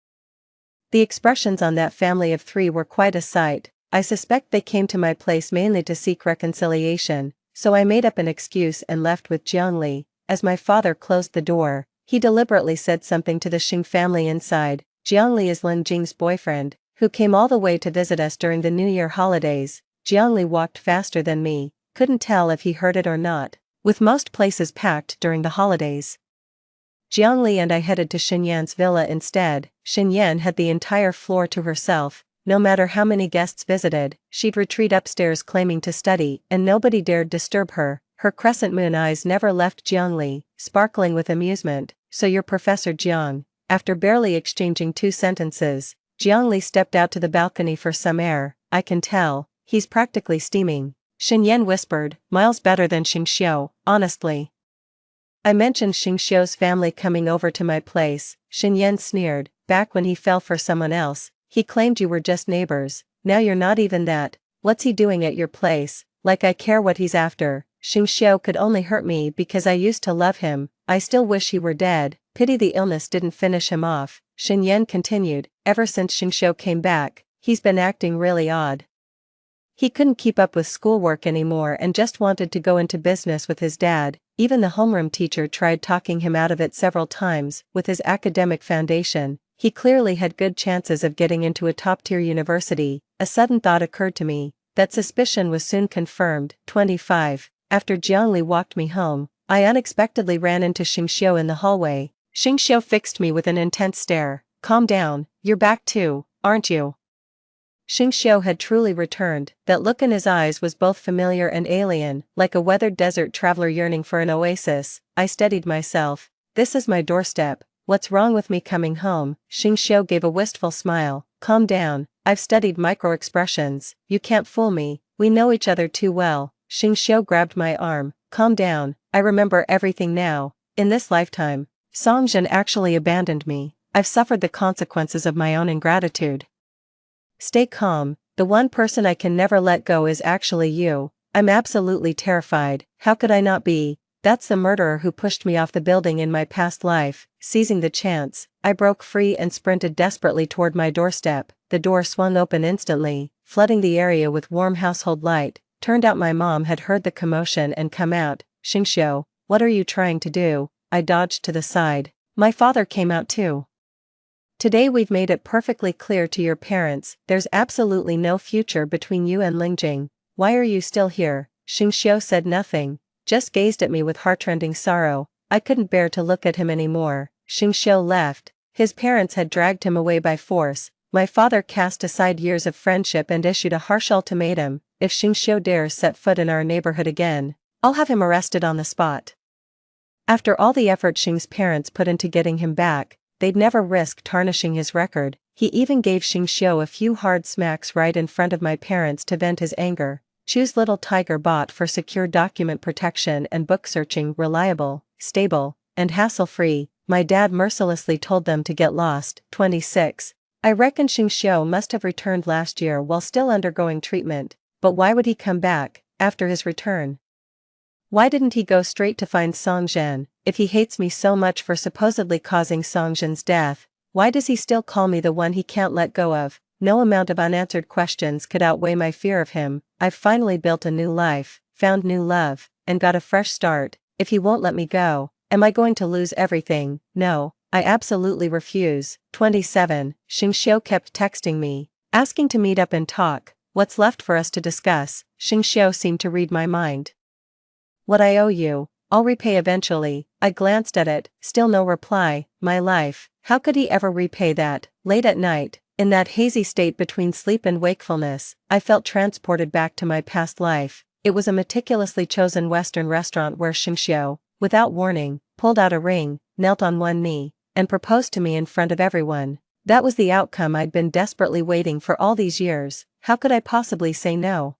The expressions on that family of 3 were quite a sight. I suspect they came to my place mainly to seek reconciliation, so I made up an excuse and left with Jiangli. As my father closed the door, he deliberately said something to the Xing family inside. Jiangli is Lin Jing's boyfriend, who came all the way to visit us during the New Year holidays. Jiangli walked faster than me, couldn't tell if he heard it or not, with most places packed during the holidays. Jiangli and I headed to Xinyan's villa instead. Xinyan had the entire floor to herself. No matter how many guests visited, she'd retreat upstairs claiming to study, and nobody dared disturb her. Her crescent moon eyes never left Jiangli, sparkling with amusement. So you're Professor Jiang. After barely exchanging 2 sentences, Jiangli stepped out to the balcony for some air. I can tell, he's practically steaming. Xinyan whispered, miles better than Xingxiu, honestly. I mentioned Xingxiu's family coming over to my place. Xinyan sneered, back when he fell for someone else. He claimed you were just neighbors. Now you're not even that. What's he doing at your place? Like I care what he's after. Xingxiu could only hurt me because I used to love him. I still wish he were dead. Pity the illness didn't finish him off. Xinyan continued, ever since Xingxiu came back, he's been acting really odd. He couldn't keep up with schoolwork anymore and just wanted to go into business with his dad. Even the homeroom teacher tried talking him out of it several times. With his academic foundation, he clearly had good chances of getting into a top-tier university. A sudden thought occurred to me. That suspicion was soon confirmed. 25. After Jiangli walked me home, I unexpectedly ran into Xingxiu in the hallway. Xingxiu fixed me with an intense stare. Calm down, you're back too, aren't you? Xingxiu had truly returned. That look in his eyes was both familiar and alien, like a weathered desert traveler yearning for an oasis. I steadied myself. This is my doorstep. What's wrong with me coming home? Xingxiu gave a wistful smile. Calm down, I've studied micro-expressions. You can't fool me, we know each other too well. Xingxiu grabbed my arm. Calm down, I remember everything now. In this lifetime, Songjin actually abandoned me. I've suffered the consequences of my own ingratitude. Stay calm, the one person I can never let go is actually you. I'm absolutely terrified. How could I not be? That's the murderer who pushed me off the building in my past life. Seizing the chance, I broke free and sprinted desperately toward my doorstep. The door swung open instantly, flooding the area with warm household light. Turned out my mom had heard the commotion and come out. "Xingxiu, what are you trying to do?" I dodged to the side. My father came out too. "Today we've made it perfectly clear to your parents, there's absolutely no future between you and Lingjing. Why are you still here?" Xingxiu said nothing, just gazed at me with heartrending sorrow. I couldn't bear to look at him anymore. Xingxiu left. His parents had dragged him away by force. My father cast aside years of friendship and issued a harsh ultimatum: if Xingxiu dares set foot in our neighborhood again, I'll have him arrested on the spot. After all the effort Xing's parents put into getting him back, they'd never risk tarnishing his record. He even gave Xingxiu a few hard smacks right in front of my parents to vent his anger. Choose little tiger bot for secure document protection and book searching, reliable, stable, and hassle-free. My dad mercilessly told them to get lost. 26. I reckon Xingxiu must have returned last year while still undergoing treatment, but why would he come back, after his return? Why didn't he go straight to find Songzhen? If he hates me so much for supposedly causing Songzhen's death, why does he still call me the one he can't let go of? No amount of unanswered questions could outweigh my fear of him. I've finally built a new life, found new love, and got a fresh start. If he won't let me go, am I going to lose everything? No, I absolutely refuse. 27. Xingxiu kept texting me, asking to meet up and talk. What's left for us to discuss? Xingxiu seemed to read my mind. What I owe you, I'll repay eventually. I glanced at it, still no reply. My life, how could he ever repay that? Late at night, in that hazy state between sleep and wakefulness, I felt transported back to my past life. It was a meticulously chosen Western restaurant where Xingxiu, without warning, pulled out a ring, knelt on one knee, and proposed to me in front of everyone. That was the outcome I'd been desperately waiting for all these years. How could I possibly say no?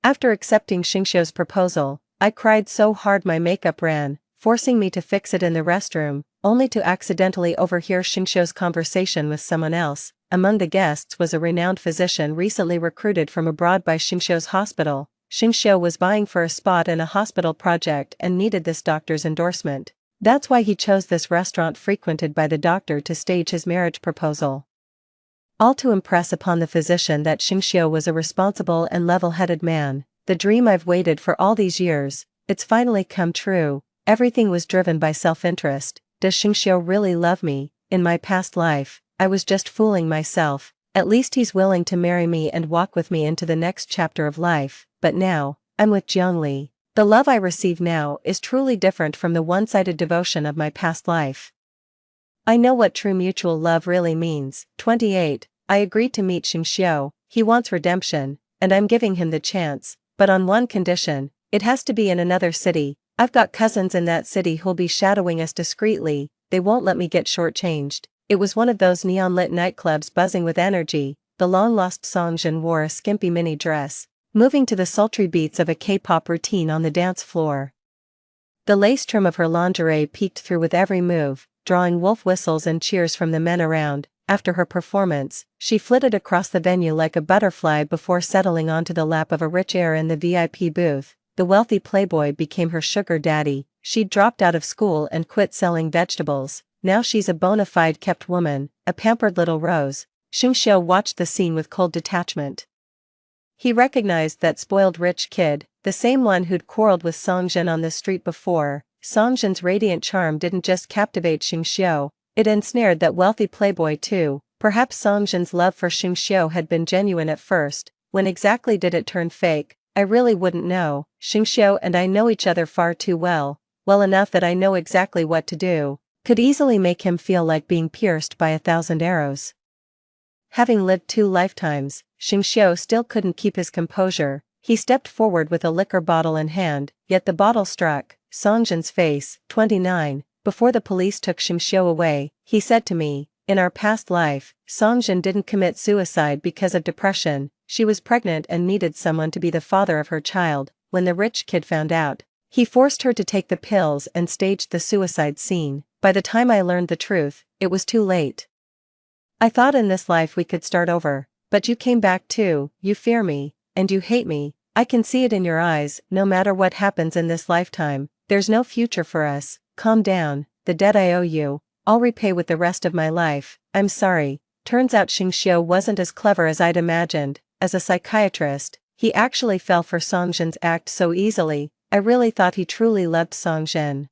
After accepting Xingxiu's proposal, I cried so hard my makeup ran, forcing me to fix it in the restroom, only to accidentally overhear Xingxiu's conversation with someone else. Among the guests was a renowned physician recently recruited from abroad by Xingxiu's hospital. Xingxiu was vying for a spot in a hospital project and needed this doctor's endorsement. That's why he chose this restaurant frequented by the doctor to stage his marriage proposal. All to impress upon the physician that Xingxiu was a responsible and level-headed man. The dream I've waited for all these years, it's finally come true. Everything was driven by self-interest. Does Xingxiu really love me? In my past life, I was just fooling myself. At least he's willing to marry me and walk with me into the next chapter of life. But now, I'm with Jiangli. The love I receive now is truly different from the one-sided devotion of my past life. I know what true mutual love really means. 28. I agreed to meet Xingxiu. He wants redemption, and I'm giving him the chance. But on one condition, it has to be in another city. I've got cousins in that city who'll be shadowing us discreetly. They won't let me get shortchanged. It was one of those neon-lit nightclubs buzzing with energy. The long-lost Songzhen wore a skimpy mini dress, moving to the sultry beats of a K-pop routine on the dance floor. The lace trim of her lingerie peeked through with every move, drawing wolf whistles and cheers from the men around. After her performance, she flitted across the venue like a butterfly before settling onto the lap of a rich heir in the VIP booth. The wealthy playboy became her sugar daddy. She'd dropped out of school and quit selling vegetables. Now she's a bona fide kept woman, a pampered little rose. Xingxiu watched the scene with cold detachment. He recognized that spoiled rich kid, the same one who'd quarreled with Songzhen on the street before. Songzhen's radiant charm didn't just captivate Xingxiu, it ensnared that wealthy playboy too. Perhaps Songzhen's love for Xingxiu had been genuine at first. When exactly did it turn fake? I really wouldn't know. Xingxiu and I know each other far too well enough that I know exactly what to do. Could easily make him feel like being pierced by 1,000 arrows. Having lived 2 lifetimes, Xingxiu still couldn't keep his composure. He stepped forward with a liquor bottle in hand, yet the bottle struck Songzhen's face. 29. Before the police took Xingxiu away, he said to me, "In our past life, Songzhen didn't commit suicide because of depression. She was pregnant and needed someone to be the father of her child. When the rich kid found out, he forced her to take the pills and staged the suicide scene. By the time I learned the truth, it was too late. I thought in this life we could start over, but you came back too. You fear me, and you hate me, I can see it in your eyes. No matter what happens in this lifetime, there's no future for us. Calm down. The debt I owe you, I'll repay with the rest of my life. I'm sorry. Turns out Xingxiu wasn't as clever as I'd imagined. As a psychiatrist, he actually fell for Songjin's act so easily. I really thought he truly loved Songjin.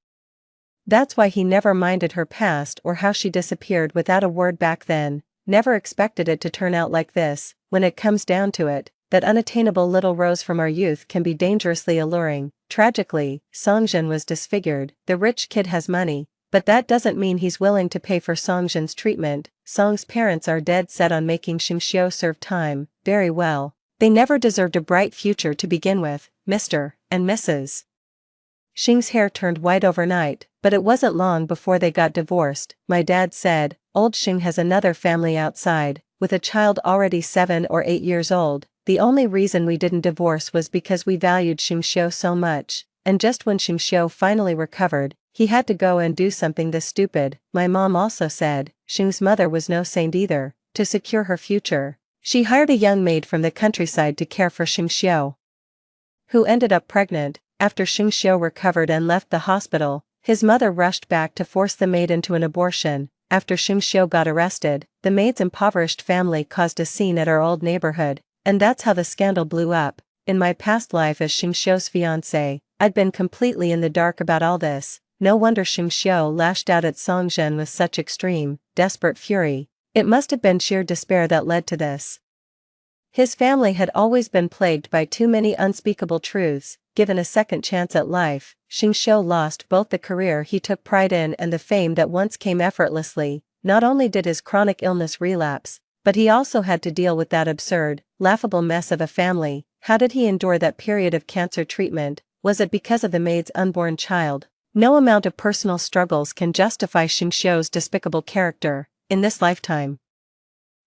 That's why he never minded her past or how she disappeared without a word back then. Never expected it to turn out like this. When it comes down to it, that unattainable little rose from our youth can be dangerously alluring. Tragically, Songjin was disfigured. The rich kid has money, but that doesn't mean he's willing to pay for Songjin's treatment. Song's parents are dead set on making Xingxiu serve time. Very well. They never deserved a bright future to begin with, Mr. and Mrs. Xing's hair turned white overnight, but it wasn't long before they got divorced. My dad said, old Xing has another family outside, with a child already 7 or 8 years old. The only reason we didn't divorce was because we valued Xingxiu so much, and just when Xingxiu finally recovered, he had to go and do something this stupid. My mom also said, Xing's mother was no saint either. To secure her future, she hired a young maid from the countryside to care for Xingxiu, who ended up pregnant. After Xingxiu recovered and left the hospital, his mother rushed back to force the maid into an abortion. After Xingxiu got arrested, the maid's impoverished family caused a scene at our old neighborhood, and that's how the scandal blew up. In my past life as Xingxiu's fiancé, I'd been completely in the dark about all this. No wonder Xingxiu lashed out at Songjin with such extreme, desperate fury. It must have been sheer despair that led to this. His family had always been plagued by too many unspeakable truths. Given a second chance at life, Xingxiu lost both the career he took pride in and the fame that once came effortlessly. Not only did his chronic illness relapse, but he also had to deal with that absurd, laughable mess of a family. How did he endure that period of cancer treatment? Was it because of the maid's unborn child? No amount of personal struggles can justify Xingxiu's despicable character. In this lifetime,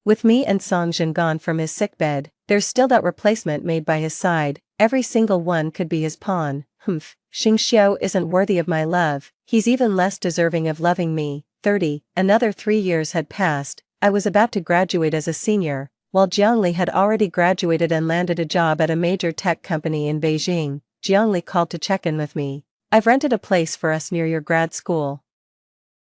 with me and Songjin gone from his sickbed, there's still that replacement made by his side. Every single one could be his pawn. Xingxiu isn't worthy of my love. He's even less deserving of loving me. 30. Another 3 years had passed. I was about to graduate as a senior, while Jiangli had already graduated and landed a job at a major tech company in Beijing. Jiangli called to check in with me. I've rented a place for us near your grad school.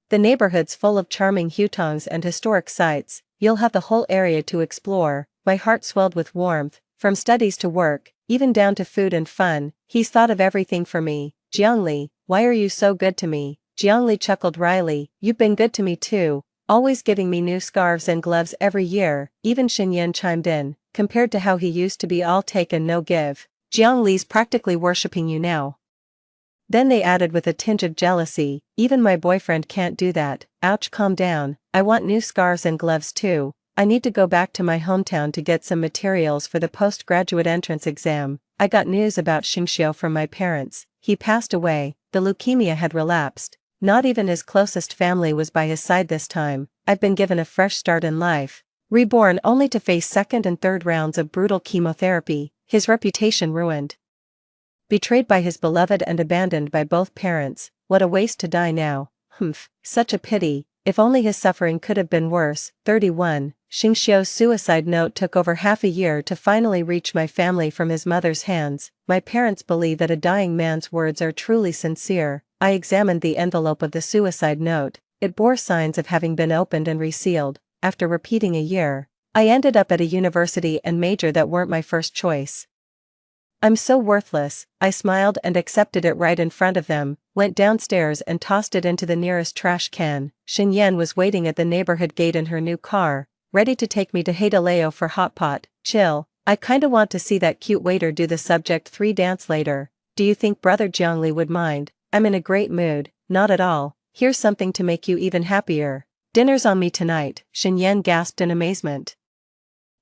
The neighborhood's full of charming hutongs and historic sites. You'll have the whole area to explore. My heart swelled with warmth. From studies to work, even down to food and fun, he's thought of everything for me. Jiangli, why are you so good to me? Jiangli chuckled wryly. You've been good to me too, always giving me new scarves and gloves every year. Even Xinyan chimed in. Compared to how he used to be all take and no give, Jiangli's practically worshipping you now. Then they added with a tinge of jealousy, even my boyfriend can't do that. Ouch, calm down. I want new scarves and gloves too. I need to go back to my hometown to get some materials for the postgraduate entrance exam. I got news about Xingxiu from my parents. He passed away. The leukemia had relapsed. Not even his closest family was by his side this time. I've been given a fresh start in life. Reborn only to face second and third rounds of brutal chemotherapy. His reputation ruined. Betrayed by his beloved and abandoned by both parents. What a waste to die now. Such a pity. If only his suffering could have been worse. 31. Xingxiu's suicide note took over half a year to finally reach my family from his mother's hands. My parents believe that a dying man's words are truly sincere. I examined the envelope of the suicide note. It bore signs of having been opened and resealed. After repeating a year, I ended up at a university and major that weren't my first choice. I'm so worthless. I smiled and accepted it right in front of them, went downstairs and tossed it into the nearest trash can. Xinyan was waiting at the neighborhood gate in her new car, ready to take me to Haidaleo for hot pot. Chill, I kinda want to see that cute waiter do the subject 3 dance later. Do you think Brother Jiangli would mind? I'm in a great mood. Not at all. Here's something to make you even happier. Dinner's on me tonight. Xinyan gasped in amazement.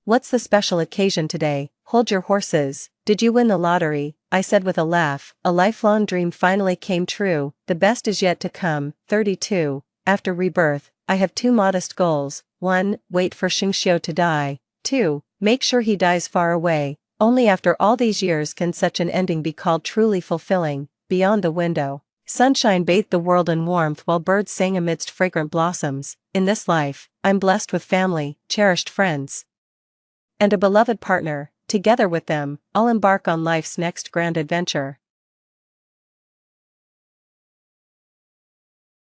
What's the special occasion today? Hold your horses. Did you win the lottery? I said with a laugh. A lifelong dream finally came true. The best is yet to come. 32. After rebirth, I have 2 modest goals. 1. Wait for Xingxiu to die. 2. Make sure he dies far away. Only after all these years can such an ending be called truly fulfilling. Beyond the window, sunshine bathed the world in warmth while birds sang amidst fragrant blossoms. In this life, I'm blessed with family, cherished friends, and a beloved partner. together with them, I'll embark on life's next grand adventure.